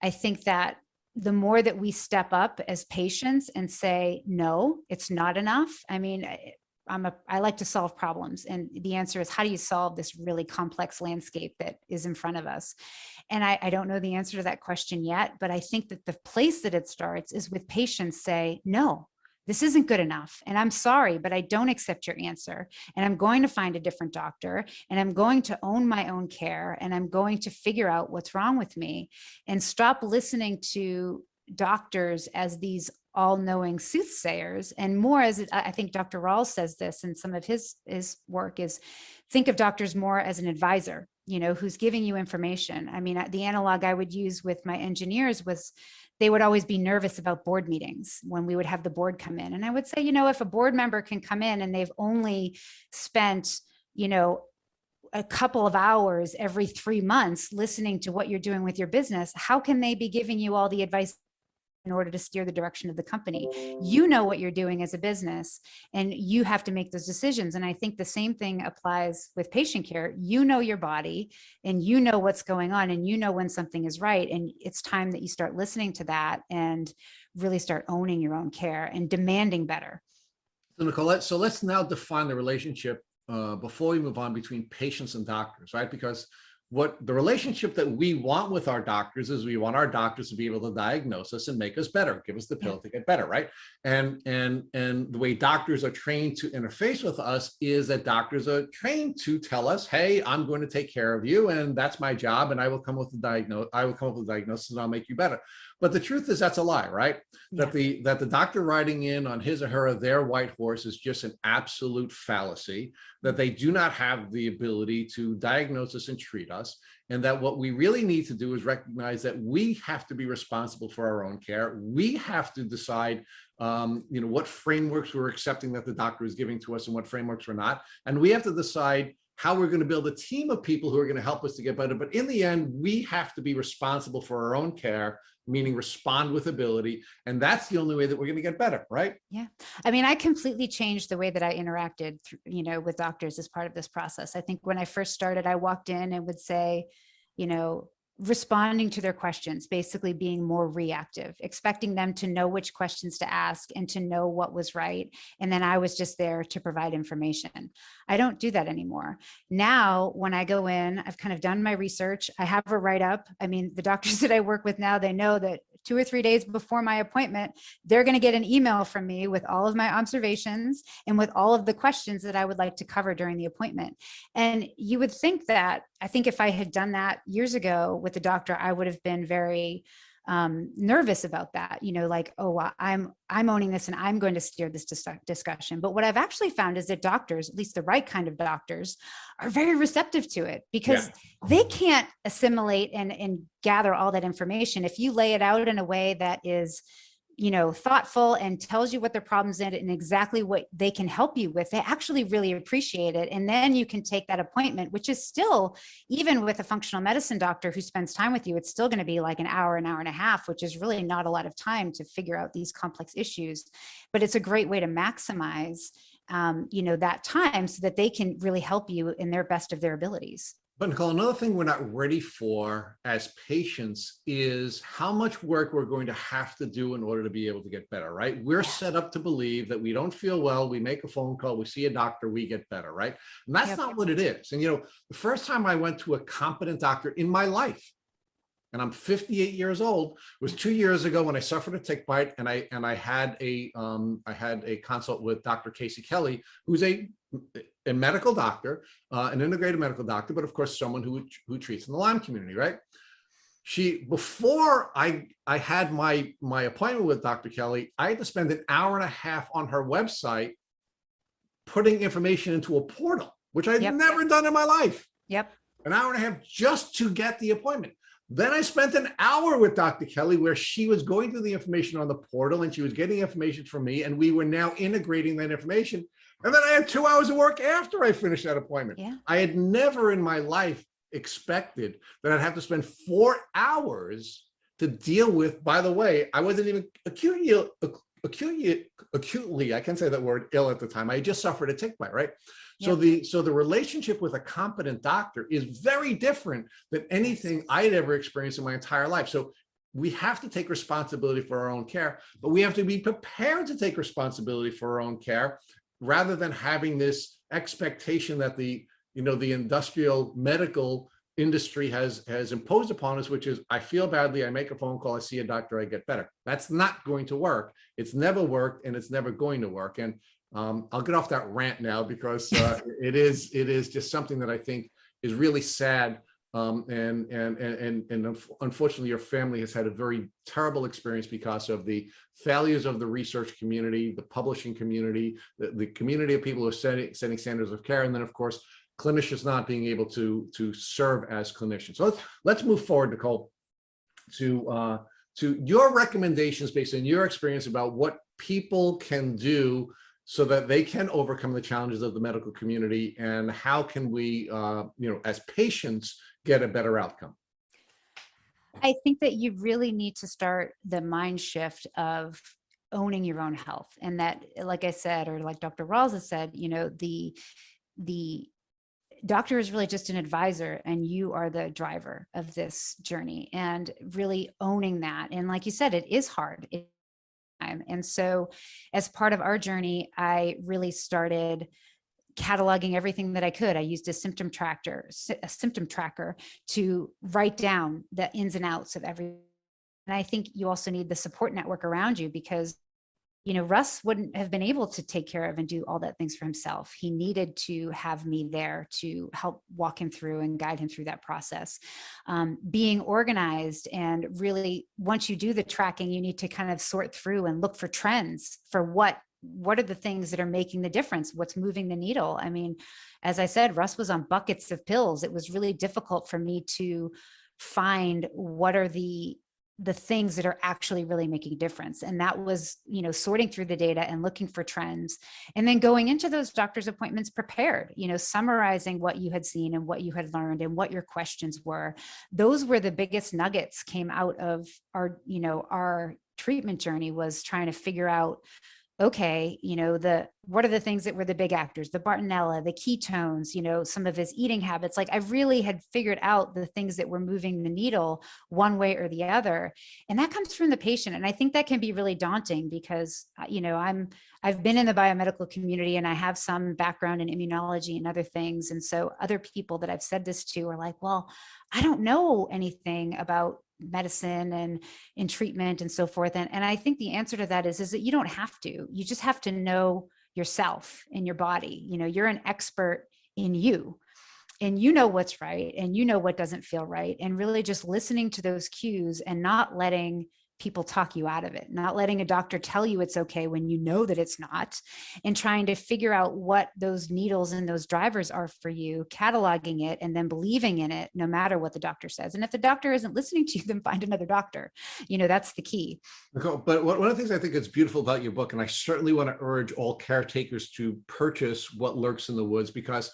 I think that the more that we step up as patients and say, no, it's not enough. I mean, I like to solve problems. And the answer is, how do you solve this really complex landscape that is in front of us? And I don't know the answer to that question yet, but I think that the place that it starts is with patients say, no, this isn't good enough. And I'm sorry, but I don't accept your answer. And I'm going to find a different doctor, and I'm going to own my own care, and I'm going to figure out what's wrong with me, and stop listening to doctors as these all-knowing soothsayers, and more as, I think Dr. Rawls says this in some of his work, is think of doctors more as an advisor, who's giving you information. I mean, the analog I would use with my engineers was they would always be nervous about board meetings when we would have the board come in. And I would say, if a board member can come in and they've only spent, a couple of hours every 3 months listening to what you're doing with your business, how can they be giving you all the advice in order to steer the direction of the company? You know what you're doing as a business, and you have to make those decisions. And I think the same thing applies with patient care. You know your body, and you know what's going on, and you know when something is right. And it's time that you start listening to that and really start owning your own care and demanding better. So Nicole, so let's now define the relationship before we move on between patients and doctors, right? Because what the relationship that we want with our doctors is, we want our doctors to be able to diagnose us and make us better, give us the pill to get better, right? And the way doctors are trained to interface with us is that doctors are trained to tell us, hey, I'm going to take care of you, and that's my job, and I will come up with a diagnosis, and I'll make you better. But the truth is, that's a lie, right? Yeah. That the doctor riding in on his or her their white horse is just an absolute fallacy, that they do not have the ability to diagnose us and treat us, and that what we really need to do is recognize that we have to be responsible for our own care. We have to decide what frameworks we're accepting that the doctor is giving to us and what frameworks we're not. And we have to decide how we're going to build a team of people who are going to help us to get better. But in the end, we have to be responsible for our own care, meaning respond with ability. And that's the only way that we're going to get better, right? Yeah. I mean, I completely changed the way that I interacted, with doctors as part of this process. I think when I first started, I walked in and would say, responding to their questions, basically being more reactive, expecting them to know which questions to ask and to know what was right. And then I was just there to provide information. I don't do that anymore. Now, when I go in, I've kind of done my research. I have a write-up. I mean, the doctors that I work with now, they know that 2 or 3 days before my appointment, they're going to get an email from me with all of my observations and with all of the questions that I would like to cover during the appointment. And you would think that, I think if I had done that years ago with the doctor, I would have been very nervous about that, like, oh, I'm owning this and I'm going to steer this discussion. But what I've actually found is that doctors, at least the right kind of doctors, are very receptive to it, because they can't assimilate and gather all that information. If you lay it out in a way that is thoughtful and tells you what their problems are and exactly what they can help you with, they actually really appreciate it. And then you can take that appointment, which is still, even with a functional medicine doctor who spends time with you, it's still going to be like an hour and a half, which is really not a lot of time to figure out these complex issues. But it's a great way to maximize that time so that they can really help you in their best of their abilities. But Nicole, another thing we're not ready for as patients is how much work we're going to have to do in order to be able to get better, right? We're set up to believe that we don't feel well, we make a phone call, we see a doctor, we get better, right? And that's not what it is. And, the first time I went to a competent doctor in my life, and I'm 58 years old, was 2 years ago when I suffered a tick bite, and I had a consult with Dr. Casey Kelly, who's a medical doctor, an integrated medical doctor, but of course someone who treats in the Lyme community, right? Before I had my appointment with Dr. Kelly, I had to spend an hour and a half on her website putting information into a portal, which I'd never done in my life. Yep. An hour and a half just to get the appointment. Then I spent an hour with Dr. Kelly where she was going through the information on the portal and she was getting information from me, and we were now integrating that information. And then I had 2 hours of work after I finished that appointment. Yeah. I had never in my life expected that I'd have to spend 4 hours to deal with, by the way, I wasn't even acutely, I can't say that word, ill at the time. I just suffered a tick bite, right? So the relationship with a competent doctor is very different than anything I'd ever experienced in my entire life. So we have to take responsibility for our own care, but we have to be prepared to take responsibility for our own care rather than having this expectation that the industrial medical industry has imposed upon us, which is I feel badly, I make a phone call, I see a doctor, I get better. That's not going to work. It's never worked and it's never going to work. And I'll get off that rant now because it is just something that I think is really sad. And unfortunately, your family has had a very terrible experience because of the failures of the research community, the publishing community, the community of people who are setting standards of care, and then of course, clinicians not being able to serve as clinicians. So let's move forward, Nicole, to your recommendations based on your experience about what people can do so that they can overcome the challenges of the medical community, and how can we, as patients, get a better outcome? I think that you really need to start the mind shift of owning your own health. And that, like I said, or like Dr. Rawls has said, the doctor is really just an advisor and you are the driver of this journey, and really owning that. And like you said, it is hard. And so as part of our journey, I really started cataloging everything that I could. I used a symptom tracker to write down the ins and outs of everything. And I think you also need the support network around you, because Russ wouldn't have been able to take care of and do all that things for himself. He needed to have me there to help walk him through and guide him through that process. Being organized, and really, once you do the tracking, you need to kind of sort through and look for trends for what are the things that are making the difference, what's moving the needle. I mean, as I said, Russ was on buckets of pills. It was really difficult for me to find what are the things that are actually really making a difference. And that was, sorting through the data and looking for trends, and then going into those doctor's appointments prepared, summarizing what you had seen and what you had learned and what your questions were. Those were the biggest nuggets came out of our treatment journey, was trying to figure out, okay, what are the things that were the big actors, the Bartonella, the ketones, some of his eating habits. Like, I really had figured out the things that were moving the needle one way or the other. And that comes from the patient. And I think that can be really daunting because, I've been in the biomedical community and I have some background in immunology and other things. And so other people that I've said this to are like, well, I don't know anything about medicine and in treatment and so forth. And I think the answer to that is that you don't have to. You just have to know yourself and your body. You're an expert in you, and you know what's right, and you know what doesn't feel right, and really just listening to those cues and not letting people talk you out of it, not letting a doctor tell you it's okay when you know that it's not, and trying to figure out what those needles and those drivers are for you, cataloging it, and then believing in it no matter what the doctor says. And if the doctor isn't listening to you, then find another doctor. That's the key. But one of the things I think is beautiful about your book, and I certainly want to urge all caretakers to purchase What Lurks in the Woods, because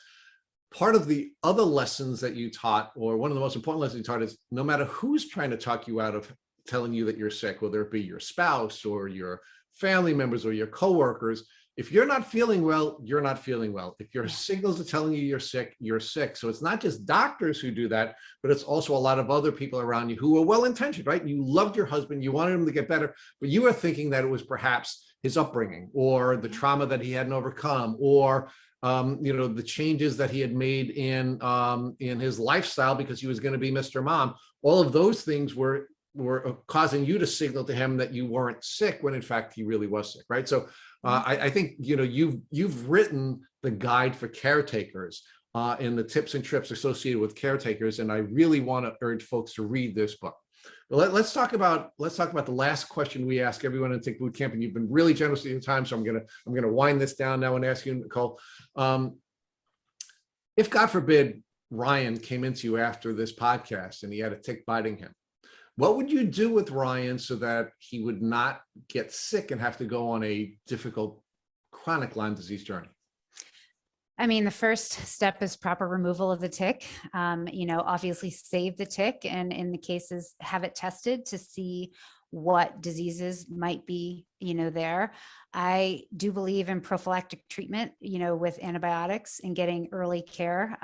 part of the other lessons that you taught, or one of the most important lessons you taught, is no matter who's trying to talk you out of telling you that you're sick, whether it be your spouse or your family members or your coworkers, if you're not feeling well, you're not feeling well. If your signals are telling you you're sick, you're sick. So it's not just doctors who do that, but it's also a lot of other people around you who are well-intentioned, right? You loved your husband, you wanted him to get better, but you were thinking that it was perhaps his upbringing or the trauma that he hadn't overcome, or the changes that he had made in his lifestyle because he was going to be Mr. Mom. All of those things were causing you to signal to him that you weren't sick when in fact he really was sick, right? So I think you've written the guide for caretakers and the tips and trips associated with caretakers, and I really want to urge folks to read this book. But let's talk about the last question we ask everyone in Tick Boot Camp, and you've been really generous with your time, so I'm gonna wind this down now and ask you, Nicole, if God forbid Ryan came into you after this podcast and he had a tick biting him, what would you do with Ryan so that he would not get sick and have to go on a difficult chronic Lyme disease journey? I mean, the first step is proper removal of the tick. Obviously save the tick, and in the cases, have it tested to see what diseases might be, there. I do believe in prophylactic treatment, with antibiotics and getting early care.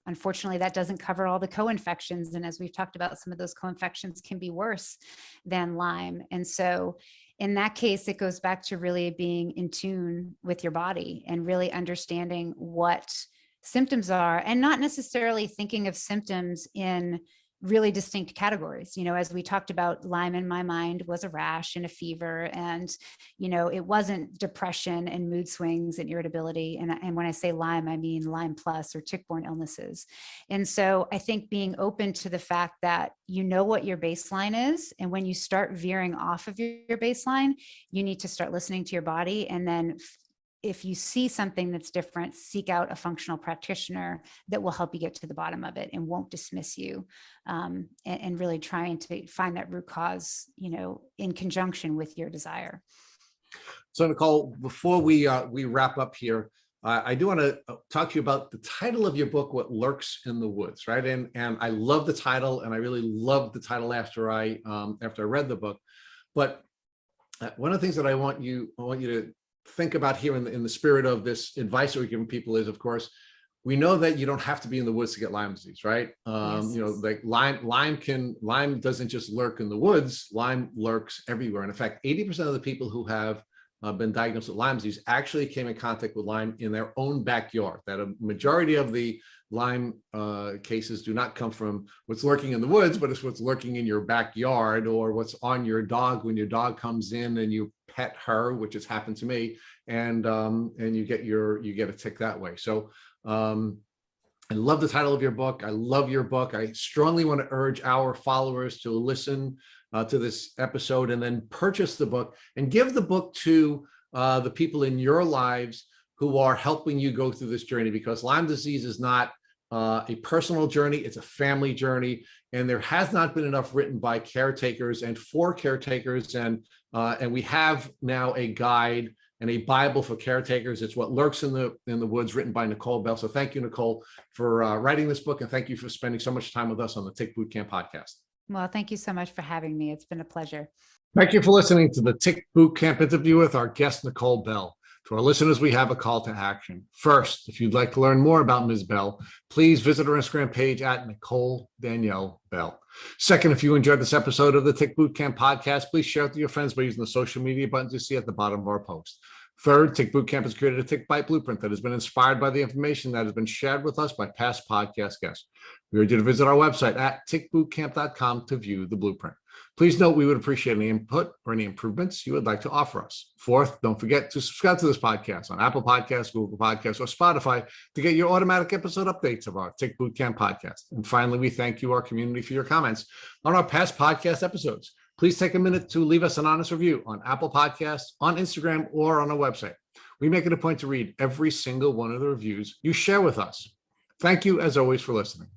Unfortunately, that doesn't cover all the co-infections. And as we've talked about, some of those co-infections can be worse than Lyme. And so in that case, it goes back to really being in tune with your body and really understanding what symptoms are, and not necessarily thinking of symptoms in really distinct categories. As we talked about, Lyme in my mind was a rash and a fever, and, it wasn't depression and mood swings and irritability. And when I say Lyme, I mean Lyme plus or tick-borne illnesses. And so I think being open to the fact that what your baseline is, and when you start veering off of your baseline, you need to start listening to your body. And then if you see something that's different, seek out a functional practitioner that will help you get to the bottom of it and won't dismiss you, and really trying to find that root cause, in conjunction with your desire. So Nicole, before we wrap up here, I do want to talk to you about the title of your book, What Lurks in the Woods, right? And I love the title, and I really loved the title after I read the book. But one of the things that I want you to think about here in the spirit of this advice that we're giving people is, of course, we know that you don't have to be in the woods to get Lyme disease, right? Yes. Like Lyme doesn't just lurk in the woods. Lyme lurks everywhere. And in fact, 80% of the people who have been diagnosed with Lyme disease actually came in contact with Lyme in their own backyard. That a majority of the Lyme cases do not come from what's lurking in the woods, but it's what's lurking in your backyard, or what's on your dog when your dog comes in and you pet her, which has happened to me, and you get a tick that way. So I love the title of your book. I love your book. I strongly want to urge our followers to listen to this episode and then purchase the book and give the book to the people in your lives who are helping you go through this journey, because Lyme disease is not a personal journey, it's a family journey, and there has not been enough written by caretakers and for caretakers, and we have now a guide and a Bible for caretakers. It's What Lurks in the Woods, written by Nicole Bell. So thank you, Nicole, for writing this book, and thank you for spending so much time with us on the Tick Boot Camp podcast. Well, thank you so much for having me. It's been a pleasure. Thank you for listening to the Tick Boot Camp interview with our guest, Nicole Bell. To our listeners, we have a call to action. First, if you'd like to learn more about Ms. Bell, please visit her Instagram page at Nicole Danielle Bell. Second, if you enjoyed this episode of the Tick Boot Camp podcast, please share it with your friends by using the social media buttons you see at the bottom of our post. Third, Tick Boot Camp has created a Tick Bite blueprint that has been inspired by the information that has been shared with us by past podcast guests. We urge you to visit our website at tickbootcamp.com to view the blueprint. Please note we would appreciate any input or any improvements you would like to offer us. Fourth, don't forget to subscribe to this podcast on Apple Podcasts, Google Podcasts, or Spotify to get your automatic episode updates of our Tick Boot Camp podcast. And finally, we thank you, our community, for your comments on our past podcast episodes. Please take a minute to leave us an honest review on Apple Podcasts, on Instagram, or on our website. We make it a point to read every single one of the reviews you share with us. Thank you, as always, for listening.